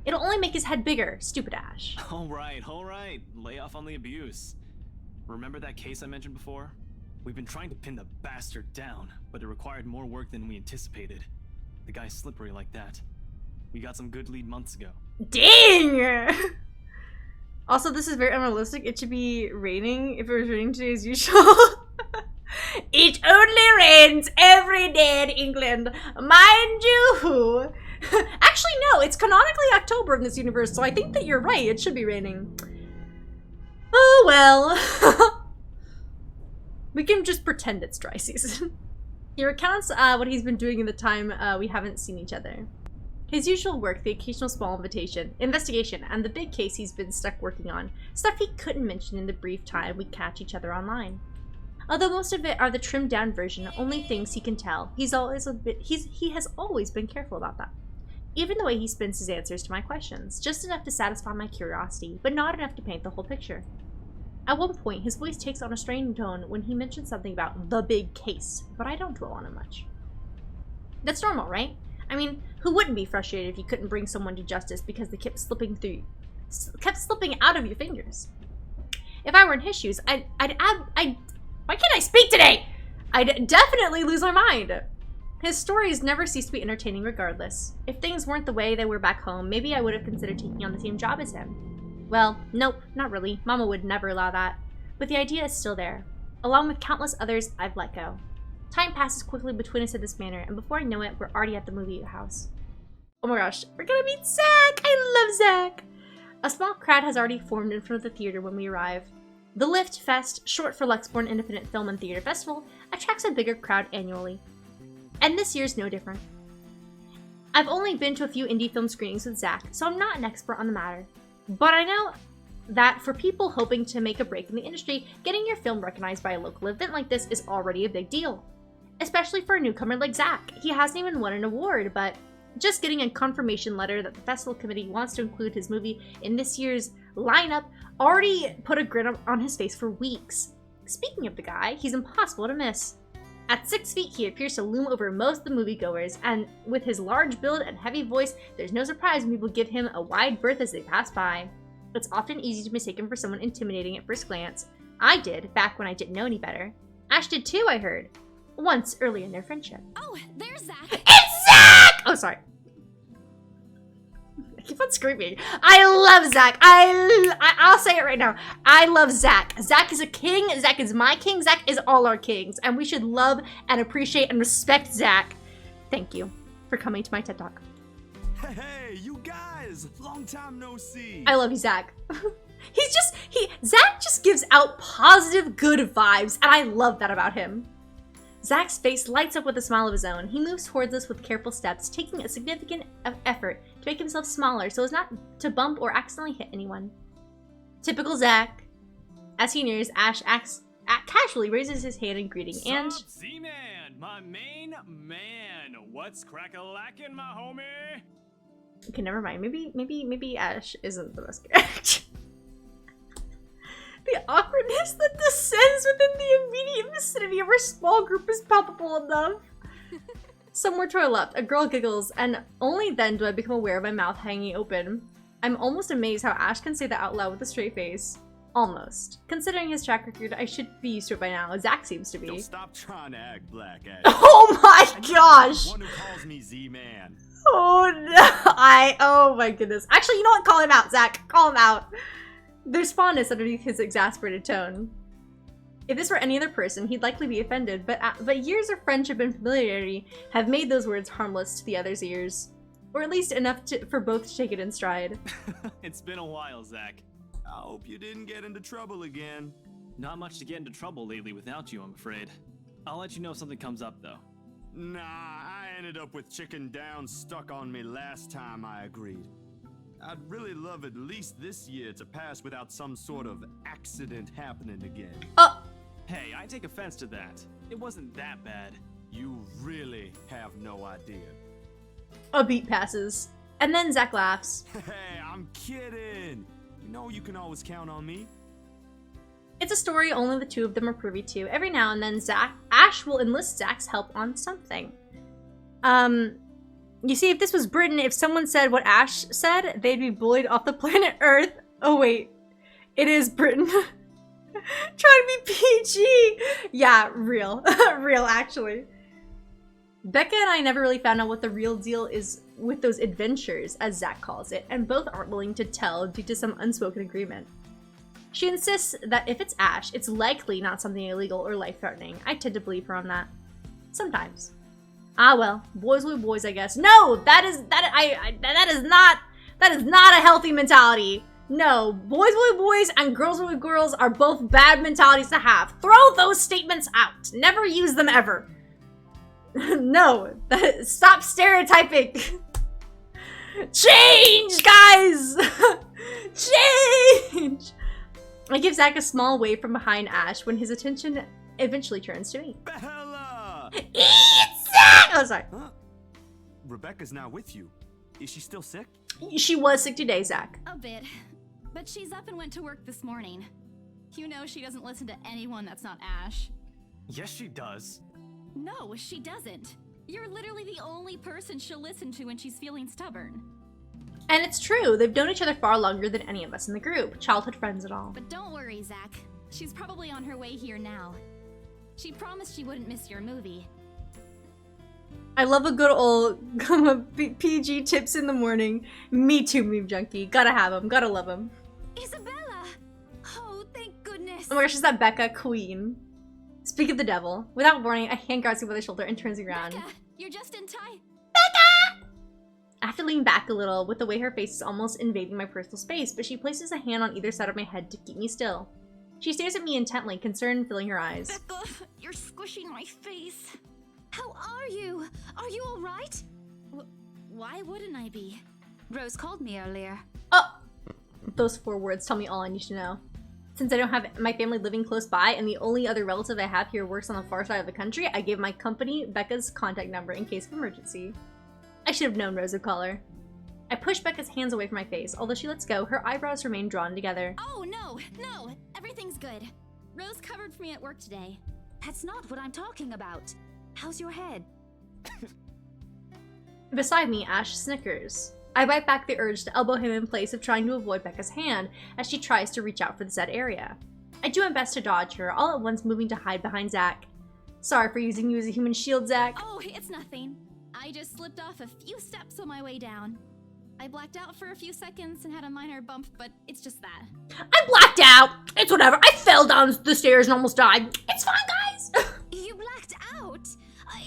It'll only make his head bigger, stupid Ash. Alright. Lay off on the abuse. Remember that case I mentioned before? We've been trying to pin the bastard down, but it required more work than we anticipated. The guy's slippery like that. We got some good lead months ago. Dang! Also, this is very unrealistic. It should be raining if it was raining today as usual. It only rains every day in England. Mind you. Actually, no. It's canonically October in this universe, so I think that you're right. It should be raining. Oh, well. We can just pretend it's dry season. He recounts what he's been doing in the time we haven't seen each other. His usual work, the occasional small investigation, and the big case he's been stuck working on. Stuff he couldn't mention in the brief time we catch each other online. Although most of it are the trimmed down version, only things he can tell, he has always been careful about that. Even the way he spins his answers to my questions, just enough to satisfy my curiosity, but not enough to paint the whole picture. At one point, his voice takes on a strained tone when he mentions something about the big case, but I don't dwell on it much. That's normal, right? I mean, who wouldn't be frustrated if you couldn't bring someone to justice because they kept slipping out of your fingers? If I were in his shoes, why can't I speak today? I'd definitely lose my mind. His stories never cease to be entertaining regardless. If things weren't the way they were back home, maybe I would have considered taking on the same job as him. Well, nope, not really. Mama would never allow that. But the idea is still there. Along with countless others, I've let go. Time passes quickly between us in this manner, and before I know it, we're already at the movie house. Oh my gosh, we're gonna meet Zach! I love Zach! A small crowd has already formed in front of the theater when we arrive. The Lift Fest, short for Luxborn Independent Film and Theater Festival, attracts a bigger crowd annually. And this year's no different. I've only been to a few indie film screenings with Zach, so I'm not an expert on the matter. But I know that for people hoping to make a break in the industry, getting your film recognized by a local event like this is already a big deal. Especially for a newcomer like Zach. He hasn't even won an award, but just getting a confirmation letter that the festival committee wants to include his movie in this year's lineup already put a grin on his face for weeks. Speaking of the guy, he's impossible to miss. At 6 feet, he appears to loom over most of the moviegoers, and with his large build and heavy voice, there's no surprise when people give him a wide berth as they pass by. It's often easy to mistake him for someone intimidating at first glance. I did, back when I didn't know any better. Ash did too, I heard. Once, early in their friendship. Oh, there's Zach! It's Zach! Oh, sorry. I keep on screaming. I love Zach. I'll say it right now. I love Zach. Zach is a king. Zach is my king. Zach is all our kings. And we should love and appreciate and respect Zach. Thank you for coming to my TED Talk. Hey, you guys! Long time no see. I love you, Zach. Zach just gives out positive, good vibes, and I love that about him. Zach's face lights up with a smile of his own. He moves towards us with careful steps, taking a significant effort to make himself smaller so as not to bump or accidentally hit anyone. Typical Zach. As he nears, Ash casually raises his hand in greeting and... Z-Man, my main man. What's crack-a-lackin', my homie? Okay, never mind. Maybe Ash isn't the best character. The awkwardness that descends within the immediate vicinity of our small group is palpable enough. Somewhere to our left, a girl giggles, and only then do I become aware of my mouth hanging open. I'm almost amazed how Ash can say that out loud with a straight face. Almost. Considering his track record, I should be used to it by now. Zach seems to be. Don't stop trying to act black, Ash. Oh my gosh! One who calls me Z-Man. Oh no! Oh my goodness. Actually, you know what? Call him out, Zach. Call him out. There's fondness underneath his exasperated tone. If this were any other person, he'd likely be offended, but years of friendship and familiarity have made those words harmless to the other's ears. Or at least enough for both to take it in stride. It's been a while, Zach. I hope you didn't get into trouble again. Not much to get into trouble lately without you, I'm afraid. I'll let you know if something comes up, though. Nah, I ended up with chicken down stuck on me last time I agreed. I'd really love at least this year to pass without some sort of accident happening again. Hey, I take offense to that. It wasn't that bad. You really have no idea. A beat passes. And then Zach laughs. Hey, I'm kidding. You know you can always count on me. It's a story only the two of them are privy to. Every now and then Ash will enlist Zach's help on something. You see, if this was Britain, if someone said what Ash said, they'd be bullied off the planet Earth. Oh wait, it is Britain. Trying to be PG. Yeah, real. Real, actually. Becca and I never really found out what the real deal is with those adventures, as Zach calls it, and both aren't willing to tell due to some unspoken agreement. She insists that if it's Ash, it's likely not something illegal or life-threatening. I tend to believe her on that. Sometimes. Ah well, boys will be boys, I guess. No, that is not a healthy mentality. No, boys will be boys and girls will be girls are both bad mentalities to have. Throw those statements out. Never use them ever. No, stop stereotyping. Change, guys! Change! I give Zach a small wave from behind Ash when his attention eventually turns to me. Bella! Oh, sorry. Huh? Rebecca's not with you. Is she still sick? She was sick today, Zach. A bit. But she's up and went to work this morning. You know she doesn't listen to anyone that's not Ash. Yes, she does. No, she doesn't. You're literally the only person she'll listen to when she's feeling stubborn. And it's true, they've known each other far longer than any of us in the group, childhood friends and all. But don't worry, Zach. She's probably on her way here now. She promised she wouldn't miss your movie. I love a good old PG tips in the morning. Me too, meme junkie. Gotta have him, gotta love him. Isabella! Oh, thank goodness. Oh my gosh, is that Becca, queen? Speak of the devil. Without warning, a hand grabs me by the shoulder and turns me around. Becca, you're just in time. Becca! I have to lean back a little with the way her face is almost invading my personal space, but she places a hand on either side of my head to keep me still. She stares at me intently, concern filling her eyes. Becca, you're squishing my face. How are you? Are you all right? Why wouldn't I be? Rose called me earlier. Oh! Those 4 words tell me all I need to know. Since I don't have my family living close by and the only other relative I have here works on the far side of the country, I gave my company Becca's contact number in case of emergency. I should have known Rose would call her. I push Becca's hands away from my face. Although she lets go, her eyebrows remain drawn together. Oh, no, everything's good. Rose covered for me at work today. That's not what I'm talking about. How's your head? Beside me, Ash snickers. I bite back the urge to elbow him in place of trying to avoid Becca's hand as she tries to reach out for the said area. I do my best to dodge her, all at once moving to hide behind Zach. Sorry for using you as a human shield, Zach. Oh, it's nothing. I just slipped off a few steps on my way down. I blacked out for a few seconds and had a minor bump, but it's just that. I blacked out! It's whatever. I fell down the stairs and almost died. It's fine, guys! You blacked out?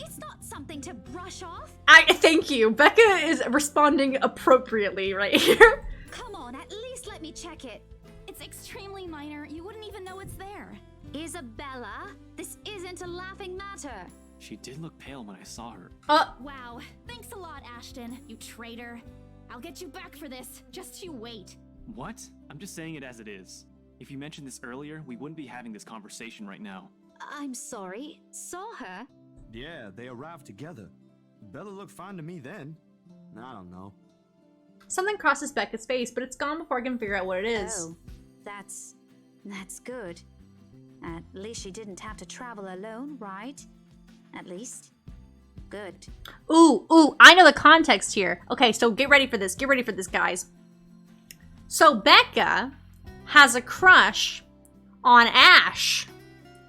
It's not something to brush off. Thank you. Becca is responding appropriately right here. Come on, at least let me check it. It's extremely minor. You wouldn't even know it's there. Isabella, this isn't a laughing matter. She did look pale when I saw her. Wow. Thanks a lot, Ashton, you traitor. I'll get you back for this. Just you wait. What? I'm just saying it as it is. If you mentioned this earlier, we wouldn't be having this conversation right now. I'm sorry. Saw her? Yeah, they arrived together. Bella looked fine to me then. I don't know. Something crosses Becca's face, but it's gone before I can figure out what it is. Oh, that's good. At least she didn't have to travel alone, right? At least. Good. Ooh, I know the context here. Okay, so get ready for this. Get ready for this, guys. So Becca has a crush on Ash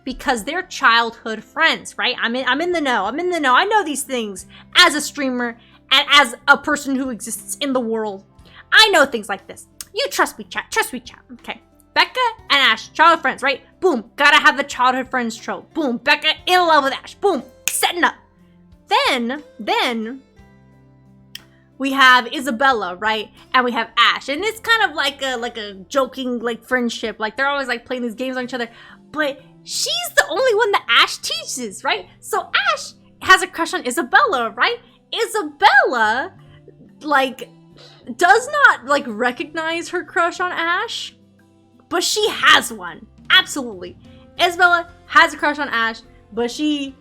because they're childhood friends, right? I'm in the know. I'm in the know. I know these things as a streamer and as a person who exists in the world. I know things like this. You trust me, chat. Trust me, chat. Okay. Becca and Ash, childhood friends, right? Boom. Gotta have the childhood friends trope. Boom. Becca in love with Ash. Boom. Setting up. Then we have Isabella, right? And we have Ash. And it's kind of like a joking like friendship. Like they're always like playing these games on each other. But she's the only one that Ash teaches, right? So Ash has a crush on Isabella, right? Isabella like does not like recognize her crush on Ash, but she has one. Absolutely. Isabella has a crush on Ash, but she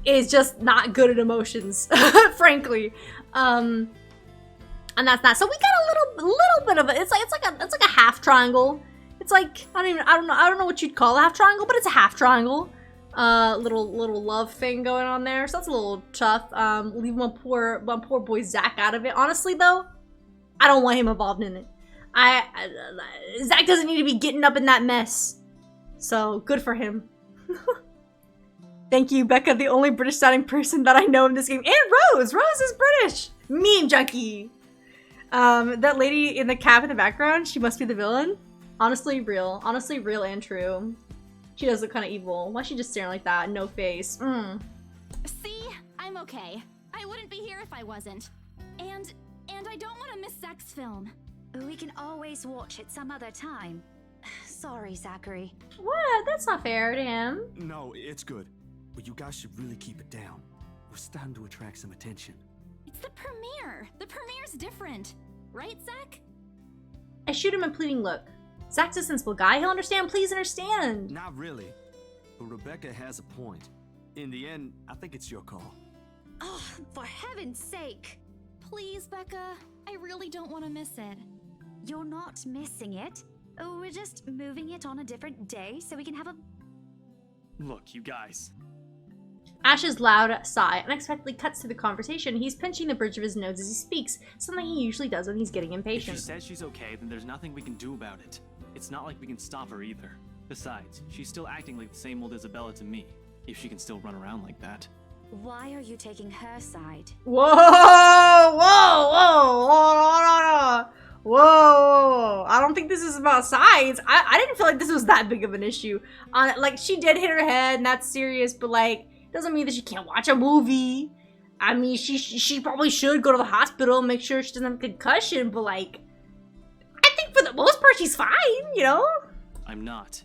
is just not good at emotions, frankly. And that's that. So we got a little bit of it. It's like a half triangle. It's like I don't know what you'd call a half triangle, but it's a half triangle. Little love thing going on there. So that's a little tough. Leave my poor boy Zach out of it. Honestly though, I don't want him involved in it. Zach doesn't need to be getting up in that mess. So good for him. Thank you, Becca, the only British-sounding person that I know in this game. And Rose! Rose is British! Meme junkie! That lady in the cab in the background, she must be the villain. Honestly real and true. She does look kind of evil. Why is she just staring like that? No face. See? I'm okay. I wouldn't be here if I wasn't. And I don't want to miss Zach's film. We can always watch it some other time. Sorry, Zachary. What? That's not fair to him. No, it's good. But you guys should really keep it down. We're starting to attract some attention. It's the premiere. The premiere's different. Right, Zach? I shoot him a pleading look. Zach's a sensible guy. He'll understand. Please understand. Not really. But Rebecca has a point. In the end, I think it's your call. Oh, for heaven's sake. Please, Becca. I really don't want to miss it. You're not missing it. Oh, we're just moving it on a different day so we can have a... Look, you guys. Ash's loud sigh unexpectedly cuts through the conversation. He's pinching the bridge of his nose as he speaks, something he usually does when he's getting impatient. If she says she's okay, then there's nothing we can do about it. It's not like we can stop her either. Besides, she's still acting like the same old Isabella to me, if she can still run around like that. Why are you taking her side? Whoa! Whoa! Whoa! Whoa! Whoa! I don't think this is about sides. I didn't feel like this was that big of an issue. Like, she did hit her head, and that's serious, but like, doesn't mean that she can't watch a movie. I mean, she probably should go to the hospital and make sure she doesn't have a concussion, but like, I think for the most part she's fine, you know? I'm not.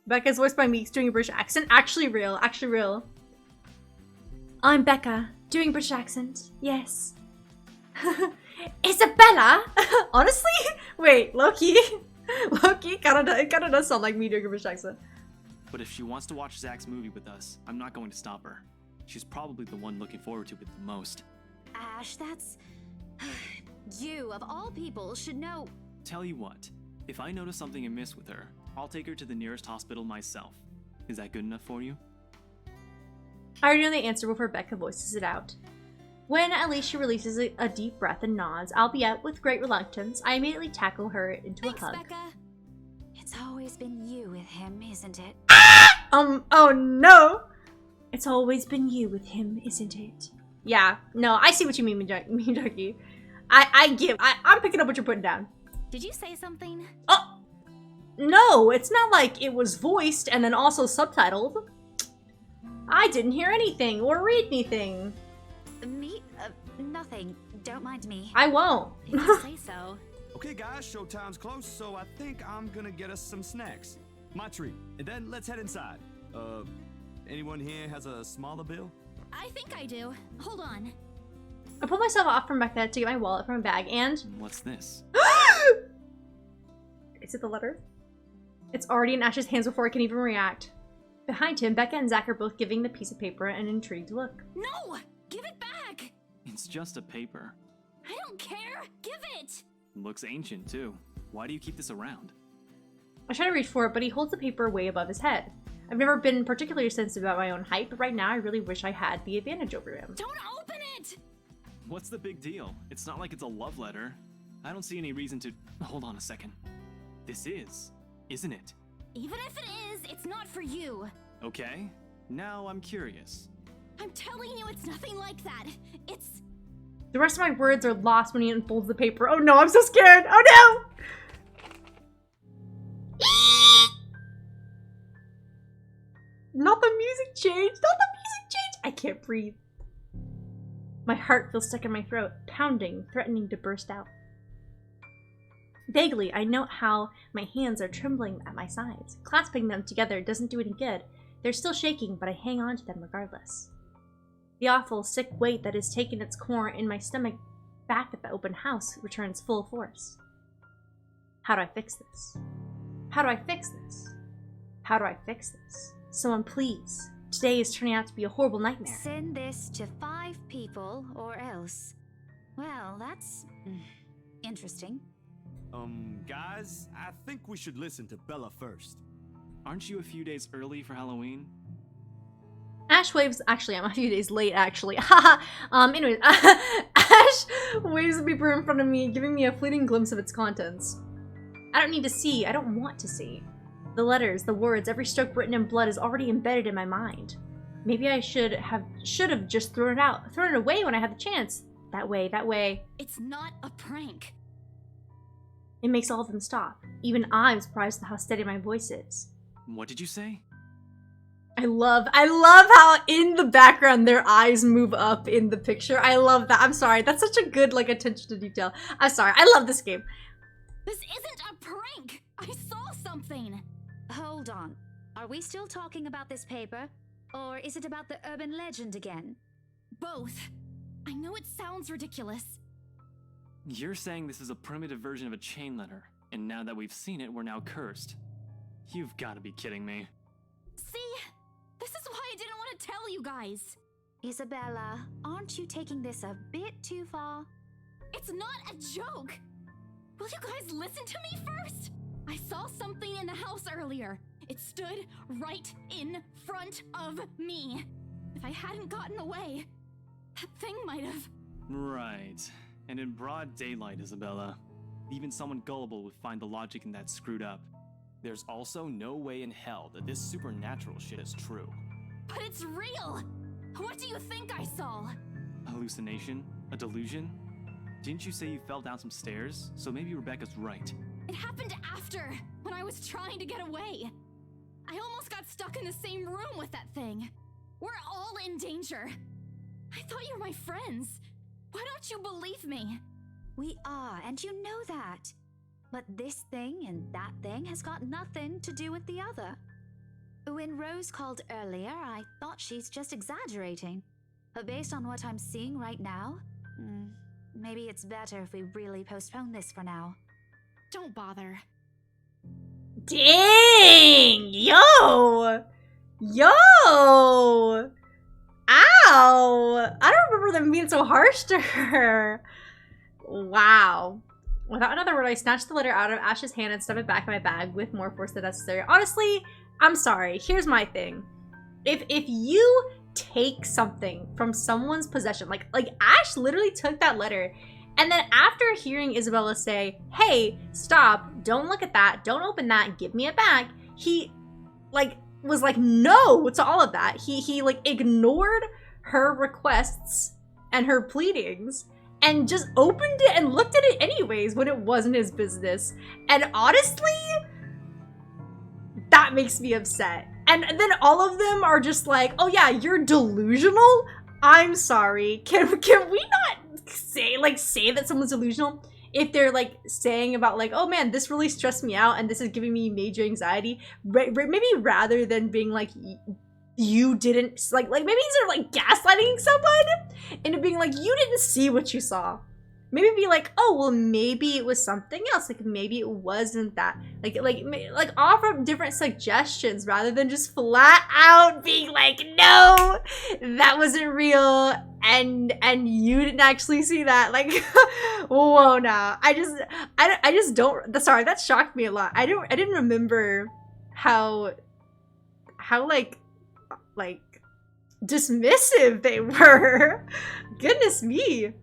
Becca's voiced by Meeks doing a British accent. Actually real, actually real. I'm Becca, doing British accent. Yes. Isabella? Honestly? Wait, Loki. Loki kinda does sound like me doing a British accent. But if she wants to watch Zach's movie with us, I'm not going to stop her. She's probably the one looking forward to it the most. Ash, that's... You, of all people, should know... Tell you what, if I notice something amiss with her, I'll take her to the nearest hospital myself. Is that good enough for you? I already know the answer before Becca voices it out. When Alicia releases a deep breath and nods, albeit with great reluctance, I immediately tackle her into Thanks, a hug. Becca. It's always been you with him, isn't it? Oh no! It's always been you with him, isn't it? Yeah, no, I see what you mean, Ducky. I'm picking up what you're putting down. Did you say something? Oh! No, it's not like it was voiced and then also subtitled. I didn't hear anything or read anything. Me? Nothing. Don't mind me. I won't. If you say so. Okay, guys, showtime's close, so I think I'm gonna get us some snacks. My treat. And then let's head inside. Anyone here has a smaller bill? I think I do. Hold on. I pulled myself off from Becca to get my wallet from my bag and... What's this? Is it the letter? It's already in Ash's hands before I can even react. Behind him, Becca and Zach are both giving the piece of paper an intrigued look. No! Give it back! It's just a paper. I don't care! Give it! Looks ancient, too. Why do you keep this around? I try to reach for it, but he holds the paper way above his head. I've never been particularly sensitive about my own height, but right now I really wish I had the advantage over him. Don't open it! What's the big deal? It's not like it's a love letter. I don't see any reason to... Hold on a second. This is, isn't it? Even if it is, it's not for you. Okay. Now I'm curious. I'm telling you, it's nothing like that. It's... The rest of my words are lost when he unfolds the paper. Oh no, I'm so scared! Oh no! Not the music changed! Not the music changed! I can't breathe. My heart feels stuck in my throat, pounding, threatening to burst out. Vaguely, I note how my hands are trembling at my sides. Clasping them together doesn't do any good. They're still shaking, but I hang on to them regardless. The awful, sick weight that has taken its core in my stomach back at the open house returns full force. How do I fix this? How do I fix this? How do I fix this? Someone please. Today is turning out to be a horrible nightmare. Send this to 5 people or else. Well, that's... interesting. Guys, I think we should listen to Bella first. Aren't you a few days early for Halloween? Ash waves, actually, I'm a few days late, actually. Haha. Anyways, Ash waves the paper in front of me, giving me a fleeting glimpse of its contents. I don't need to see, I don't want to see. The letters, the words, every stroke written in blood is already embedded in my mind. Maybe I should have just thrown it away when I had the chance. That way. It's not a prank. It makes all of them stop. Even I'm surprised at how steady my voice is. What did you say? I love how in the background their eyes move up in the picture. I love that. I'm sorry. That's such a good attention to detail. I'm sorry. I love this game. This isn't a prank. I saw something. Hold on. Are we still talking about this paper? Or is it about the urban legend again? Both. I know it sounds ridiculous. You're saying this is a primitive version of a chain letter, and now that we've seen it, we're now cursed. You've got to be kidding me. See? This is why I didn't want to tell you guys. Isabella, aren't you taking this a bit too far? It's not a joke. Will you guys listen to me first? I saw something in the house earlier. It stood right in front of me. If I hadn't gotten away, that thing might have... Right. And in broad daylight, Isabella. Even someone gullible would find the logic in that screwed up. There's also no way in hell that this supernatural shit is true. But it's real! What do you think I saw? A hallucination? A delusion? Didn't you say you fell down some stairs? So maybe Rebecca's right. It happened after, when I was trying to get away. I almost got stuck in the same room with that thing. We're all in danger. I thought you were my friends. Why don't you believe me? We are, and you know that. But this thing and that thing has got nothing to do with the other. When Rose called earlier, I thought she's just exaggerating. But based on what I'm seeing right now, maybe it's better if we really postpone this for now. Don't bother. Dang! Yo! Ow! I don't remember them being so harsh to her. Wow. Without another word, I snatched the letter out of Ash's hand and stuffed it back in my bag with more force than necessary. Honestly, I'm sorry. Here's my thing. If you take something from someone's possession, like Ash literally took that letter, and then after hearing Isabella say, hey, stop, don't look at that, don't open that, give me it back, he was like no to all of that. He ignored her requests and her pleadings and just opened it and looked at it anyways when it wasn't his business. And honestly, that makes me upset. And then all of them are just like, oh yeah, you're delusional? I'm sorry. Can we not say that someone's delusional? If they're like saying about like, oh man, this really stressed me out and this is giving me major anxiety, maybe rather than being like, you didn't, like maybe instead of like gaslighting someone into being like, you didn't see what you saw. Maybe be like, oh, well, maybe it was something else. Like, maybe it wasn't that. Like offer up different suggestions rather than just flat out being like, no, that wasn't real, and you didn't actually see that. Like, whoa, nah. I just don't. Sorry, that shocked me a lot. I didn't remember how like dismissive they were. Goodness me.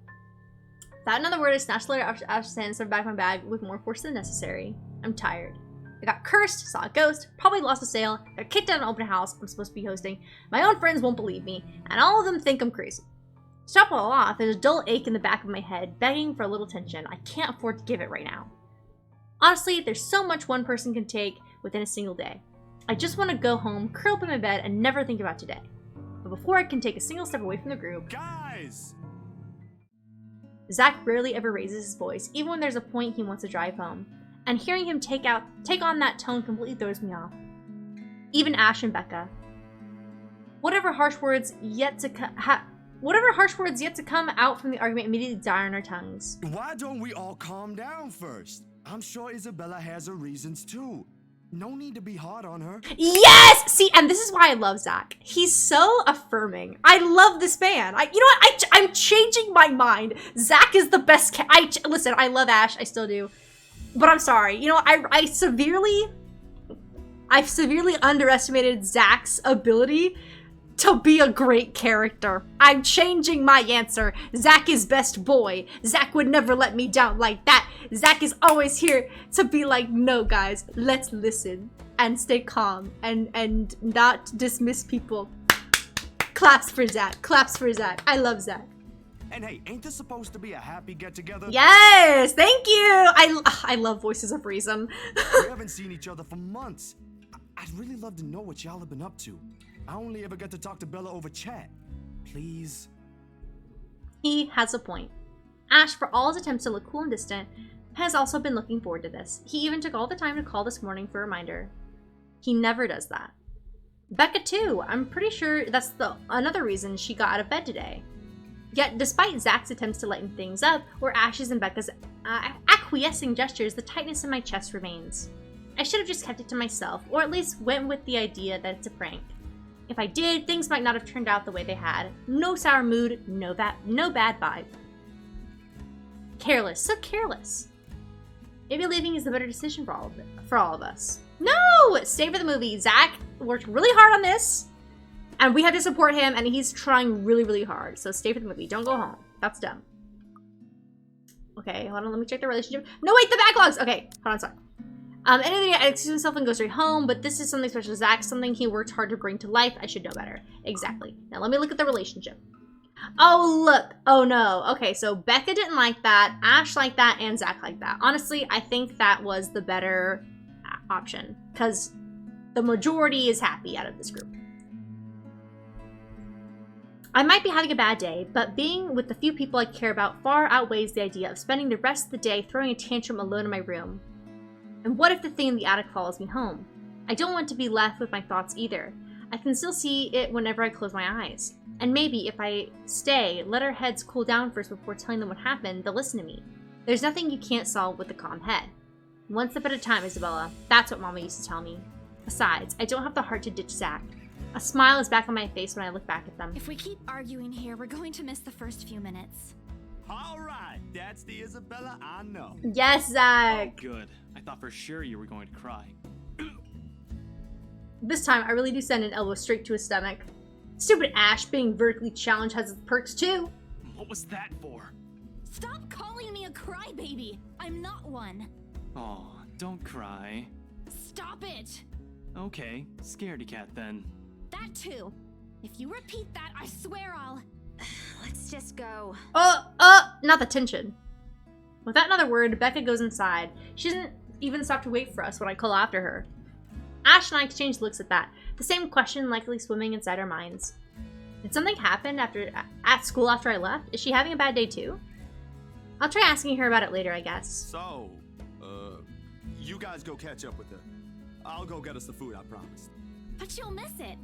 Without another word, I snatched the letter out of Ash's hand and stuffed it back in my bag with more force than necessary. I'm tired. I got cursed, saw a ghost, probably lost a sale, got kicked out of an open house I'm supposed to be hosting. My own friends won't believe me, and all of them think I'm crazy. To top it all off, there's a dull ache in the back of my head, begging for a little attention. I can't afford to give it right now. Honestly, there's so much one person can take within a single day. I just want to go home, curl up in my bed, and never think about today. But before I can take a single step away from the group... Guys! Zach rarely ever raises his voice, even when there's a point he wants to drive home. And hearing him take on that tone completely throws me off. Even Ash and Becca. Whatever harsh words yet to come out from the argument immediately die on our tongues. Why don't we all calm down first? I'm sure Isabella has her reasons too. No need to be hard on her. Yes! See, and this is why I love Zach. He's so affirming. I love this man. You know what? I'm changing my mind. Zach is the best. Listen, I love Ash. I still do. But I'm sorry. You know, I've severely underestimated Zach's ability to be a great character. I'm changing my answer. Zach is best boy. Zach would never let me down like that. Zach is always here to be like, no guys, let's listen and stay calm and not dismiss people. Claps for Zach. Claps for Zach. I love Zach. And hey, ain't this supposed to be a happy get-together? Yes, thank you. I love Voices of Reason. We haven't seen each other for months. I'd really love to know what y'all have been up to. I only ever get to talk to Bella over chat. Please. He has a point. Ash, for all his attempts to look cool and distant, has also been looking forward to this. He even took all the time to call this morning for a reminder. He never does that. Becca too. I'm pretty sure that's another reason she got out of bed today. Yet, despite Zach's attempts to lighten things up, or Ash's and Becca's acquiescing gestures, the tightness in my chest remains. I should have just kept it to myself, or at least went with the idea that it's a prank. If I did, things might not have turned out the way they had. No sour mood, no bad vibe. Careless, so careless. Maybe leaving is the better decision for all of us. No! Stay for the movie. Zach worked really hard on this, and we have to support him, and he's trying really, really hard. So stay for the movie. Don't go home. That's dumb. Okay, hold on. Let me check the relationship. No, wait, the backlogs! Okay, hold on, sorry. Anything, I excuse myself and go straight home, but this is something special to Zach, something he worked hard to bring to life. I should know better. Exactly. Now let me look at the relationship. Oh, look. Oh, no. Okay, so Becca didn't like that, Ash liked that, and Zach liked that. Honestly, I think that was the better option, because the majority is happy out of this group. I might be having a bad day, but being with the few people I care about far outweighs the idea of spending the rest of the day throwing a tantrum alone in my room. And what if the thing in the attic follows me home? I don't want to be left with my thoughts either. I can still see it whenever I close my eyes. And maybe if I stay, let our heads cool down first before telling them what happened, they'll listen to me. There's nothing you can't solve with a calm head. One step at a time, Isabella. That's what Mama used to tell me. Besides, I don't have the heart to ditch Zach. A smile is back on my face when I look back at them. If we keep arguing here, we're going to miss the first few minutes. All right, that's the Isabella I know. Yes, Zach. Oh, good. I thought for sure you were going to cry. This time, I really do send an elbow straight to his stomach. Stupid Ash, being vertically challenged has its perks too. What was that for? Stop calling me a crybaby. I'm not one. Oh, don't cry. Stop it. Okay, scaredy cat then. That too. If you repeat that, I swear I'll... Let's just go. Not the tension. Without another word, Becca goes inside. She doesn't even stop to wait for us when I call after her. Ash and I exchange looks at that. The same question likely swimming inside our minds. Did something happen at school after I left? Is she having a bad day too? I'll try asking her about it later, I guess. So, you guys go catch up with her. I'll go get us the food I promised. But you'll miss it.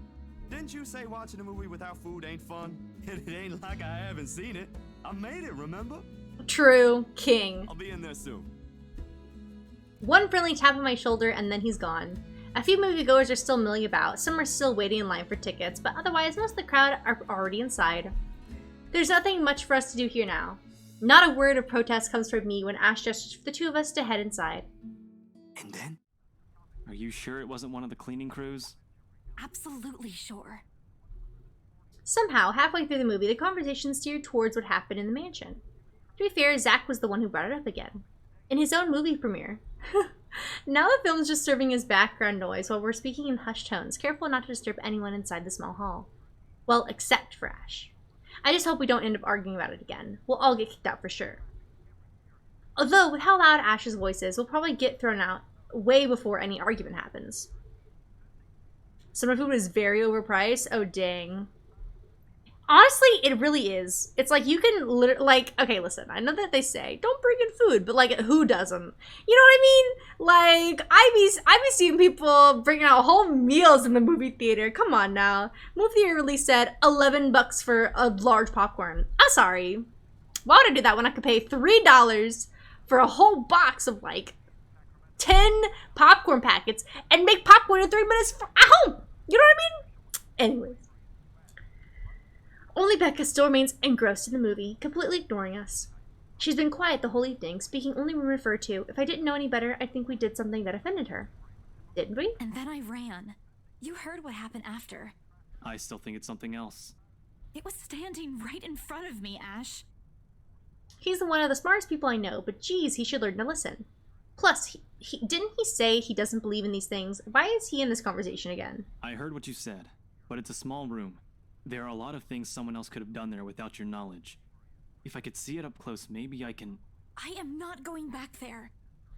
Didn't you say watching a movie without food ain't fun? It ain't like I haven't seen it. I made it, remember? True. King. I'll be in there soon. One friendly tap on my shoulder and then he's gone. A few moviegoers are still milling about. Some are still waiting in line for tickets, but otherwise most of the crowd are already inside. There's nothing much for us to do here now. Not a word of protest comes from me when Ash gestures for the two of us to head inside. And then? Are you sure it wasn't one of the cleaning crews? Absolutely sure. Somehow, halfway through the movie, the conversation steered towards what happened in the mansion. To be fair, Zach was the one who brought it up again. In his own movie premiere. Now the film's just serving as background noise while we're speaking in hushed tones, careful not to disturb anyone inside the small hall. Well, except for Ash. I just hope we don't end up arguing about it again. We'll all get kicked out for sure. Although, with how loud Ash's voice is, we'll probably get thrown out way before any argument happens. Summer food is very overpriced? Oh, dang. Honestly, it really is. It's like you can literally, like, okay, listen, I know that they say, don't bring in food, but like, who doesn't? You know what I mean? Like, I be seeing people bringing out whole meals in the movie theater. Come on now. Movie theater release said $11 for a large popcorn. I'm sorry. Why would I do that when I could pay $3 for a whole box of like 10 popcorn packets and make popcorn in 3 minutes at home? You know what I mean? Anyways. Only Becca still remains engrossed in the movie, completely ignoring us. She's been quiet the whole evening, speaking only when referred to. If I didn't know any better, I think we did something that offended her. Didn't we? And then I ran. You heard what happened after. I still think it's something else. It was standing right in front of me, Ash. He's one of the smartest people I know, but geez, he should learn to listen. Plus, didn't he say he doesn't believe in these things? Why is he in this conversation again? I heard what you said, but it's a small room. There are a lot of things someone else could have done there without your knowledge. If I could see it up close, maybe I can... I am not going back there.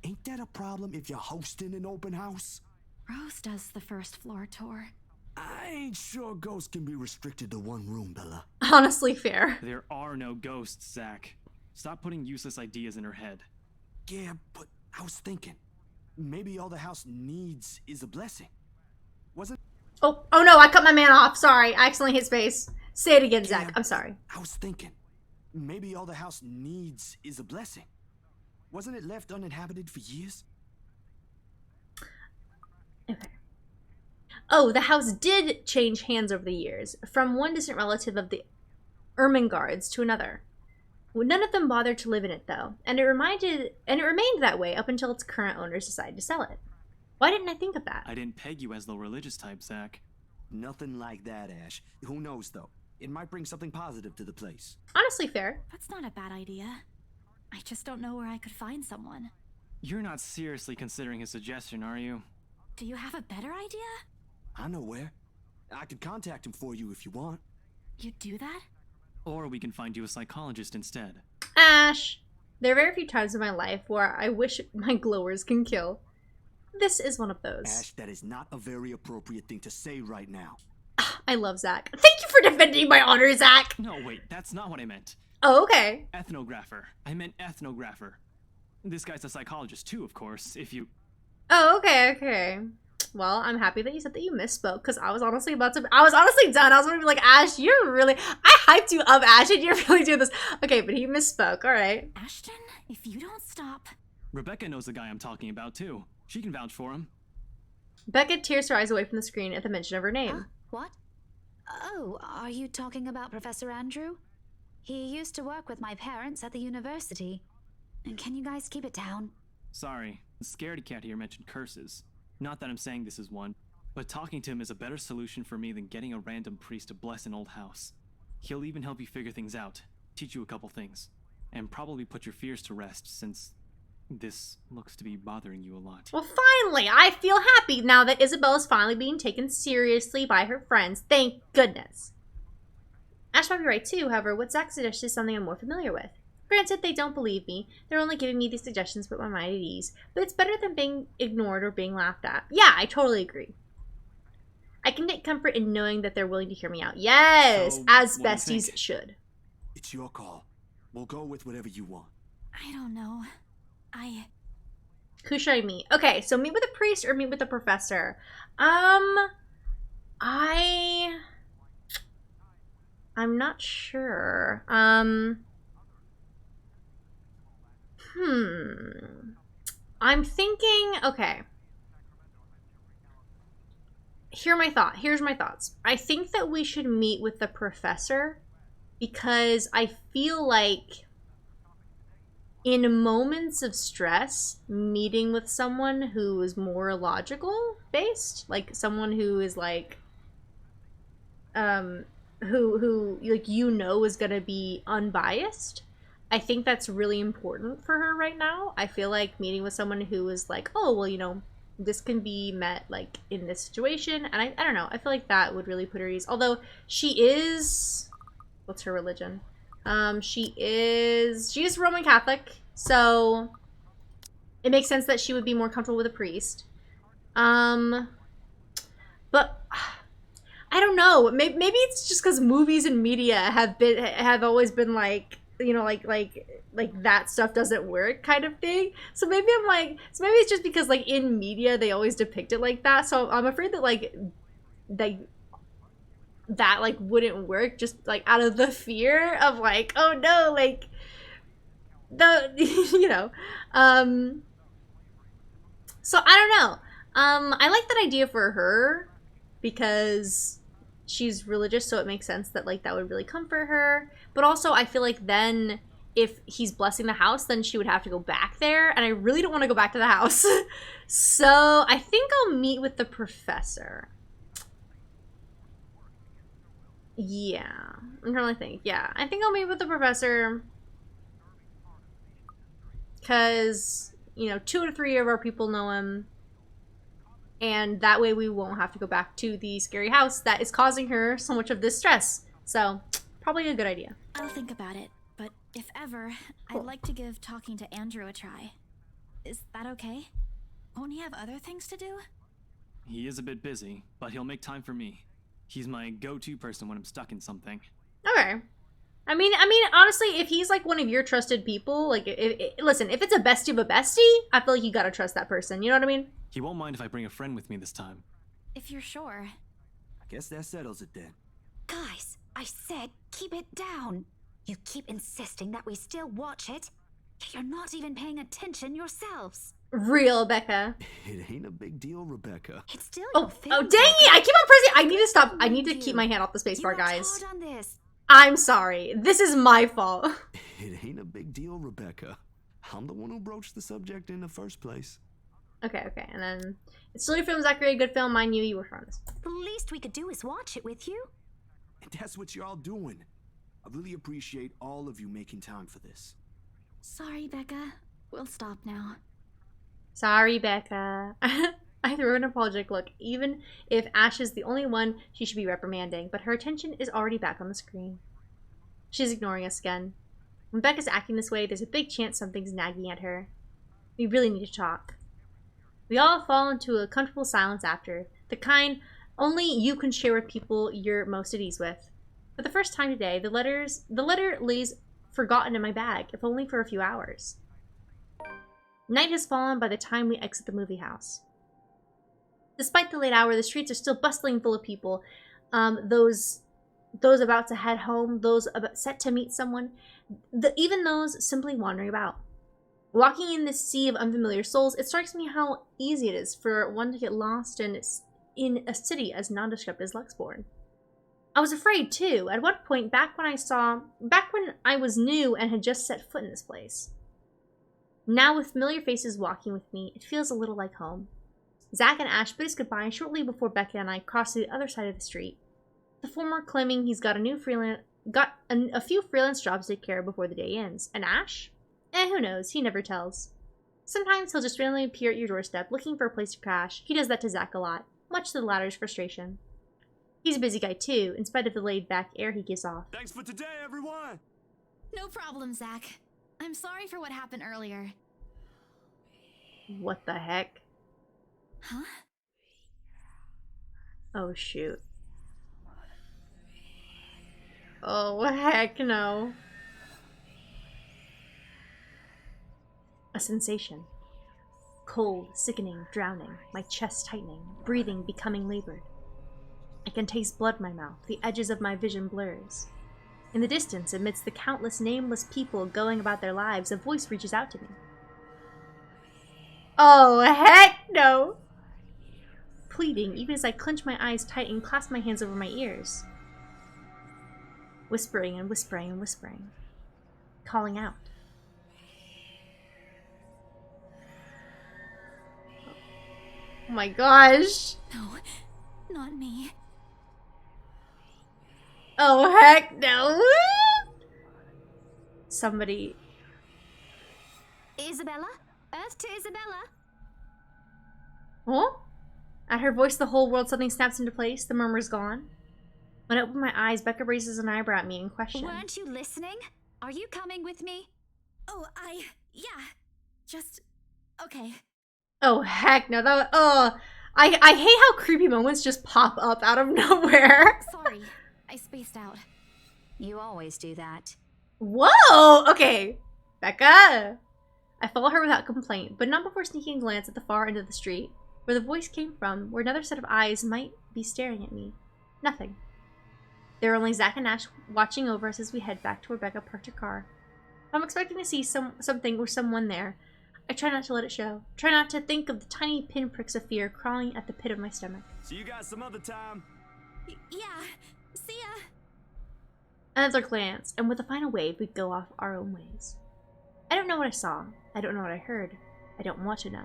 Ain't that a problem if you're hosting an open house? Rose does the first floor tour. I ain't sure ghosts can be restricted to one room, Bella. Honestly, fair. There are no ghosts, Zach. Stop putting useless ideas in her head. Yeah, but I was thinking, maybe all the house needs is a blessing. Wasn't... Oh no, I cut my man off. Sorry, I accidentally hit space. Say it again, Zach. I'm sorry. I was thinking, maybe all the house needs is a blessing. Wasn't it left uninhabited for years? Okay. Oh, the house did change hands over the years, from one distant relative of the Ermengardes to another. None of them bothered to live in it though, and it remained that way up until its current owners decided to sell it. Why didn't I think of that? I didn't peg you as the religious type, Zach. Nothing like that, Ash. Who knows, though? It might bring something positive to the place. Honestly, fair. That's not a bad idea. I just don't know where I could find someone. You're not seriously considering his suggestion, are you? Do you have a better idea? I know where. I could contact him for you if you want. You'd do that? Or we can find you a psychologist instead. Ash, there are very few times in my life where I wish my glowers can kill. This is one of those. Ash, that is not a very appropriate thing to say right now. I love Zach. Thank you for defending my honor, Zach! No, wait, that's not what I meant. Oh, okay. Ethnographer. I meant ethnographer. This guy's a psychologist too, of course, if you... Oh, okay. Well, I'm happy that you said that you misspoke, because I was honestly done. I was gonna be like, Ash, you're really... I hyped you up, Ash, and you're really doing this. Okay, but he misspoke, alright. Ashton, if you don't stop... Rebecca knows the guy I'm talking about too. She can vouch for him. Becca tears her eyes away from the screen at the mention of her name. What? Oh, are you talking about Professor Andrew? He used to work with my parents at the university. And can you guys keep it down? Sorry, the scaredy cat here mentioned curses. Not that I'm saying this is one, but talking to him is a better solution for me than getting a random priest to bless an old house. He'll even help you figure things out, teach you a couple things, and probably put your fears to rest since this looks to be bothering you a lot. Well, finally! I feel happy now that Isabel is finally being taken seriously by her friends. Thank goodness. Ash might be right too, however, what Zach suggested is something I'm more familiar with. Granted, they don't believe me. They're only giving me these suggestions to put my mind at ease, but it's better than being ignored or being laughed at. Yeah, I totally agree. I can take comfort in knowing that they're willing to hear me out. Yes, so, as besties should. It's your call. We'll go with whatever you want. I don't know. Who should I meet? Okay, so meet with a priest or meet with a professor? I'm not sure. I'm thinking, okay. Here's my thoughts. I think that we should meet with the professor because I feel like in moments of stress, meeting with someone who is more logical based, like someone who is like who like is gonna be unbiased, I think that's really important for her right now. I feel like meeting with someone who is like, oh well, this can be met like in this situation, and I don't know, I feel like that would really put her at ease. Although she is, what's her religion? She is Roman Catholic, so it makes sense that she would be more comfortable with a priest. But I don't know. Maybe it's just because movies and media have always been like, like that stuff doesn't work kind of thing. So maybe maybe it's just because like in media they always depict it like that. So I'm afraid that that like wouldn't work, just like out of the fear of like, oh no, like the so I don't know. I like that idea for her because she's religious, so it makes sense that like that would really comfort her. But also I feel like then if he's blessing the house, then she would have to go back there, and I really don't want to go back to the house. So I think I'll meet with the professor. Yeah, I'm trying to think. Yeah, I think I'll meet with the professor because, 2 to 3 of our people know him, and that way we won't have to go back to the scary house that is causing her so much of this stress. So, probably a good idea. I'll think about it, but if ever, Cool. I'd like to give talking to Andrew a try. Is that okay? Won't he have other things to do? He is a bit busy, but he'll make time for me. He's my go-to person when I'm stuck in something. Okay. I mean, honestly, if he's like one of your trusted people, like, listen, if it's a bestie of a bestie, I feel like you gotta trust that person. You know what I mean? He won't mind if I bring a friend with me this time. If you're sure. I guess that settles it then. Guys, I said keep it down. You keep insisting that we still watch it. You're not even paying attention yourselves. Real, Becca. It ain't a big deal, Rebecca. It's still Oh, your film, dang it! I keep on pressing. I need to stop. I need to You. keep my hand off the space You bar, worked guys. hard on this. I'm sorry. This is my fault. It ain't a big deal, Rebecca. I'm the one who broached the subject in the first place. Okay. And then it's silly film, Zachary. A good film. I knew you were from this. The least we could do is watch it with you. And that's what you're all doing. I really appreciate all of you making time for this. Sorry, Becca. We'll stop now. Sorry, Becca. I threw an apologetic look, even if Ash is the only one she should be reprimanding, but her attention is already back on the screen. She's ignoring us again. When Becca's acting this way, there's a big chance something's nagging at her. We really need to talk. We all fall into a comfortable silence after, the kind only you can share with people you're most at ease with. For the first time today, the letter lays forgotten in my bag, if only for a few hours. Night has fallen by the time we exit the movie house. Despite the late hour, the streets are still bustling full of people. Those about to head home, those set to meet someone, even those simply wandering about. Walking in this sea of unfamiliar souls, it strikes me how easy it is for one to get lost in a city as nondescript as Luxborn. I was afraid too, at one point back when I was new and had just set foot in this place. Now with familiar faces walking with me, it feels a little like home. Zach and Ash bid us goodbye shortly before Becca and I crossed to the other side of the street. The former claiming he's got a few freelance jobs to take care of before the day ends. And Ash? Who knows? He never tells. Sometimes he'll just randomly appear at your doorstep looking for a place to crash. He does that to Zach a lot, much to the latter's frustration. He's a busy guy too, in spite of the laid-back air he gives off. Thanks for today, everyone! No problem, Zach. I'm sorry for what happened earlier. What the heck? Huh? Oh, shoot. Oh, heck no. A sensation. Cold, sickening, drowning, my chest tightening, breathing becoming labored. I can taste blood in my mouth, the edges of my vision blurs. In the distance, amidst the countless nameless people going about their lives, a voice reaches out to me. Oh, heck no! Pleading, even as I clench my eyes tight and clasp my hands over my ears. Whispering and whispering and whispering. Calling out. Oh my gosh! No, not me. Oh, heck no! Somebody... Isabella? Earth to Isabella? Huh? At her voice, the whole world suddenly snaps into place. The murmur's gone. When I open my eyes, Becca raises an eyebrow at me in question. Weren't you listening? Are you coming with me? Oh, yeah. Just, okay. Oh, heck no. I hate how creepy moments just pop up out of nowhere. Sorry, I spaced out. You always do that. Whoa! Okay. Becca! I follow her without complaint, but not before sneaking a glance at the far end of the street, where the voice came from, where another set of eyes might be staring at me. Nothing. There are only Zach and Ash watching over us as we head back to where Becca parked her car. If I'm expecting to see something or someone there, I try not to let it show. Try not to think of the tiny pinpricks of fear crawling at the pit of my stomach. See you guys some other time. Yeah, see ya. Another glance, and with a final wave, we go off our own ways. I don't know what I saw. I don't know what I heard. I don't want to know.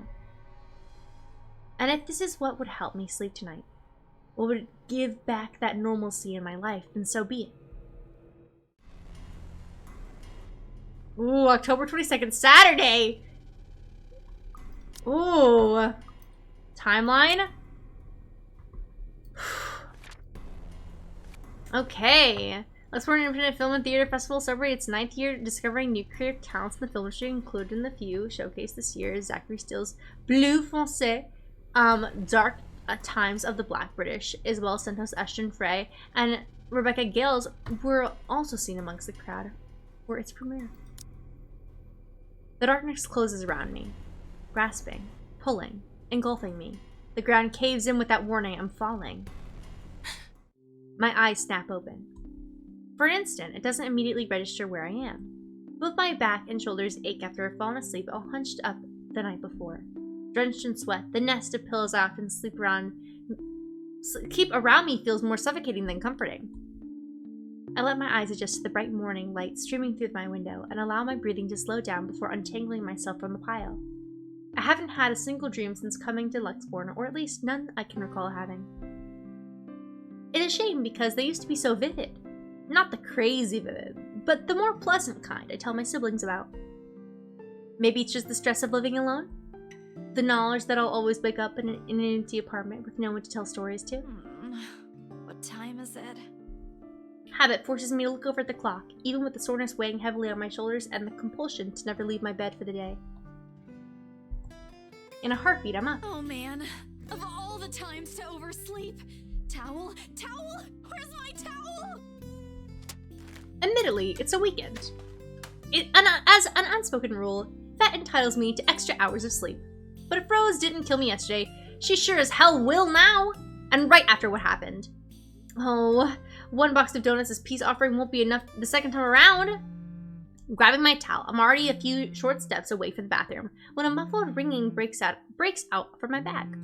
And if this is what would help me sleep tonight, what would give back that normalcy in my life, then so be it. Ooh, October 22nd, Saturday! Ooh. Timeline? Okay. Luxborn Independent Film and Theater Festival celebrates its 9th year discovering new creative talents in the film industry, included in the few showcased this year is Zachary Steele's Bleu Foncé, Dark Times of the Black British, Isabel Santos Ashton Frey, and Rebecca Gales were also seen amongst the crowd for its premiere. The darkness closes around me, grasping, pulling, engulfing me. The ground caves in without warning. I'm falling. My eyes snap open. For an instant, it doesn't immediately register where I am. Both my back and shoulders ache after I've fallen asleep all hunched up the night before. Drenched in sweat, the nest of pillows I often keep around me feels more suffocating than comforting. I let my eyes adjust to the bright morning light streaming through my window and allow my breathing to slow down before untangling myself from the pile. I haven't had a single dream since coming to Luxborn, or at least none I can recall having. It is a shame because they used to be so vivid. Not the crazy vivid, but the more pleasant kind I tell my siblings about. Maybe it's just the stress of living alone? The knowledge that I'll always wake up in an empty apartment with no one to tell stories to? What time is it? Habit forces me to look over at the clock, even with the soreness weighing heavily on my shoulders and the compulsion to never leave my bed for the day. In a heartbeat, I'm up. Oh man, of all the times to oversleep. Towel? Towel? Where's my towel? Admittedly, it's a weekend. As an unspoken rule, that entitles me to extra hours of sleep. But if Rose didn't kill me yesterday, she sure as hell will now! And right after what happened. Oh, one box of donuts as peace offering won't be enough the second time around. Grabbing my towel, I'm already a few short steps away from the bathroom when a muffled ringing breaks out from my bag.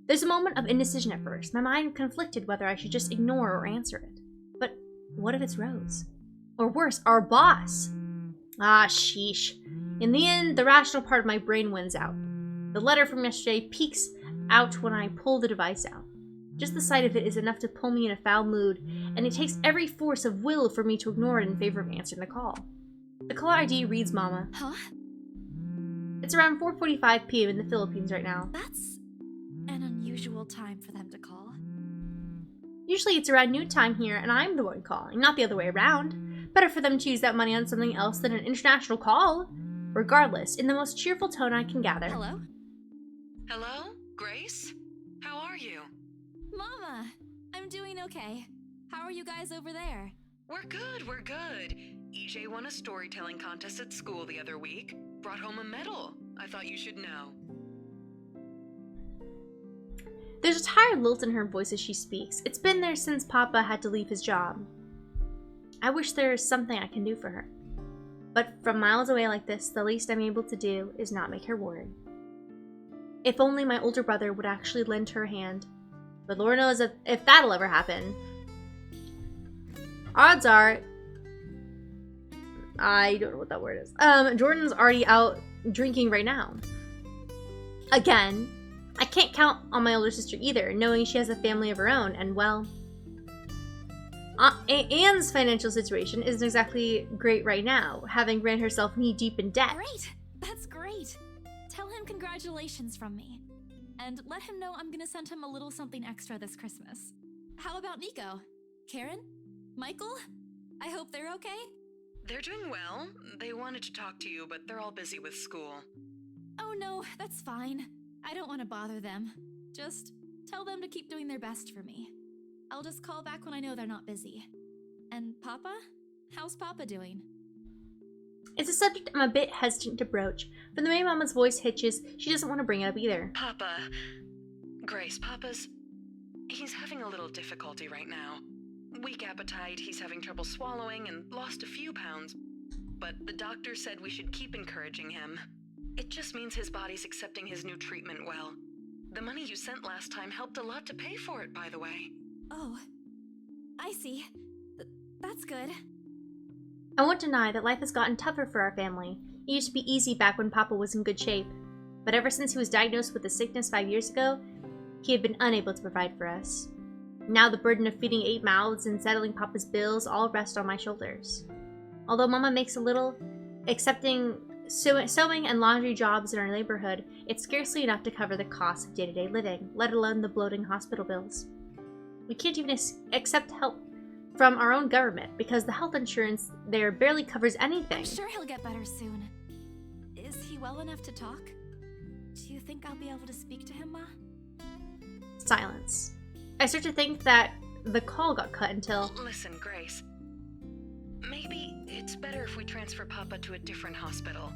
There's a moment of indecision at first, my mind conflicted whether I should just ignore or answer it. But what if it's Rose? Or worse, our boss? Ah, sheesh. In the end, the rational part of my brain wins out. The letter from yesterday peeks out when I pull the device out. Just the sight of it is enough to pull me in a foul mood, and it takes every force of will for me to ignore it in favor of answering the call. The caller ID reads Mama. Huh? It's around 4:45 p.m. in the Philippines right now. That's an unusual time for them to call. Usually it's around noon time here, and I'm the one calling, not the other way around. Better for them to use that money on something else than an international call. Regardless, in the most cheerful tone I can gather. Hello? Hello? Grace? How are you? Mama! I'm doing okay. How are you guys over there? We're good. EJ won a storytelling contest at school the other week. Brought home a medal. I thought you should know. There's a tired lilt in her voice as she speaks. It's been there since Papa had to leave his job. I wish there's something I can do for her. But from miles away like this, the least I'm able to do is not make her worry. If only my older brother would actually lend her a hand. But Lord knows if that'll ever happen. Odds are... I don't know what that word is. Jordan's already out drinking right now. Again, I can't count on my older sister either, knowing she has a family of her own, and well... Anne's financial situation isn't exactly great right now, having ran herself knee-deep in debt. Great! That's great! Tell him congratulations from me. And let him know I'm gonna send him a little something extra this Christmas. How about Nico? Karen? Michael? I hope they're okay? They're doing well. They wanted to talk to you, but they're all busy with school. Oh no, that's fine. I don't want to bother them. Just tell them to keep doing their best for me. I'll just call back when I know they're not busy. And Papa? How's Papa doing? It's a subject I'm a bit hesitant to broach. From the way Mama's voice hitches, she doesn't want to bring it up either. Papa. Grace, he's having a little difficulty right now. Weak appetite, he's having trouble swallowing, and lost a few pounds. But the doctor said we should keep encouraging him. It just means his body's accepting his new treatment well. The money you sent last time helped a lot to pay for it, by the way. Oh, I see. That's good. I won't deny that life has gotten tougher for our family. It used to be easy back when Papa was in good shape. But ever since he was diagnosed with a sickness 5 years ago, he had been unable to provide for us. Now the burden of feeding 8 mouths and settling Papa's bills all rest on my shoulders. Although Mama makes a little, accepting sewing and laundry jobs in our neighborhood, it's scarcely enough to cover the costs of day-to-day living, let alone the bloating hospital bills. We can't even accept help from our own government because the health insurance there barely covers anything. I'm sure he'll get better soon. Is he well enough to talk? Do you think I'll be able to speak to him, Ma? Silence. I start to think that the call got cut until... Listen, Grace. Maybe it's better if we transfer Papa to a different hospital.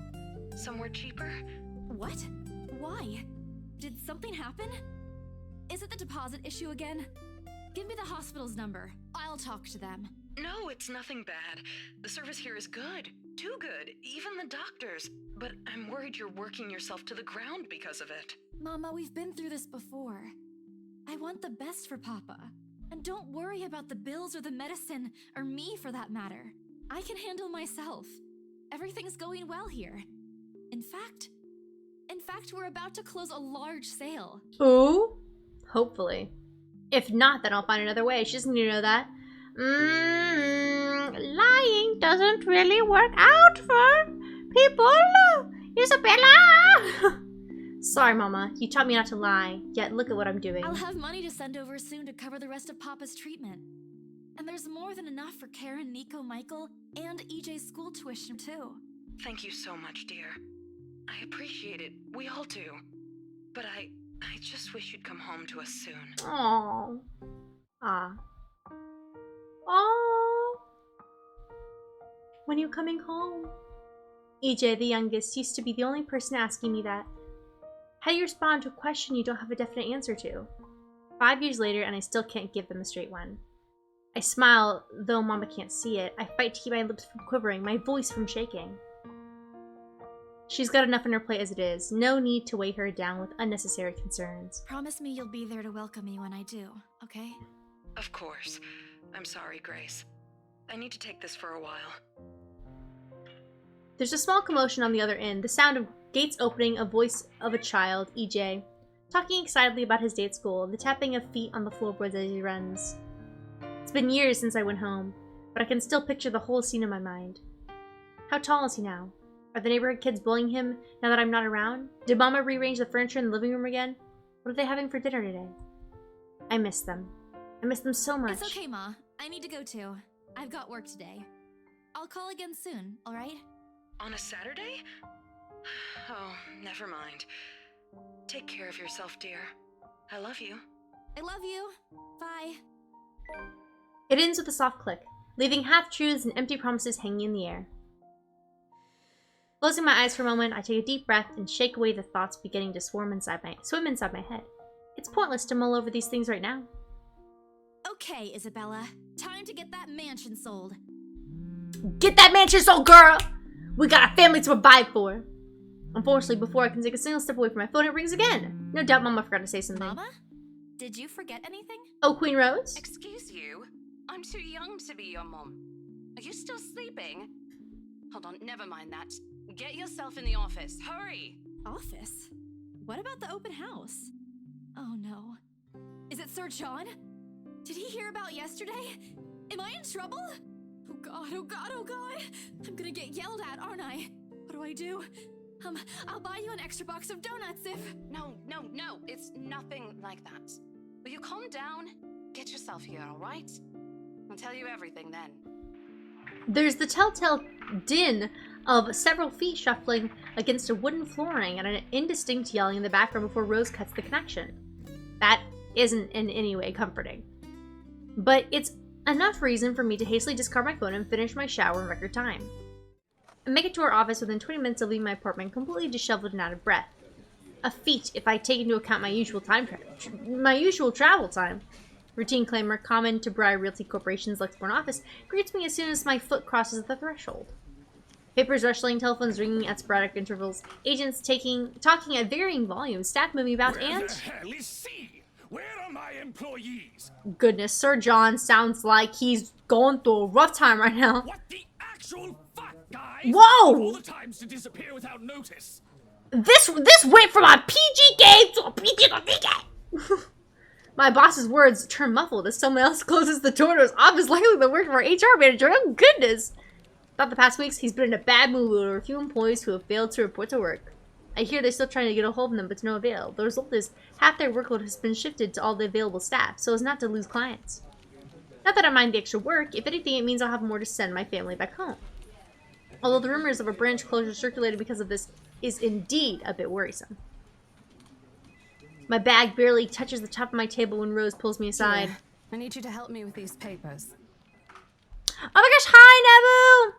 Somewhere cheaper? What? Why? Did something happen? Is it the deposit issue again? Give me the hospital's number. I'll talk to them. No, it's nothing bad. The service here is good. Too good. Even the doctors. But I'm worried you're working yourself to the ground because of it. Mama, we've been through this before. I want the best for Papa. And don't worry about the bills or the medicine, or me for that matter. I can handle myself. Everything's going well here. In fact, we're about to close a large sale. Ooh, hopefully. If not, then I'll find another way. She doesn't need to know that. Lying doesn't really work out for people. Isabella! Sorry, Mama. You taught me not to lie. Yet look at what I'm doing. I'll have money to send over soon to cover the rest of Papa's treatment. And there's more than enough for Karen, Nico, Michael, and EJ's school tuition, too. Thank you so much, dear. I appreciate it. We all do. But I just wish you'd come home to us soon. Aww. Ah. Aww. When are you coming home? EJ, the youngest, used to be the only person asking me that. How do you respond to a question you don't have a definite answer to? 5 years later, and I still can't give them a straight one. I smile, though Mama can't see it. I fight to keep my lips from quivering, my voice from shaking. She's got enough on her plate as it is. No need to weigh her down with unnecessary concerns. Promise me you'll be there to welcome me when I do, okay? Of course. I'm sorry, Grace. I need to take this for a while. There's a small commotion on the other end. The sound of gates opening, a voice of a child, EJ, talking excitedly about his day at school, the tapping of feet on the floorboards as he runs. It's been years since I went home, but I can still picture the whole scene in my mind. How tall is he now? Are the neighborhood kids bullying him now that I'm not around? Did Mama rearrange the furniture in the living room again? What are they having for dinner today? I miss them. I miss them so much. It's okay, Ma. I need to go too. I've got work today. I'll call again soon, alright? On a Saturday? Oh, never mind. Take care of yourself, dear. I love you. I love you. Bye. It ends with a soft click, leaving half-truths and empty promises hanging in the air. Closing my eyes for a moment, I take a deep breath and shake away the thoughts beginning to swim inside my head. It's pointless to mull over these things right now. Okay, Isabella. Time to get that mansion sold. Get that mansion sold, girl! We got a family to provide for. Unfortunately, before I can take a single step away from my phone, it rings again. No doubt Mama forgot to say something. Mama? Did you forget anything? Oh, Queen Rose? Excuse you? I'm too young to be your mom. Are you still sleeping? Hold on, never mind that. Get yourself in the office. Hurry! Office? What about the open house? Oh no. Is it Sir John? Did he hear about yesterday? Am I in trouble? Oh god, oh god, oh god! I'm gonna get yelled at, aren't I? What do? I'll buy you an extra box of donuts if... No, it's nothing like that. Will you calm down? Get yourself here, alright? I'll tell you everything then. There's the telltale din of several feet shuffling against a wooden flooring and an indistinct yelling in the background before Rose cuts the connection. That isn't in any way comforting. But it's enough reason for me to hastily discard my phone and finish my shower in record time. I make it to our office within 20 minutes of leaving my apartment completely disheveled and out of breath. A feat if I take into account my usual travel time. Routine claimer common to Briar Realty Corporation's Lexborn office greets me as soon as my foot crosses the threshold. Papers rustling, telephones ringing at sporadic intervals, agents talking at varying volumes, staff moving about, and... Where the hell is C? Where are my employees? Goodness, Sir John sounds like he's going through a rough time right now. What the actual fuck, guys? Whoa! All the times to disappear without notice. This went from a PG game to a PG game. My boss's words turn muffled as someone else closes the door to his office, likely the work of our HR manager. Oh goodness! About the past weeks, he's been in a bad mood with a few employees who have failed to report to work. I hear they're still trying to get a hold of them, but to no avail. The result is, half their workload has been shifted to all the available staff, so as not to lose clients. Not that I mind the extra work, if anything it means I'll have more to send my family back home. Although the rumors of a branch closure circulated because of this is indeed a bit worrisome. My bag barely touches the top of my table when Rose pulls me aside. Yeah, I need you to help me with these papers. Oh my gosh, hi Nebu!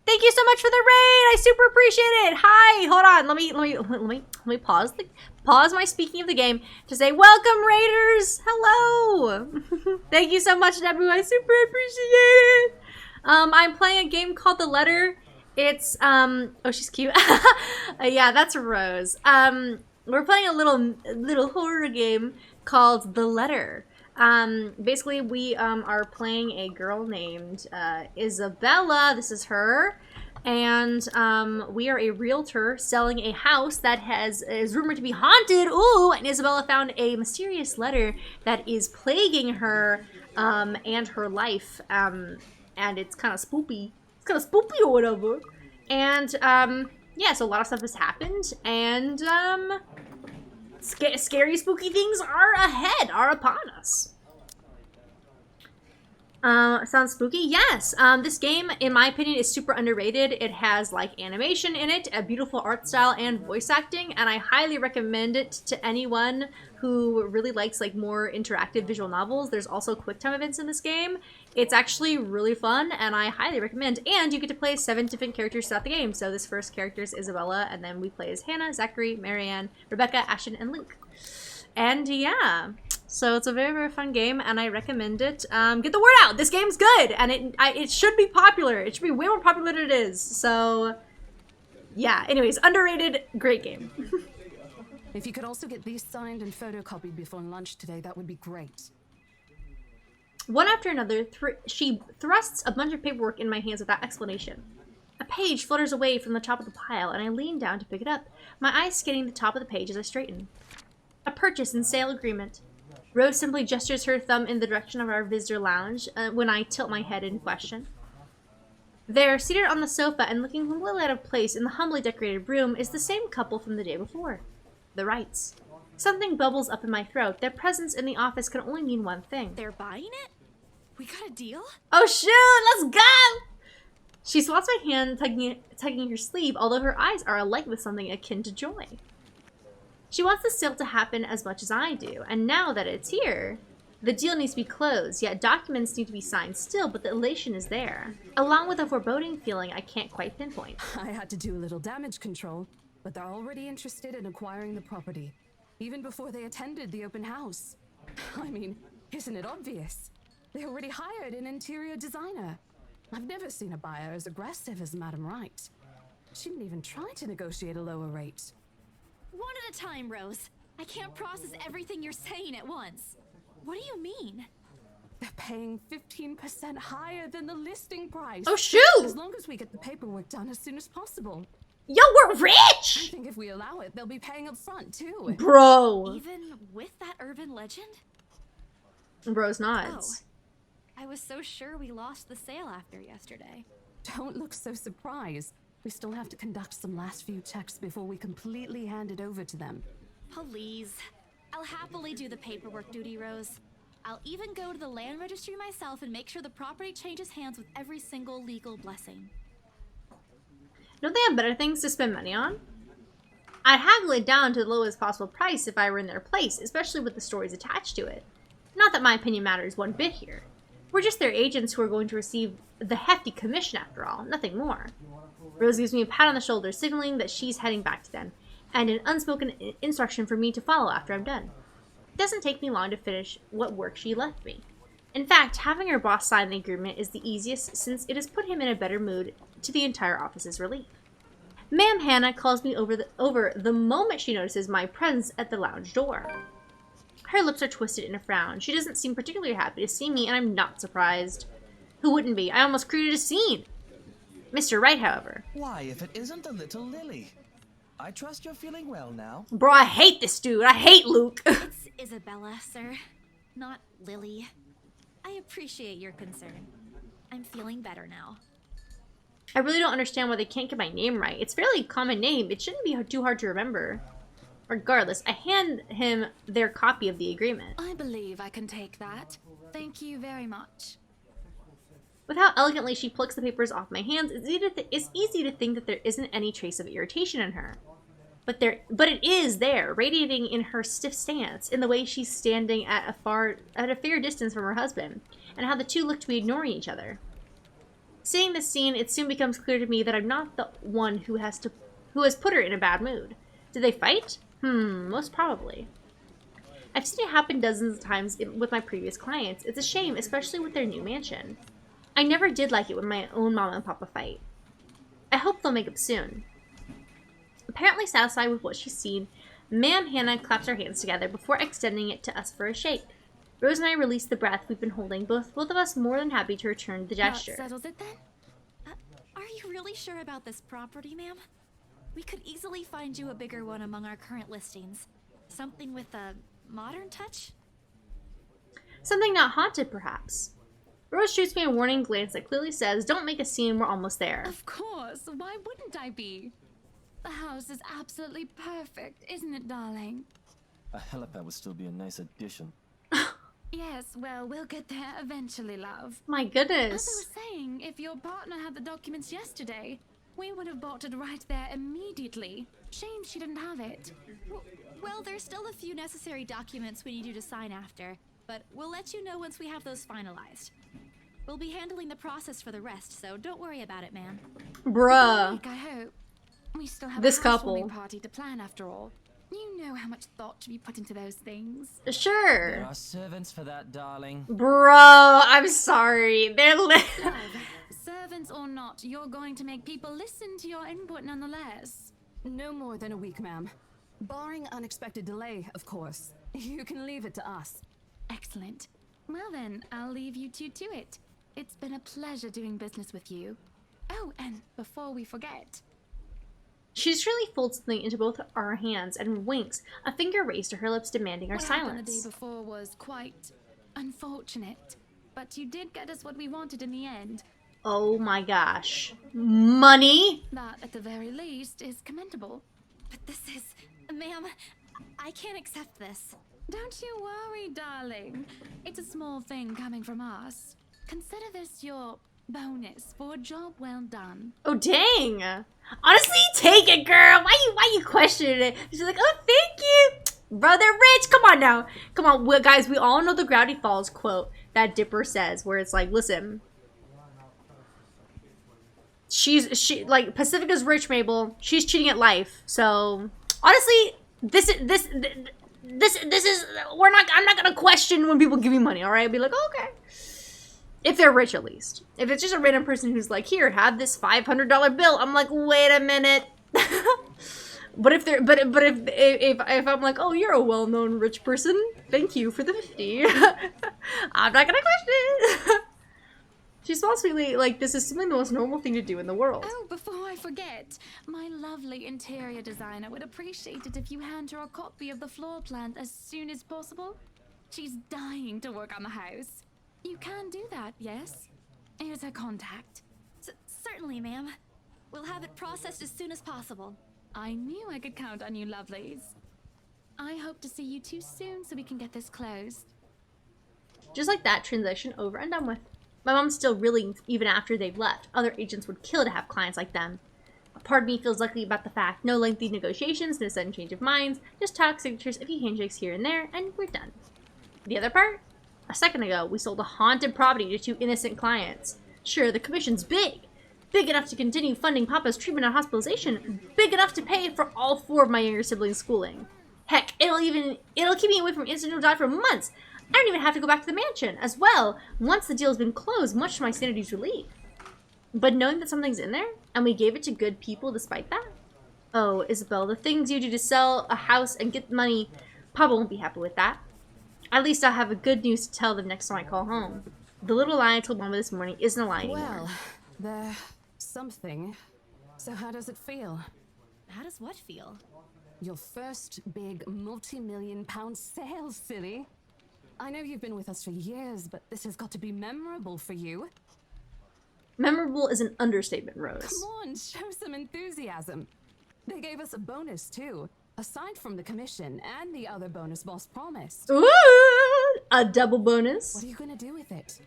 Thank you so much for the raid. I super appreciate it. Hi, hold on. Let me pause my speaking of the game to say welcome, raiders. Hello. Thank you so much, Nebu. I super appreciate it. I'm playing a game called The Letter. It's oh, she's cute. Yeah, that's Rose. We're playing a little horror game called The Letter. Basically, we are playing a girl named Isabella. This is her. And we are a realtor selling a house that is rumored to be haunted. Ooh, and Isabella found a mysterious letter that is plaguing her and her life. And it's kind of spoopy. It's kind of spoopy or whatever. And yeah, so a lot of stuff has happened. And scary, spooky things are upon us. Sounds spooky? Yes. This game, in my opinion, is super underrated. It has, like, animation in it, a beautiful art style, and voice acting, and I highly recommend it to anyone who really likes, like, more interactive visual novels. There's also quick time events in this game. It's actually really fun, and I highly recommend. And you get to play 7 different characters throughout the game. So this first character is Isabella, and then we play as Hannah, Zachary, Marianne, Rebecca, Ashton, and Luke. And yeah, so it's a very, very fun game, and I recommend it. Get the word out. This game's good, and it should be popular. It should be way more popular than it is. So yeah, anyways, underrated, great game. If you could also get these signed and photocopied before lunch today, that would be great. One after another, she thrusts a bunch of paperwork in my hands without explanation. A page flutters away from the top of the pile, and I lean down to pick it up, my eyes scanning the top of the page as I straighten. A purchase and sale agreement. Rose simply gestures her thumb in the direction of our visitor lounge when I tilt my head in question. There, seated on the sofa and looking completely out of place in the humbly decorated room, is the same couple from the day before. The Wrights. Something bubbles up in my throat. Their presence in the office can only mean one thing. They're buying it? We got a deal? Oh shoot, let's go! She swats my hand, tugging her sleeve, although her eyes are alight with something akin to joy. She wants the sale to happen as much as I do, and now that it's here, the deal needs to be closed, yet documents need to be signed still, but the elation is there, along with a foreboding feeling I can't quite pinpoint. I had to do a little damage control, but they're already interested in acquiring the property, even before they attended the open house. I mean, isn't it obvious? They already hired an interior designer. I've never seen a buyer as aggressive as Madam Wright. She didn't even try to negotiate a lower rate. One at a time, Rose. I can't process everything you're saying at once. What do you mean? They're paying 15% higher than the listing price. Oh, shoot! As long as we get the paperwork done as soon as possible. Yo, we're rich! I think if we allow it, they'll be paying up front, too. Bro! Even with that urban legend? Rose nods. Oh. I was so sure we lost the sale after yesterday. Don't look so surprised. We still have to conduct some last few checks before we completely hand it over to them. Please. I'll happily do the paperwork duty, Rose. I'll even go to the land registry myself and make sure the property changes hands with every single legal blessing. Don't they have better things to spend money on? I'd haggle it down to the lowest possible price if I were in their place, especially with the stories attached to it. Not that my opinion matters one bit here. We're just their agents who are going to receive the hefty commission after all, nothing more. Rose gives me a pat on the shoulder, signaling that she's heading back to them, and an unspoken instruction for me to follow after I'm done. It doesn't take me long to finish what work she left me. In fact, having her boss sign the agreement is the easiest, since it has put him in a better mood to the entire office's relief. Ma'am Hannah calls me over the moment she notices my presence at the lounge door. Her lips are twisted in a frown. She doesn't seem particularly happy to see me, and I'm not surprised. Who wouldn't be? I almost created a scene. Mr. Wright, however. Why, if it isn't the little Lily? I trust you're feeling well now. Bro, I hate this dude. I hate Luke. It's Isabella, sir. Not Lily. I appreciate your concern. I'm feeling better now. I really don't understand why they can't get my name right. It's a fairly common name. It shouldn't be too hard to remember. Regardless, I hand him their copy of the agreement. I believe I can take that. Thank you very much. With how elegantly she plucks the papers off my hands, it's easy to think that there isn't any trace of irritation in her. But it is there, radiating in her stiff stance, in the way she's standing at a fair distance from her husband, and how the two look to be ignoring each other. Seeing this scene, it soon becomes clear to me that I'm not the one who has put her in a bad mood. Did they fight? Most probably. I've seen it happen dozens of times with my previous clients. It's a shame, especially with their new mansion. I never did like it when my own mama and papa fight. I hope they'll make up soon. Apparently satisfied with what she's seen, Ma'am Hannah claps her hands together before extending it to us for a shake. Rose and I released the breath we've been holding, both of us more than happy to return the gesture. That settles it then? Are you really sure about this property, ma'am? We could easily find you a bigger one among our current listings. Something with a modern touch? Something not haunted, perhaps. Rose shoots me a warning glance that clearly says, don't make a scene, we're almost there. Of course, why wouldn't I be? The house is absolutely perfect, isn't it, darling? A helipad would still be a nice addition. Yes, well, we'll get there eventually, love. My goodness. As I was saying, if your partner had the documents yesterday, we would have bought it right there immediately. Shame she didn't have it. Well, there's still a few necessary documents we need you to sign after, but we'll let you know once we have those finalized. We'll be handling the process for the rest, so don't worry about it, ma'am. Bruh. I hope. We still have This a couple. housewarming party to plan after all. You know how much thought to be put into those things. Sure. There are servants for that, darling. Bro, I'm sorry. They're Servants or not, you're going to make people listen to your input nonetheless. No more than a week, ma'am. Barring unexpected delay, of course. You can leave it to us. Excellent. Well then, I'll leave you two to it. It's been a pleasure doing business with you. Oh, and before we forget... She really folds something into both our hands and winks, a finger raised to her lips demanding our what silence. happened the day before was quite unfortunate, but you did get us what we wanted in the end. Oh my gosh. Money? That, at the very least, is commendable. But this is... Ma'am, I can't accept this. Don't you worry, darling. It's a small thing coming from us. Consider this your bonus for a job well done. Oh, dang. Honestly, take it, girl. Why you questioning it? She's like, oh, thank you. Brother Rich, come on now. Come on, well, guys, we all know the Gravity Falls quote that Dipper says, where it's like, listen, she like Pacifica's rich, Mabel. She's cheating at life. So honestly, this is I'm not gonna question when people give me money. All right, I'll be like, oh, okay, if they're rich at least. If it's just a random person who's like, here, have this $500 bill, I'm like, wait a minute. But if they're if I'm like, oh, you're a well-known rich person, thank you for the 50. I'm not gonna question it. She smiles sweetly, like this is simply the most normal thing to do in the world. Oh, before I forget, my lovely interior designer would appreciate it if you hand her a copy of the floor plan as soon as possible. She's dying to work on the house. You can do that, yes? Here's her contact. Certainly, ma'am. We'll have it processed as soon as possible. I knew I could count on you, lovelies. I hope to see you two soon so we can get this closed. Just like that, transaction over and done with. My mom's still reeling even after they've left. Other agents would kill to have clients like them. A part of me feels lucky about the fact no lengthy negotiations, no sudden change of minds, just talk, signatures, a few handshakes here and there, and we're done. The other part? A second ago, we sold a haunted property to 2 innocent clients. Sure, the commission's big. Big enough to continue funding Papa's treatment and hospitalization. Big enough to pay for all 4 of my younger siblings' schooling. Heck, it'll keep me away from Instant Die for months. I don't even have to go back to the mansion as well once the deal has been closed, much to my sanity's relief. But knowing that something's in there, and we gave it to good people despite that? Oh, Isabel, the things you do to sell a house and get money, Papa won't be happy with that. At least I'll have a good news to tell them next time I call home. The little lie I told Mama this morning isn't a lie anymore. Well, there's something. So how does it feel? How does what feel? Your first big multi-million-pound sale, silly. I know you've been with us for years, but this has got to be memorable for you. Memorable is an understatement, Rose. Come on, show some enthusiasm. They gave us a bonus, too. Aside from the commission and the other bonus boss promised. Ooh, a double bonus. What are you gonna do with it?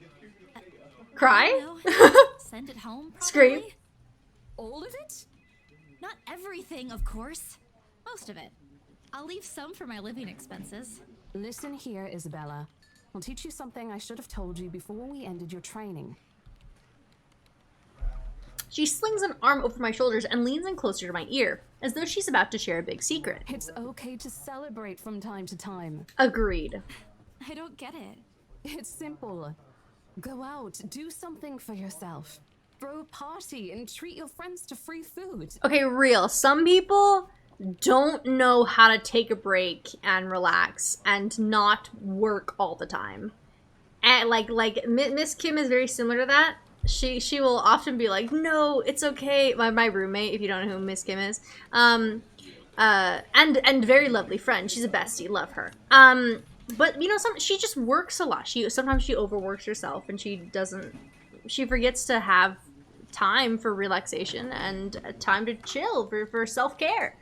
Cry? Send it home, probably? Scream? All of it? Not everything, of course. Most of it. I'll leave some for my living expenses. Listen here, Isabella. I'll teach you something I should have told you before we ended your training. She slings an arm over my shoulders and leans in closer to my ear, as though she's about to share a big secret. It's okay to celebrate from time to time. Agreed. I don't get it. It's simple. Go out, do something for yourself. Throw a party and treat your friends to free food. Okay, real. Some people, don't know how to take a break and relax and not work all the time. And like Miss Kim is very similar to that. She will often be like, no, it's okay. My roommate, if you don't know who Miss Kim is, and very lovely friend. She's a bestie, love her. But you know, she just works a lot. Sometimes she overworks herself, and she forgets to have time for relaxation and time to chill for self-care.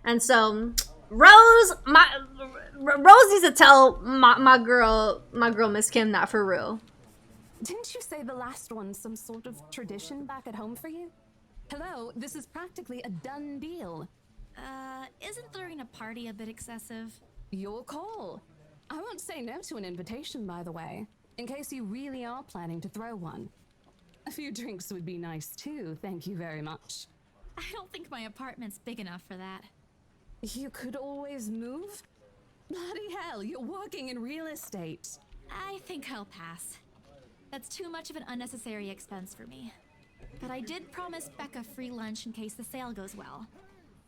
And so Rose needs to tell my girl Miss Kim that for real. Didn't you say the last one's some sort of tradition back at home for you? Hello, this is practically a done deal. Isn't throwing a party a bit excessive? Your call. I won't say no to an invitation, by the way, in case you really are planning to throw one. A few drinks would be nice too, thank you very much. I don't think my apartment's big enough for that. You could always move? Bloody hell, you're working in real estate. I think I'll pass. That's too much of an unnecessary expense for me. But I did promise Becca free lunch in case the sale goes well.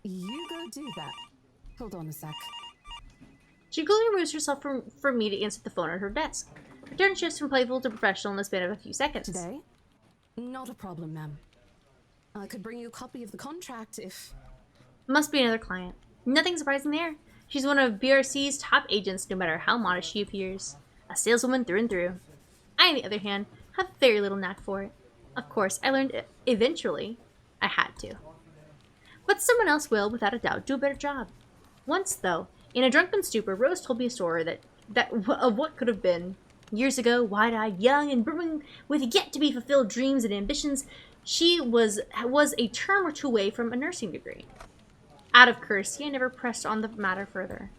You go do that. Hold on a sec. She coolly removes herself from me to answer the phone at her desk. Return shifts from playful to professional in the span of a few seconds. Today? Not a problem, ma'am. I could bring you a copy of the contract if... Must be another client. Nothing surprising there. She's one of BRC's top agents, no matter how modest she appears. A saleswoman through and through. I, on the other hand, have very little knack for it. Of course, I learned eventually. I had to. But someone else will, without a doubt, do a better job. Once, though, in a drunken stupor, Rose told me a story of what could have been. Years ago, wide-eyed, young, and brimming with yet-to-be-fulfilled dreams and ambitions, she was a term or two away from a nursing degree. Out of courtesy, I never pressed on the matter further.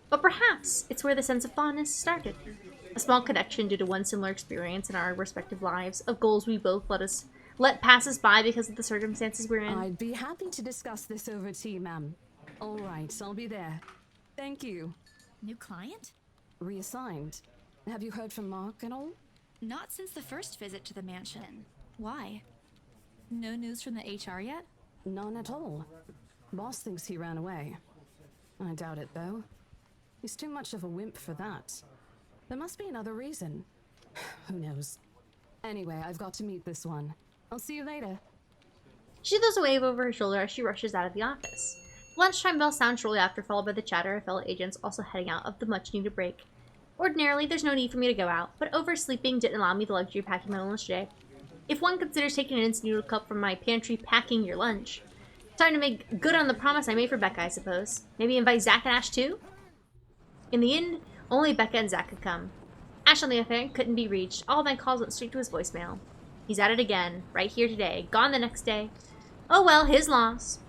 But perhaps it's where the sense of fondness started. A small connection due to one similar experience in our respective lives, of goals we both let pass us by because of the circumstances we're in. I'd be happy to discuss this over tea, ma'am. All right, I'll be there. Thank you. New client? Reassigned. Have you heard from Mark at all? Not since the first visit to the mansion. Why? No news from the HR yet? None at all. Boss thinks he ran away. I doubt it, though. He's too much of a wimp for that. There must be another reason. Who knows? Anyway, I've got to meet this one. I'll see you later. She throws a wave over her shoulder as she rushes out of the office. The lunchtime bell sounds shortly after, followed by the chatter of fellow agents also heading out of the much-needed break. Ordinarily, there's no need for me to go out, but oversleeping didn't allow me the luxury of packing my own lunch today. If one considers taking an instant noodle cup from my pantry packing your lunch. Time to make good on the promise I made for Becca, I suppose. Maybe invite Zach and Ash too? In the end, only Becca and Zach could come. Ash, on the other hand, couldn't be reached. All of my calls went straight to his voicemail. He's at it again, right here today, gone the next day. Oh well, his loss.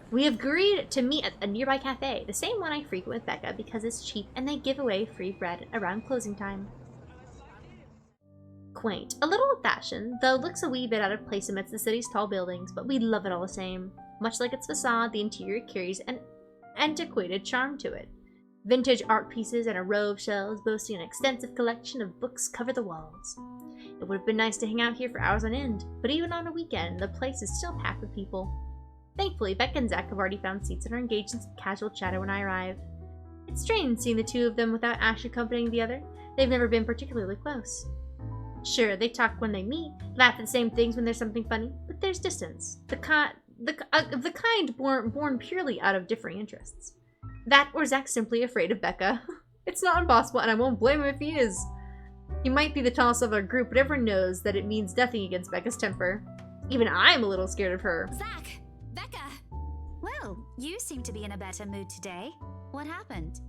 We have agreed to meet at a nearby cafe, the same one I frequent with Becca because it's cheap and they give away free bread around closing time. Quaint, a little old-fashioned, though looks a wee bit out of place amidst the city's tall buildings, but we love it all the same. Much like its facade, the interior carries an antiquated charm to it. Vintage art pieces and a row of shelves boasting an extensive collection of books cover the walls. It would have been nice to hang out here for hours on end, but even on a weekend, the place is still packed with people. Thankfully, Becca and Zach have already found seats and are engaged in some casual chatter when I arrive. It's strange seeing the two of them without Ash accompanying the other. They've never been particularly close. Sure, they talk when they meet, laugh at the same things when there's something funny, but there's distance. The kind born purely out of differing interests. That or Zach's simply afraid of Becca. It's not impossible, and I won't blame him if he is. He might be the tallest of our group, but everyone knows that it means nothing against Becca's temper. Even I'm a little scared of her. Zach! Becca! Well, you seem to be in a better mood today. What happened?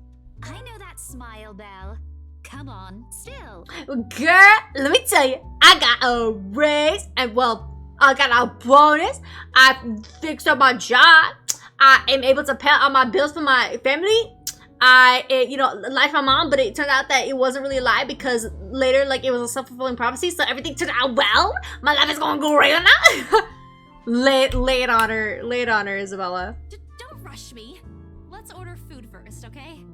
I know that smile, Belle. Come on, still. Girl, let me tell you, I got a raise, and well, I got a bonus. I fixed up my job. I am able to pay all my bills for my family. I lied to my mom, but it turned out that it wasn't really a lie because later, like, it was a self-fulfilling prophecy, so everything turned out well. My life is going great now. lay it on her, Isabella. Don't rush me. Let's order food first, okay?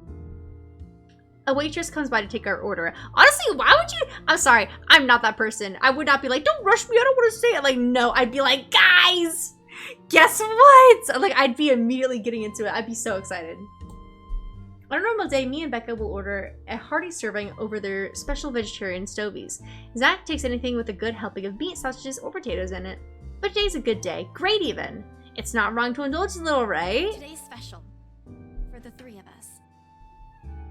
A waitress comes by to take our order. Honestly, why would you? I'm sorry, I'm not that person. I would not be like, don't rush me, I don't want to say it. Like, no, I'd be like, guys, Guess what? Like, I'd be immediately getting into it. I'd be so excited. On a normal day, me and Becca will order a hearty serving over their special vegetarian stovies. Zach takes anything with a good helping of meat, sausages, or potatoes in it. But today's a good day. Great even. It's not wrong to indulge a little, right? Today's special. For the three of us.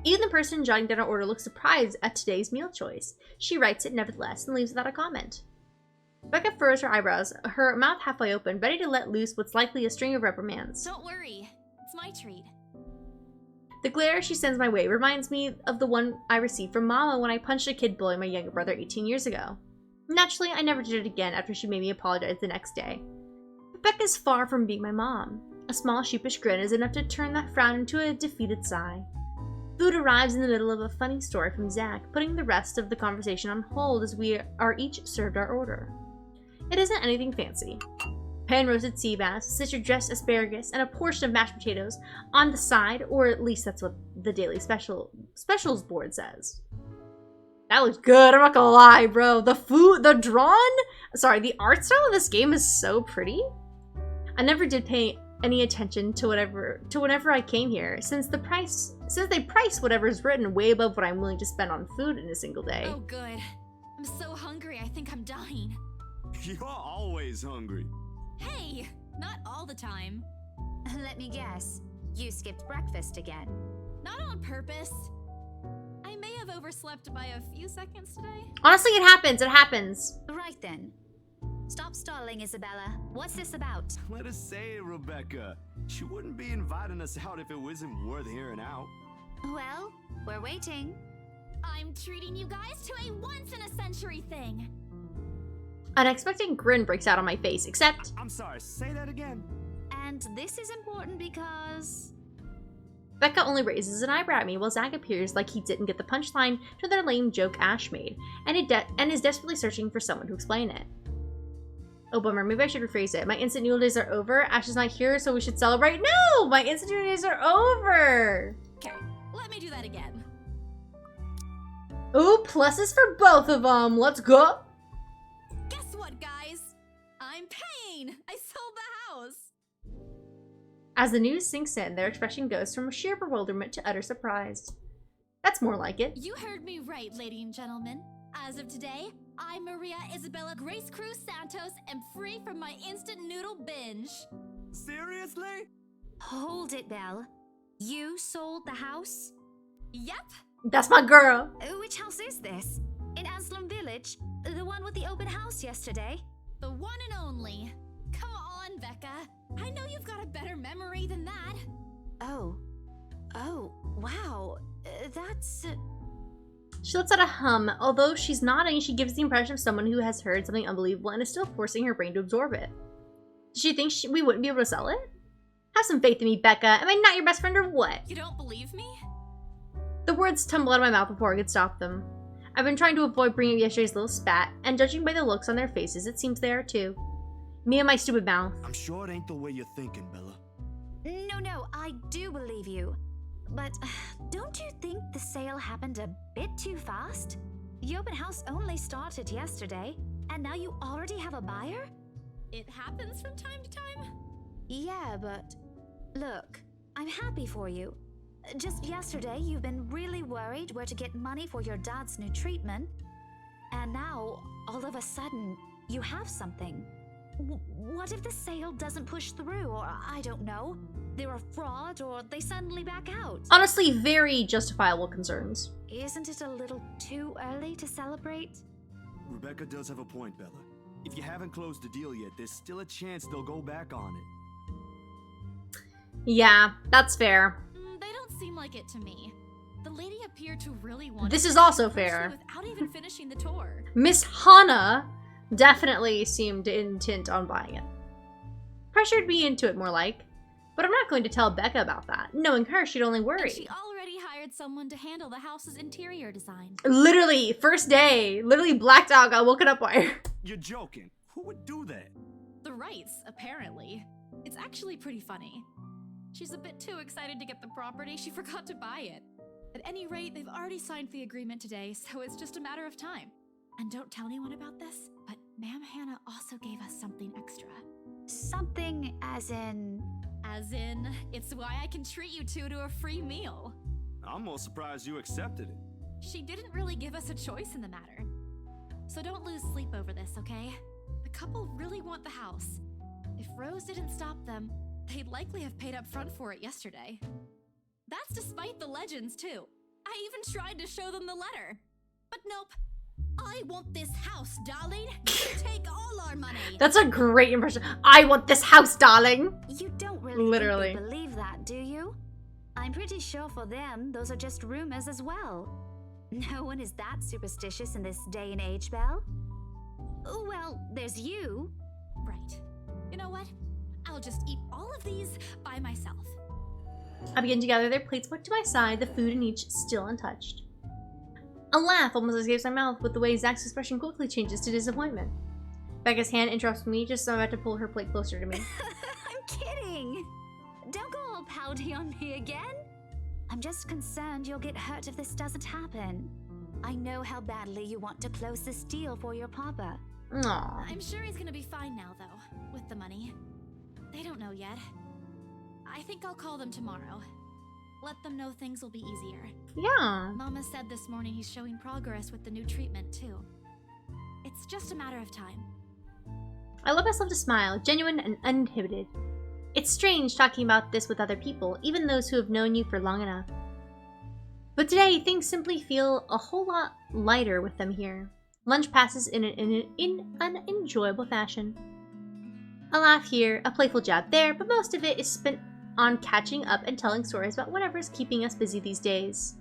Even the person jotting down our order looks surprised at today's meal choice. She writes it nevertheless and leaves without a comment. Becca furrows her eyebrows, her mouth halfway open, ready to let loose what's likely a string of reprimands. Don't worry. It's my treat. The glare she sends my way reminds me of the one I received from Mama when I punched a kid bullying my younger brother 18 years ago. Naturally, I never did it again after she made me apologize the next day. But Becca's far from being my mom. A small sheepish grin is enough to turn that frown into a defeated sigh. Food arrives in the middle of a funny story from Zach, putting the rest of the conversation on hold as we are each served our order. It isn't anything fancy. Pan-roasted sea bass, citrus-dressed asparagus, and a portion of mashed potatoes on the side, or at least that's what the daily specials board says. That looks good, I'm not gonna lie, bro. The art style of this game is so pretty. I never did pay any attention to whenever I came here, since they price whatever's written way above what I'm willing to spend on food in a single day. Oh, good. I'm so hungry, I think I'm dying. You're always hungry. Hey, not all the time. Let me guess. You skipped breakfast again. Not on purpose. I may have overslept by a few seconds today. Honestly, it happens. It happens. Right then. Stop stalling, Isabella. What's this about? Let us say it, Rebecca. She wouldn't be inviting us out if it wasn't worth hearing out. Well, we're waiting. I'm treating you guys to a once-in-a-century thing. An unexpected grin breaks out on my face, except... I'm sorry, say that again. And this is important because... Becca only raises an eyebrow at me while Zach appears like he didn't get the punchline to their lame joke Ash made, and is desperately searching for someone to explain it. Oh, bummer. Maybe I should rephrase it. My instant noodle days are over. Ash is not here, so we should celebrate. No! My instant noodle days are over! Okay, let me do that again. Ooh, pluses for both of them. Let's go! Guess what, guys? I'm paying! I sold the house! As the news sinks in, their expression goes from sheer bewilderment to utter surprise. That's more like it. You heard me right, ladies and gentlemen. As of today, I'm Maria Isabella Grace Cruz Santos and free from my instant noodle binge. Seriously? Hold it, Belle. You sold the house? Yep. That's my girl. Which house is this? In Anselm Village? The one with the open house yesterday? The one and only. Come on, Becca. I know you've got a better memory than that. Oh, wow. That's... She lets out a hum. Although she's nodding, she gives the impression of someone who has heard something unbelievable and is still forcing her brain to absorb it. Does she think we wouldn't be able to sell it? Have some faith in me, Becca. Am I not your best friend or what? You don't believe me? The words tumble out of my mouth before I could stop them. I've been trying to avoid bringing up yesterday's little spat, and judging by the looks on their faces, it seems they are too. Me and my stupid mouth. I'm sure it ain't the way you're thinking, Bella. No, I do believe you. But don't you think the sale happened a bit too fast? The open house only started yesterday, and now you already have a buyer? It happens from time to time. Yeah, but look, I'm happy for you. Just yesterday, you've been really worried where to get money for your dad's new treatment. And now, all of a sudden, you have something. What if the sale doesn't push through, or I don't know, they're a fraud, or they suddenly back out? Honestly, very justifiable concerns. Isn't it a little too early to celebrate? Rebecca does have a point, Bella. If you haven't closed the deal yet, there's still a chance they'll go back on it. Yeah, that's fair. They don't seem like it to me. The lady appeared to really want This is also fair. Without even finishing the tour. Miss Hana definitely seemed intent on buying it. Pressured me into it, more like. But I'm not going to tell Becca about that. Knowing her, she'd only worry. And she already hired someone to handle the house's interior design. Literally, first day. Literally blacked out, got woken up by her. You're joking. Who would do that? The Wrights, apparently. It's actually pretty funny. She's a bit too excited to get the property, she forgot to buy it. At any rate, they've already signed the agreement today, so it's just a matter of time. And don't tell anyone about this, but Ma'am Hannah also gave us something extra. Something as in... As in, it's why I can treat you two to a free meal. I'm more surprised you accepted it. She didn't really give us a choice in the matter. So don't lose sleep over this, okay? The couple really want the house. If Rose didn't stop them, they'd likely have paid up front for it yesterday. That's despite the legends, too. I even tried to show them the letter. But nope. I want this house, darling. You take all our money. That's a great impression. I want this house, darling. You don't really Literally think they believe that, do you? I'm pretty sure for them, those are just rumors as well. No one is that superstitious in this day and age, Belle. Well, there's you. Right. You know what? I'll just eat all of these by myself. I begin to gather their plates put to my side, the food in each still untouched. A laugh almost escapes my mouth with the way Zach's expression quickly changes to disappointment. Becca's hand interrupts me just as I'm about to pull her plate closer to me. I'm kidding. Don't go all pouty on me again. I'm just concerned you'll get hurt if this doesn't happen. I know how badly you want to close this deal for your papa. Aww. I'm sure he's gonna be fine now, though, with the money. They don't know yet. I think I'll call them tomorrow. Let them know things will be easier. Yeah. Mama said this morning he's showing progress with the new treatment, too. It's just a matter of time. I let myself to smile, genuine and uninhibited. It's strange talking about this with other people, even those who have known you for long enough. But today, things simply feel a whole lot lighter with them here. Lunch passes in an enjoyable fashion. A laugh here, a playful jab there, but most of it is spent on catching up and telling stories about whatever's keeping us busy these days.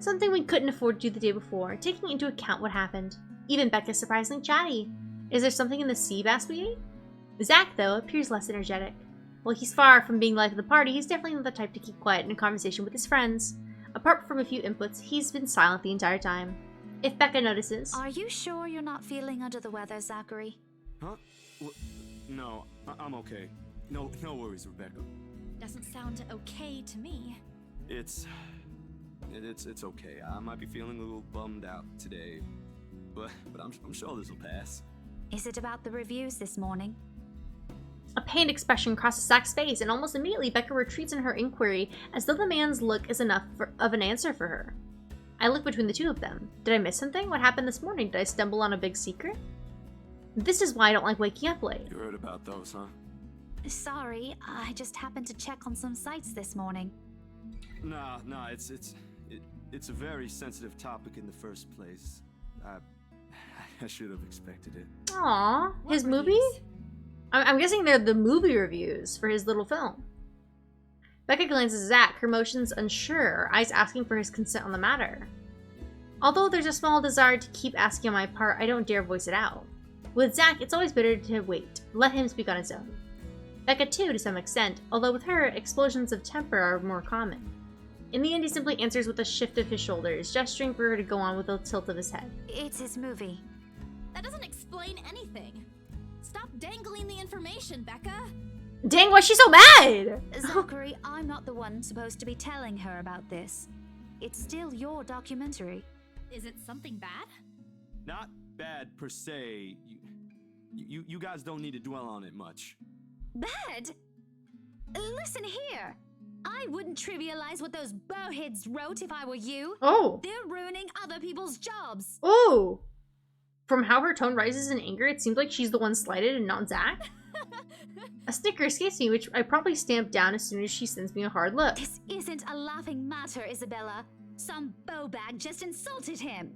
Something we couldn't afford to do the day before, taking into account what happened. Even Becca's surprisingly chatty. Is there something in the sea bass we ate? Zach, though, appears less energetic. While he's far from being life of the party, he's definitely not the type to keep quiet in a conversation with his friends. Apart from a few inputs, he's been silent the entire time. If Becca notices... Are you sure you're not feeling under the weather, Zachary? Huh? No, I'm okay. No worries, Rebecca. Doesn't sound okay to me. It's okay. I might be feeling a little bummed out today, but I'm sure this will pass. Is it about the reviews this morning? A pained expression crosses Zach's face, and almost immediately Becca retreats in her inquiry, as though the man's look is enough of an answer for her. I look between the two of them. Did I miss something? What happened this morning? Did I stumble on a big secret? This is why I don't like waking up late. You heard about those, huh? Sorry, I just happened to check on some sites this morning. Nah, it's a very sensitive topic in the first place. I should have expected it. Aww, his movie? I'm guessing they're the movie reviews for his little film. Becca glances at Zach, her motions unsure, eyes asking for his consent on the matter. Although there's a small desire to keep asking on my part, I don't dare voice it out. With Zach, it's always better to wait, let him speak on his own. Becca too, to some extent, although with her, explosions of temper are more common. In the end, he simply answers with a shift of his shoulders, gesturing for her to go on with a tilt of his head. It's his movie. That doesn't explain anything. Stop dangling the information, Becca. Dang, why's she so mad? Zachary, I'm not the one supposed to be telling her about this. It's still your documentary. Is it something bad? Not bad per se. You guys don't need to dwell on it much. Bad? Listen here. I wouldn't trivialize what those bowheads wrote if I were you. Oh. They're ruining other people's jobs. Oh. From how her tone rises in anger, it seems like she's the one slighted and not Zach. A snicker escapes me, which I probably stamp down as soon as she sends me a hard look. This isn't a laughing matter, Isabella. Some bowbag just insulted him.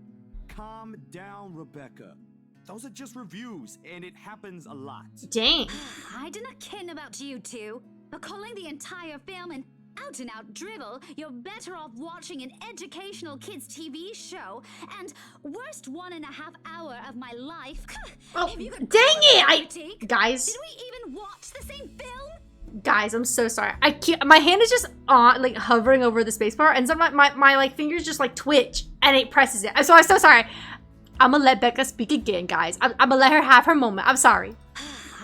Calm down, Rebecca. Those are just reviews, and it happens a lot. Dang. I do not ken about you two, but calling the entire film an out-and-out drivel, you're better off watching an educational kids' TV show, and worst 1.5 hour of my life. Oh, dang it! Guys. Did we even watch the same film? Guys, I'm so sorry. I can't. My hand is just on, like, hovering over the spacebar, and sometimes my like fingers just like twitch, and it presses it. So I'm so sorry. I'm gonna let Becca speak again, guys. I'm gonna let her have her moment. I'm sorry.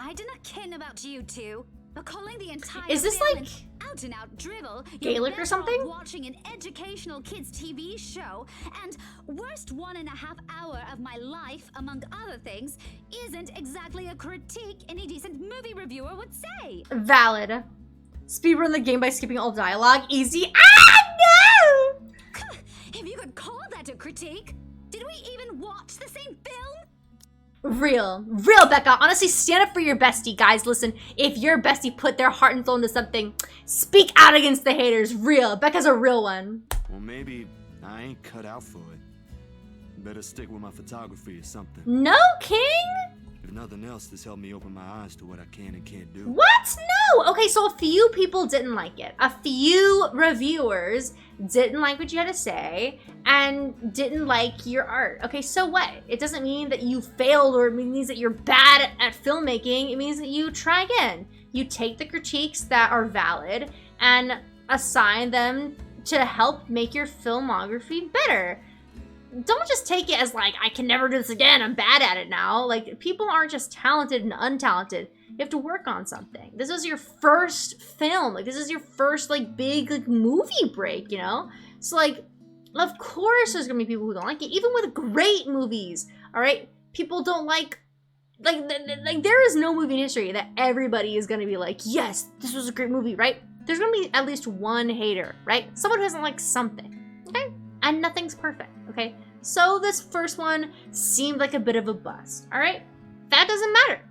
I do not ken about you two, but calling the entire is this film like out and out dribble. Gaelic or something? Watching an educational kids TV show, and worst 1.5 hour of my life, among other things, isn't exactly a critique any decent movie reviewer would say. Valid. Speedrun the game by skipping all dialogue. Easy. Ah, no! If you could call that a critique, did we even watch the same film? Real, Becca. Honestly, stand up for your bestie, guys. Listen, if your bestie put their heart and soul into something, speak out against the haters. Real. Becca's a real one. Well, maybe I ain't cut out for it. Better stick with my photography or something. No, King? If nothing else, this helped me open my eyes to what I can and can't do. What? No! Okay, so a few people didn't like it. A few reviewers didn't like what you had to say and didn't like your art. Okay, so what? It doesn't mean that you failed or it means that you're bad at filmmaking. It means that you try again. You take the critiques that are valid and assign them to help make your filmography better. Don't just take it as like, I can never do this again, I'm bad at it now. Like, people aren't just talented and untalented. You have to work on something. This is your first film. Like, this is your first, like, big, like, movie break, you know? So, like, of course there's gonna be people who don't like it. Even with great movies, all right? People don't like there is no movie in history that everybody is gonna be like, yes, this was a great movie, right? There's gonna be at least one hater, right? Someone who doesn't like something, okay? And nothing's perfect, okay? So this first one seemed like a bit of a bust, all right? That doesn't matter.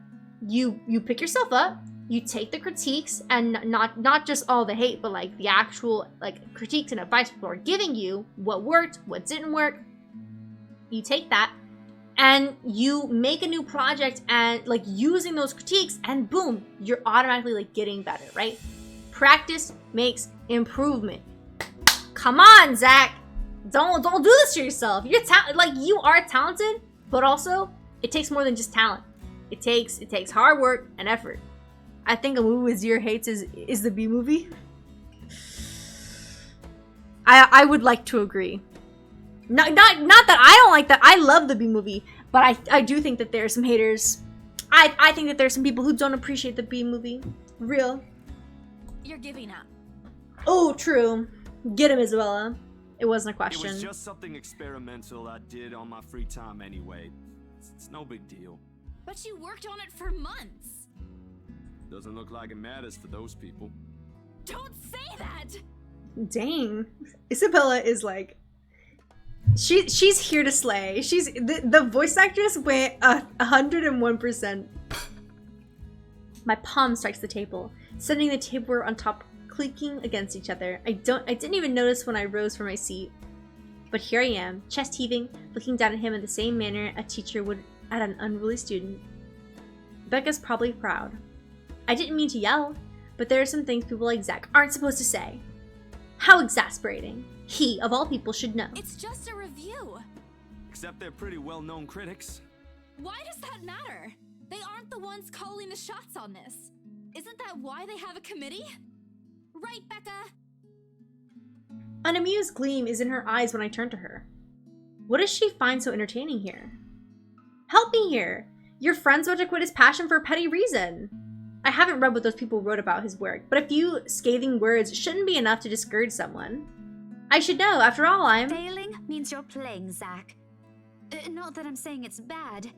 You pick yourself up, you take the critiques, and not just all the hate, but like the actual like critiques and advice people are giving you, what worked, what didn't work. You take that, and you make a new project and like using those critiques, and boom, you're automatically like getting better, right? Practice makes improvement. Come on, Zach. Don't do this to yourself. You're like, you are talented, but also it takes more than just talent. It takes hard work and effort. I think a movie with zero hates is the B movie. I would like to agree. Not that I don't like that. I love the B movie, but I do think that there are some haters. I think that there's some people who don't appreciate the B movie. Real. You're giving up. Oh, true. Get him, Isabella. It wasn't a question. It was just something experimental I did on my free time anyway. It's no big deal. But you worked on it for months. Doesn't look like it matters for those people. Don't say that! Dang. Isabella is like... She's here to slay. The voice actress went 101%. My palm strikes the table, sending the tableware on top clicking against each other. I didn't even notice when I rose from my seat. But here I am, chest heaving, looking down at him in the same manner a teacher would at an unruly student. Becca's probably proud. I didn't mean to yell, but there are some things people like Zach aren't supposed to say. How exasperating. He, of all people, should know. It's just a review. Except they're pretty well-known critics. Why does that matter? They aren't the ones calling the shots on this. Isn't that why they have a committee? Right, Becca? An amused gleam is in her eyes when I turn to her. What does she find so entertaining here? Help me here! Your friend's about to quit his passion for a petty reason. I haven't read what those people wrote about his work, but a few scathing words shouldn't be enough to discourage someone. I should know, after all, I'm... Failing means you're playing, Zach. Not that I'm saying it's bad.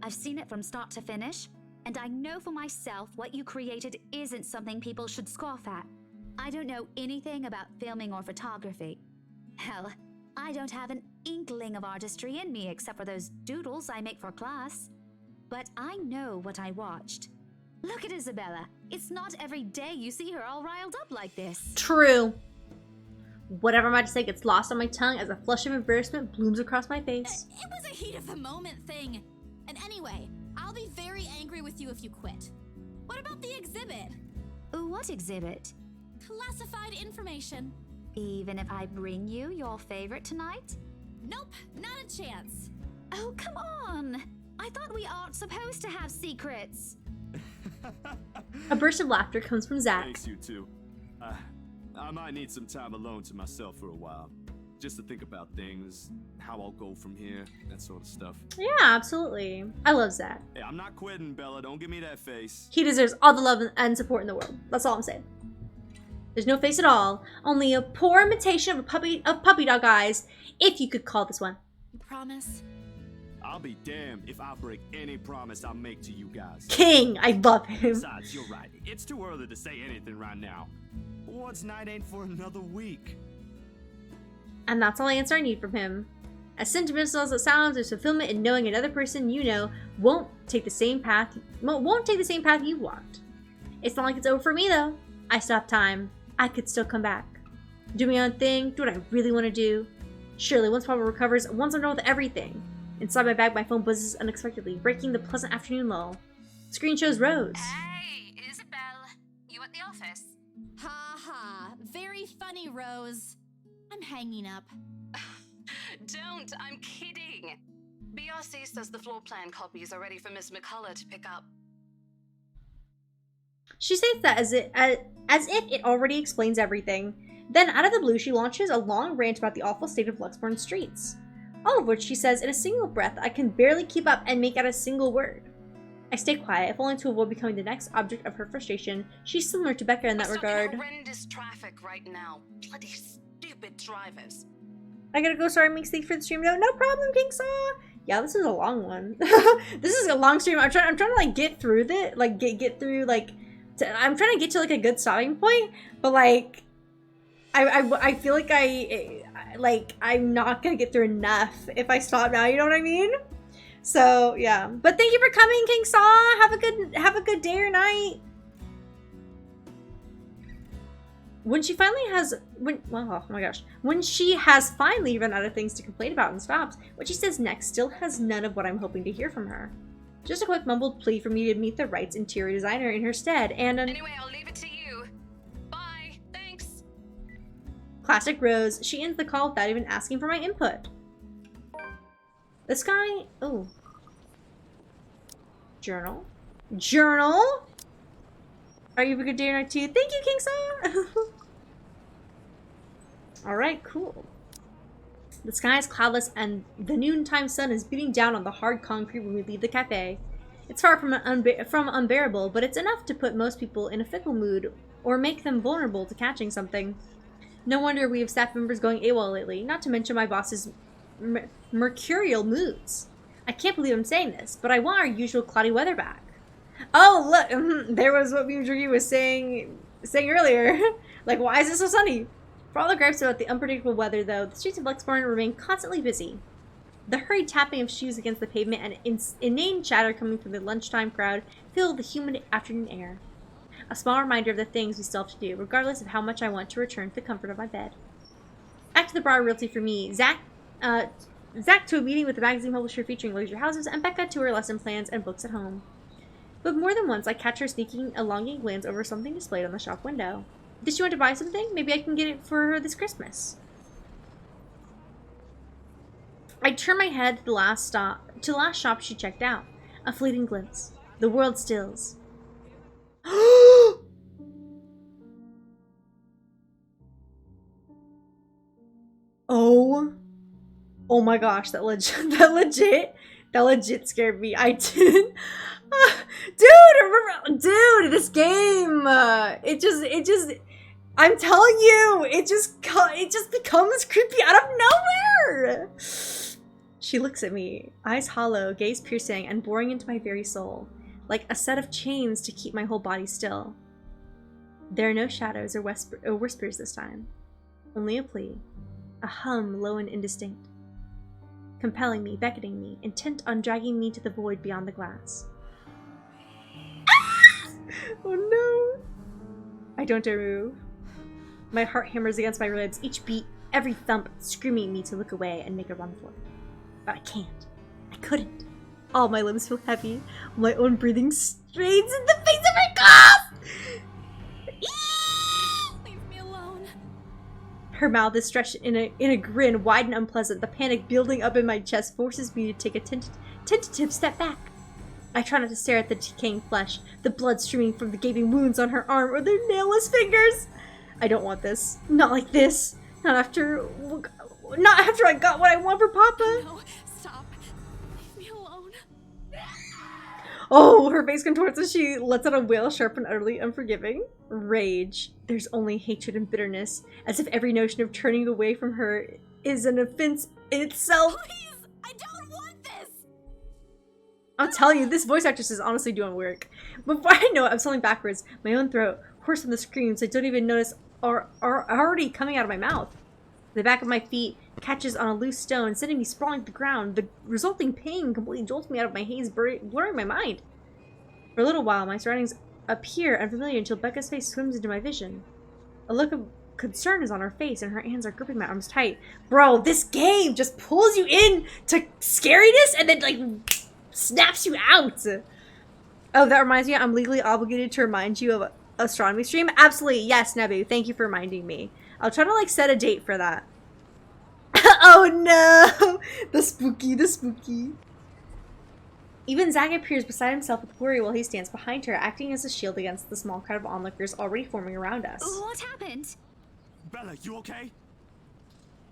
I've seen it from start to finish, and I know for myself what you created isn't something people should scoff at. I don't know anything about filming or photography. Hell, I don't have an inkling of artistry in me except for those doodles I make for class. But I know what I watched. Look at Isabella. It's not every day you see her all riled up like this. True. Whatever I'm about to say gets lost on my tongue as a flush of embarrassment blooms across my face. It was a heat of the moment thing. And anyway, I'll be very angry with you if you quit. What about the exhibit? What exhibit? Classified information. Even if I bring you your favorite tonight? Nope, not a chance. Oh, come on. I thought we aren't supposed to have secrets. A burst of laughter comes from Zach. Thanks, you two. I might need some time alone to myself for a while. Just to think about things, how I'll go from here, that sort of stuff. Yeah, absolutely. I love Zach. Hey, I'm not quitting, Bella. Don't give me that face. He deserves all the love and support in the world. That's all I'm saying. There's no face at all, only a poor imitation of puppy dog eyes, if you could call this one. Promise? I'll be damned if I break any promise I make to you guys. King, I love him. Besides, you're right. It's too early to say anything right now. What's night ain't for another week. And that's all the answer I need from him. As sentimental as it sounds, there's fulfillment in knowing another person you know won't take the same path you walked. It's not like it's over for me though. I still have time. I could still come back. Do my own thing, do what I really want to do. Surely, once Papa recovers, once I'm done with everything. Inside my bag, my phone buzzes unexpectedly, breaking the pleasant afternoon lull. Screen shows Rose. Hey, Isabel. You at the office? Ha ha. Very funny, Rose. I'm hanging up. Don't, I'm kidding. BRC says the floor plan copies are ready for Miss McCullough to pick up. She states that as if it already explains everything. Then, out of the blue, she launches a long rant about the awful state of Luxbourne streets. All of which she says in a single breath I can barely keep up and make out a single word. I stay quiet, if only to avoid becoming the next object of her frustration. She's similar to Becca in that regard. Horrendous traffic right now. Bloody stupid drivers. I gotta go. Sorry, Meeks. Thanks for the stream though. No problem, King Saw. Yeah, this is a long one. This is a long stream. I'm trying to like get through it, like get through like. I'm trying to get to like a good stopping point, but like, I feel like I'm not gonna get through enough if I stop now. You know what I mean? So yeah. But thank you for coming, King Saw. Have a good day or night. When she has finally run out of things to complain about and stops, what she says next still has none of what I'm hoping to hear from her. Just a quick mumbled plea for me to meet the right interior designer in her stead, and Anyway, I'll leave it to you. Bye. Thanks. Classic Rose. She ends the call without even asking for my input. This guy... Oh. Journal? Journal? Are you a good day or night too? Thank you, King Saw! Alright, cool. The sky is cloudless and the noontime sun is beating down on the hard concrete when we leave the cafe. It's far from unbearable, but it's enough to put most people in a fickle mood or make them vulnerable to catching something. No wonder we have staff members going AWOL lately, not to mention my boss's mercurial moods. I can't believe I'm saying this, but I want our usual cloudy weather back. Oh, look! There was what Miyuki was saying earlier. Like, why is it so sunny? For all the gripes about the unpredictable weather, though, the streets of Luxbourne remain constantly busy. The hurried tapping of shoes against the pavement and inane chatter coming from the lunchtime crowd fill the humid afternoon air. A small reminder of the things we still have to do, regardless of how much I want to return to the comfort of my bed. Back to the Briar Realty for me. Zach to a meeting with the magazine publisher featuring luxury houses, and Becca to her lesson plans and books at home. But more than once, I catch her sneaking a longing glance over something displayed on the shop window. Does she want to buy something? Maybe I can get it for her this Christmas. I turn my head to the last shop she checked out. A fleeting glimpse. The world stills. Oh my gosh, that legit scared me. I didn't. Dude, this game, it just, I'm telling you, it just becomes creepy out of nowhere. She looks at me, eyes hollow, gaze piercing, and boring into my very soul, like a set of chains to keep my whole body still. There are no shadows or whispers this time, only a plea, a hum low and indistinct, compelling me, beckoning me, intent on dragging me to the void beyond the glass. Oh no! I don't dare move. My heart hammers against my ribs, each beat, every thump, screaming me to look away and make a run for it. But I can't. I couldn't. All my limbs feel heavy. My own breathing strains in the face of my cough! Leave me alone. Her mouth is stretched in a grin, wide and unpleasant. The panic building up in my chest forces me to take a tentative step back. I try not to stare at the decaying flesh, the blood streaming from the gaping wounds on her arm or their nailless fingers. I don't want this. Not like this. Not after I got what I want for Papa. No, stop. Leave me alone. Oh, her face contorts as she lets out a wail sharp and utterly unforgiving. Rage. There's only hatred and bitterness, as if every notion of turning away from her is an offense in itself. Please! I don't want this! I'm telling you, this voice actress is honestly doing work. Before I know it, I'm falling backwards, my own throat, hoarse from the screams I don't even notice are already coming out of my mouth. The back of my feet catches on a loose stone, sending me sprawling to the ground. The resulting pain completely jolts me out of my haze, blurring my mind. For a little while, my surroundings appear unfamiliar until Becca's face swims into my vision. A look of concern is on her face, and her hands are gripping my arms tight. Bro, this game just pulls you in to scariness and then, like, snaps you out. Oh, that reminds me, I'm legally obligated to remind you of astronomy stream. Absolutely, yes, Nebu. Thank you for reminding me. I'll try to, like, set a date for that. Oh no! The spooky. Even Zach appears beside himself with worry while he stands behind her, acting as a shield against the small crowd of onlookers already forming around us. What happened? Bella, you okay?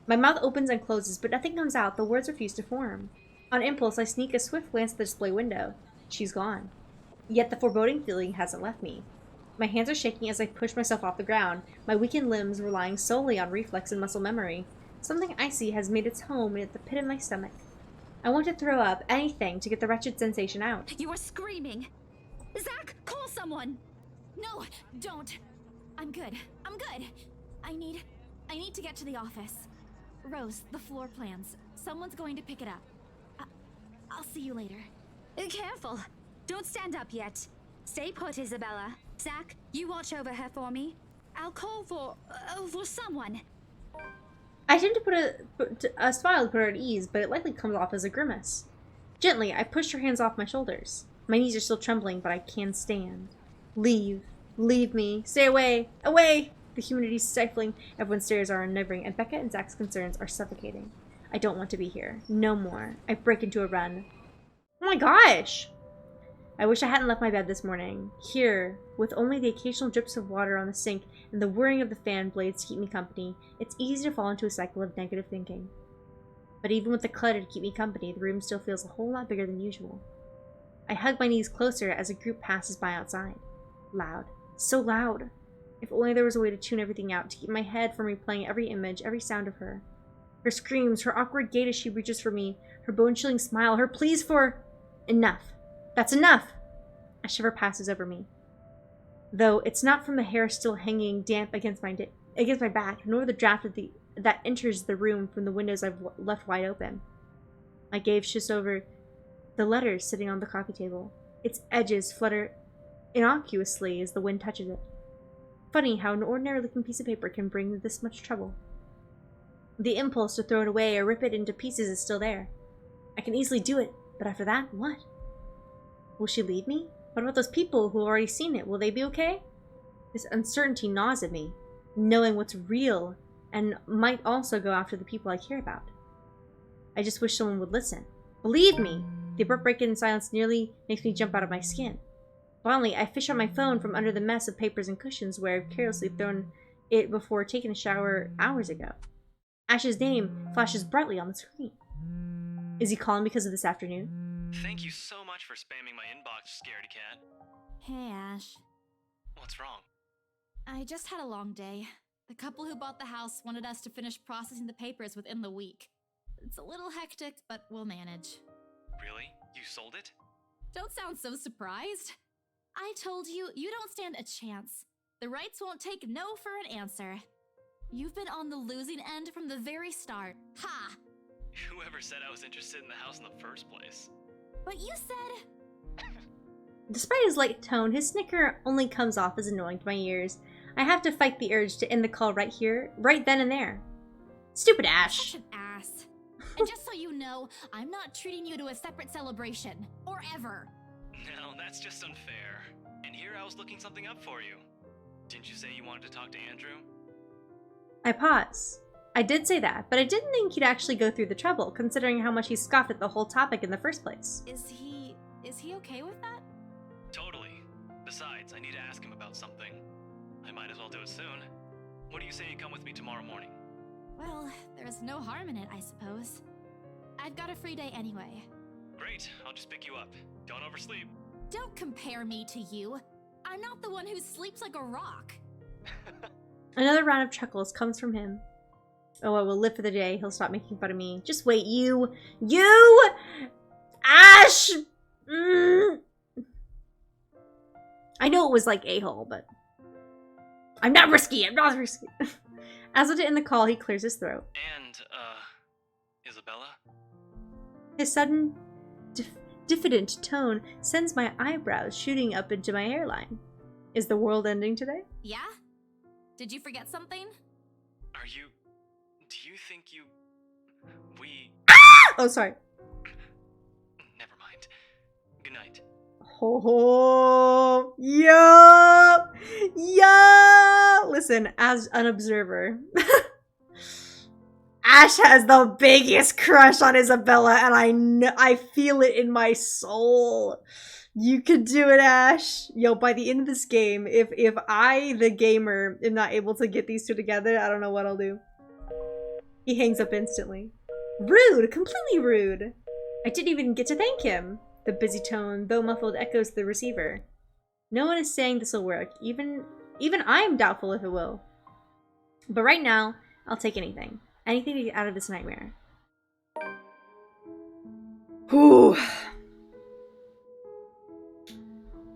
My mouth opens and closes, but nothing comes out. The words refuse to form. On impulse, I sneak a swift glance at the display window. She's gone. Yet the foreboding feeling hasn't left me. My hands are shaking as I push myself off the ground, my weakened limbs relying solely on reflex and muscle memory. Something icy has made its home at the pit of my stomach. I want to throw up anything to get the wretched sensation out. You are screaming! Zach, call someone! No, don't. I'm good. I need to get to the office. Rose, the floor plans. Someone's going to pick it up. I'll see you later. Careful. Don't stand up yet. Stay put, Isabella. Zach, you watch over her for me. I'll call for someone. I attempt to put a smile to put her at ease, but it likely comes off as a grimace. Gently, I push her hands off my shoulders. My knees are still trembling, but I can stand. Leave. Leave me. Stay away. Away! The humidity is stifling, everyone's stares are unnerving, and Becca and Zach's concerns are suffocating. I don't want to be here. No more. I break into a run. Oh my gosh! I wish I hadn't left my bed this morning. Here, with only the occasional drips of water on the sink and the whirring of the fan blades to keep me company, it's easy to fall into a cycle of negative thinking. But even with the clutter to keep me company, the room still feels a whole lot bigger than usual. I hug my knees closer as a group passes by outside. Loud. So loud. If only there was a way to tune everything out, to keep my head from replaying every image, every sound of her. Her screams, her awkward gait as she reaches for me, her bone-chilling smile, her pleas for... Enough. That's enough! A shiver passes over me. Though it's not from the hair still hanging damp against my back, nor the draft of that enters the room from the windows I've left wide open. My gaze shifts over the letters sitting on the coffee table. Its edges flutter innocuously as the wind touches it. Funny how an ordinary-looking piece of paper can bring this much trouble. The impulse to throw it away or rip it into pieces is still there. I can easily do it, but after that, what? Will she leave me? What about those people who have already seen it? Will they be okay? This uncertainty gnaws at me, knowing what's real and might also go after the people I care about. I just wish someone would listen. Believe me! The abrupt break in silence nearly makes me jump out of my skin. Finally, I fish out my phone from under the mess of papers and cushions where I've carelessly thrown it before taking a shower hours ago. Ash's name flashes brightly on the screen. Is he calling because of this afternoon? Thank you so much for spamming my inbox, scaredy cat. Hey, Ash. What's wrong? I just had a long day. The couple who bought the house wanted us to finish processing the papers within the week. It's a little hectic, but we'll manage. Really? You sold it? Don't sound so surprised. I told you, you don't stand a chance. The rights won't take no for an answer. You've been on the losing end from the very start. Ha! Whoever said I was interested in the house in the first place? But you said... Despite his light tone, his snicker only comes off as annoying to my ears. I have to fight the urge to end the call right here, right then and there. Stupid Ash. Such an ass. And just so you know, I'm not treating you to a separate celebration. Or ever. No, that's just unfair. And here I was looking something up for you. Didn't you say you wanted to talk to Andrew? I pause. I did say that, but I didn't think he'd actually go through the trouble, considering how much he scoffed at the whole topic in the first place. Is he okay with that? Totally. Besides, I need to ask him about something. I might as well do it soon. What do you say you come with me tomorrow morning? Well, there's no harm in it, I suppose. I've got a free day anyway. Great, I'll just pick you up. Don't oversleep. Don't compare me to you. I'm not the one who sleeps like a rock. Another round of chuckles comes from him. Oh, I will live for the day. He'll stop making fun of me. Just wait, you! Ash! I know it was like a-hole, but I'm not risky. As if to end the call, he clears his throat. And, Isabella? His sudden, diffident tone sends my eyebrows shooting up into my hairline. Is the world ending today? Yeah? Did you forget something? Do you think Oh, sorry. Never mind. Good night. Oh, yup! Yup! Listen, as an observer, Ash has the biggest crush on Isabella, and I feel it in my soul. You could do it, Ash. Yo, by the end of this game, if I, the gamer, am not able to get these two together, I don't know what I'll do. He hangs up instantly. Rude! Completely rude! I didn't even get to thank him. The busy tone, though muffled, echoes the receiver. No one is saying this will work. Even I am doubtful if it will. But right now, I'll take anything. Anything to get out of this nightmare. Whew.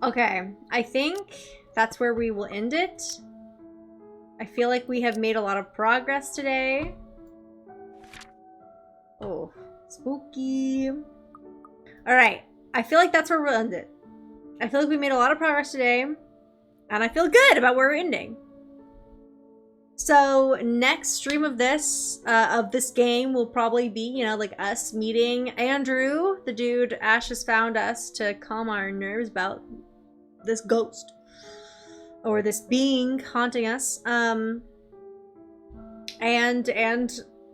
Okay, I think that's where we will end it. I feel like we have made a lot of progress today. Oh, spooky. Alright, I feel like that's where we'll end it. I feel like we made a lot of progress today, and I feel good about where we're ending. So next stream of this game will probably be, you know, like us meeting Andrew, the dude Ash has found us to calm our nerves about this ghost or this being haunting us. And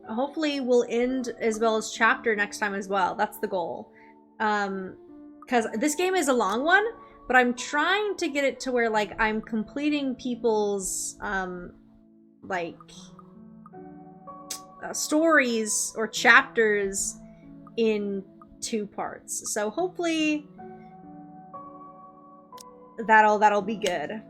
hopefully we'll end Isabel's chapter next time as well. That's the goal. Because this game is a long one, but I'm trying to get it to where like I'm completing people's stories or chapters in 2 parts. So hopefully that'll be good.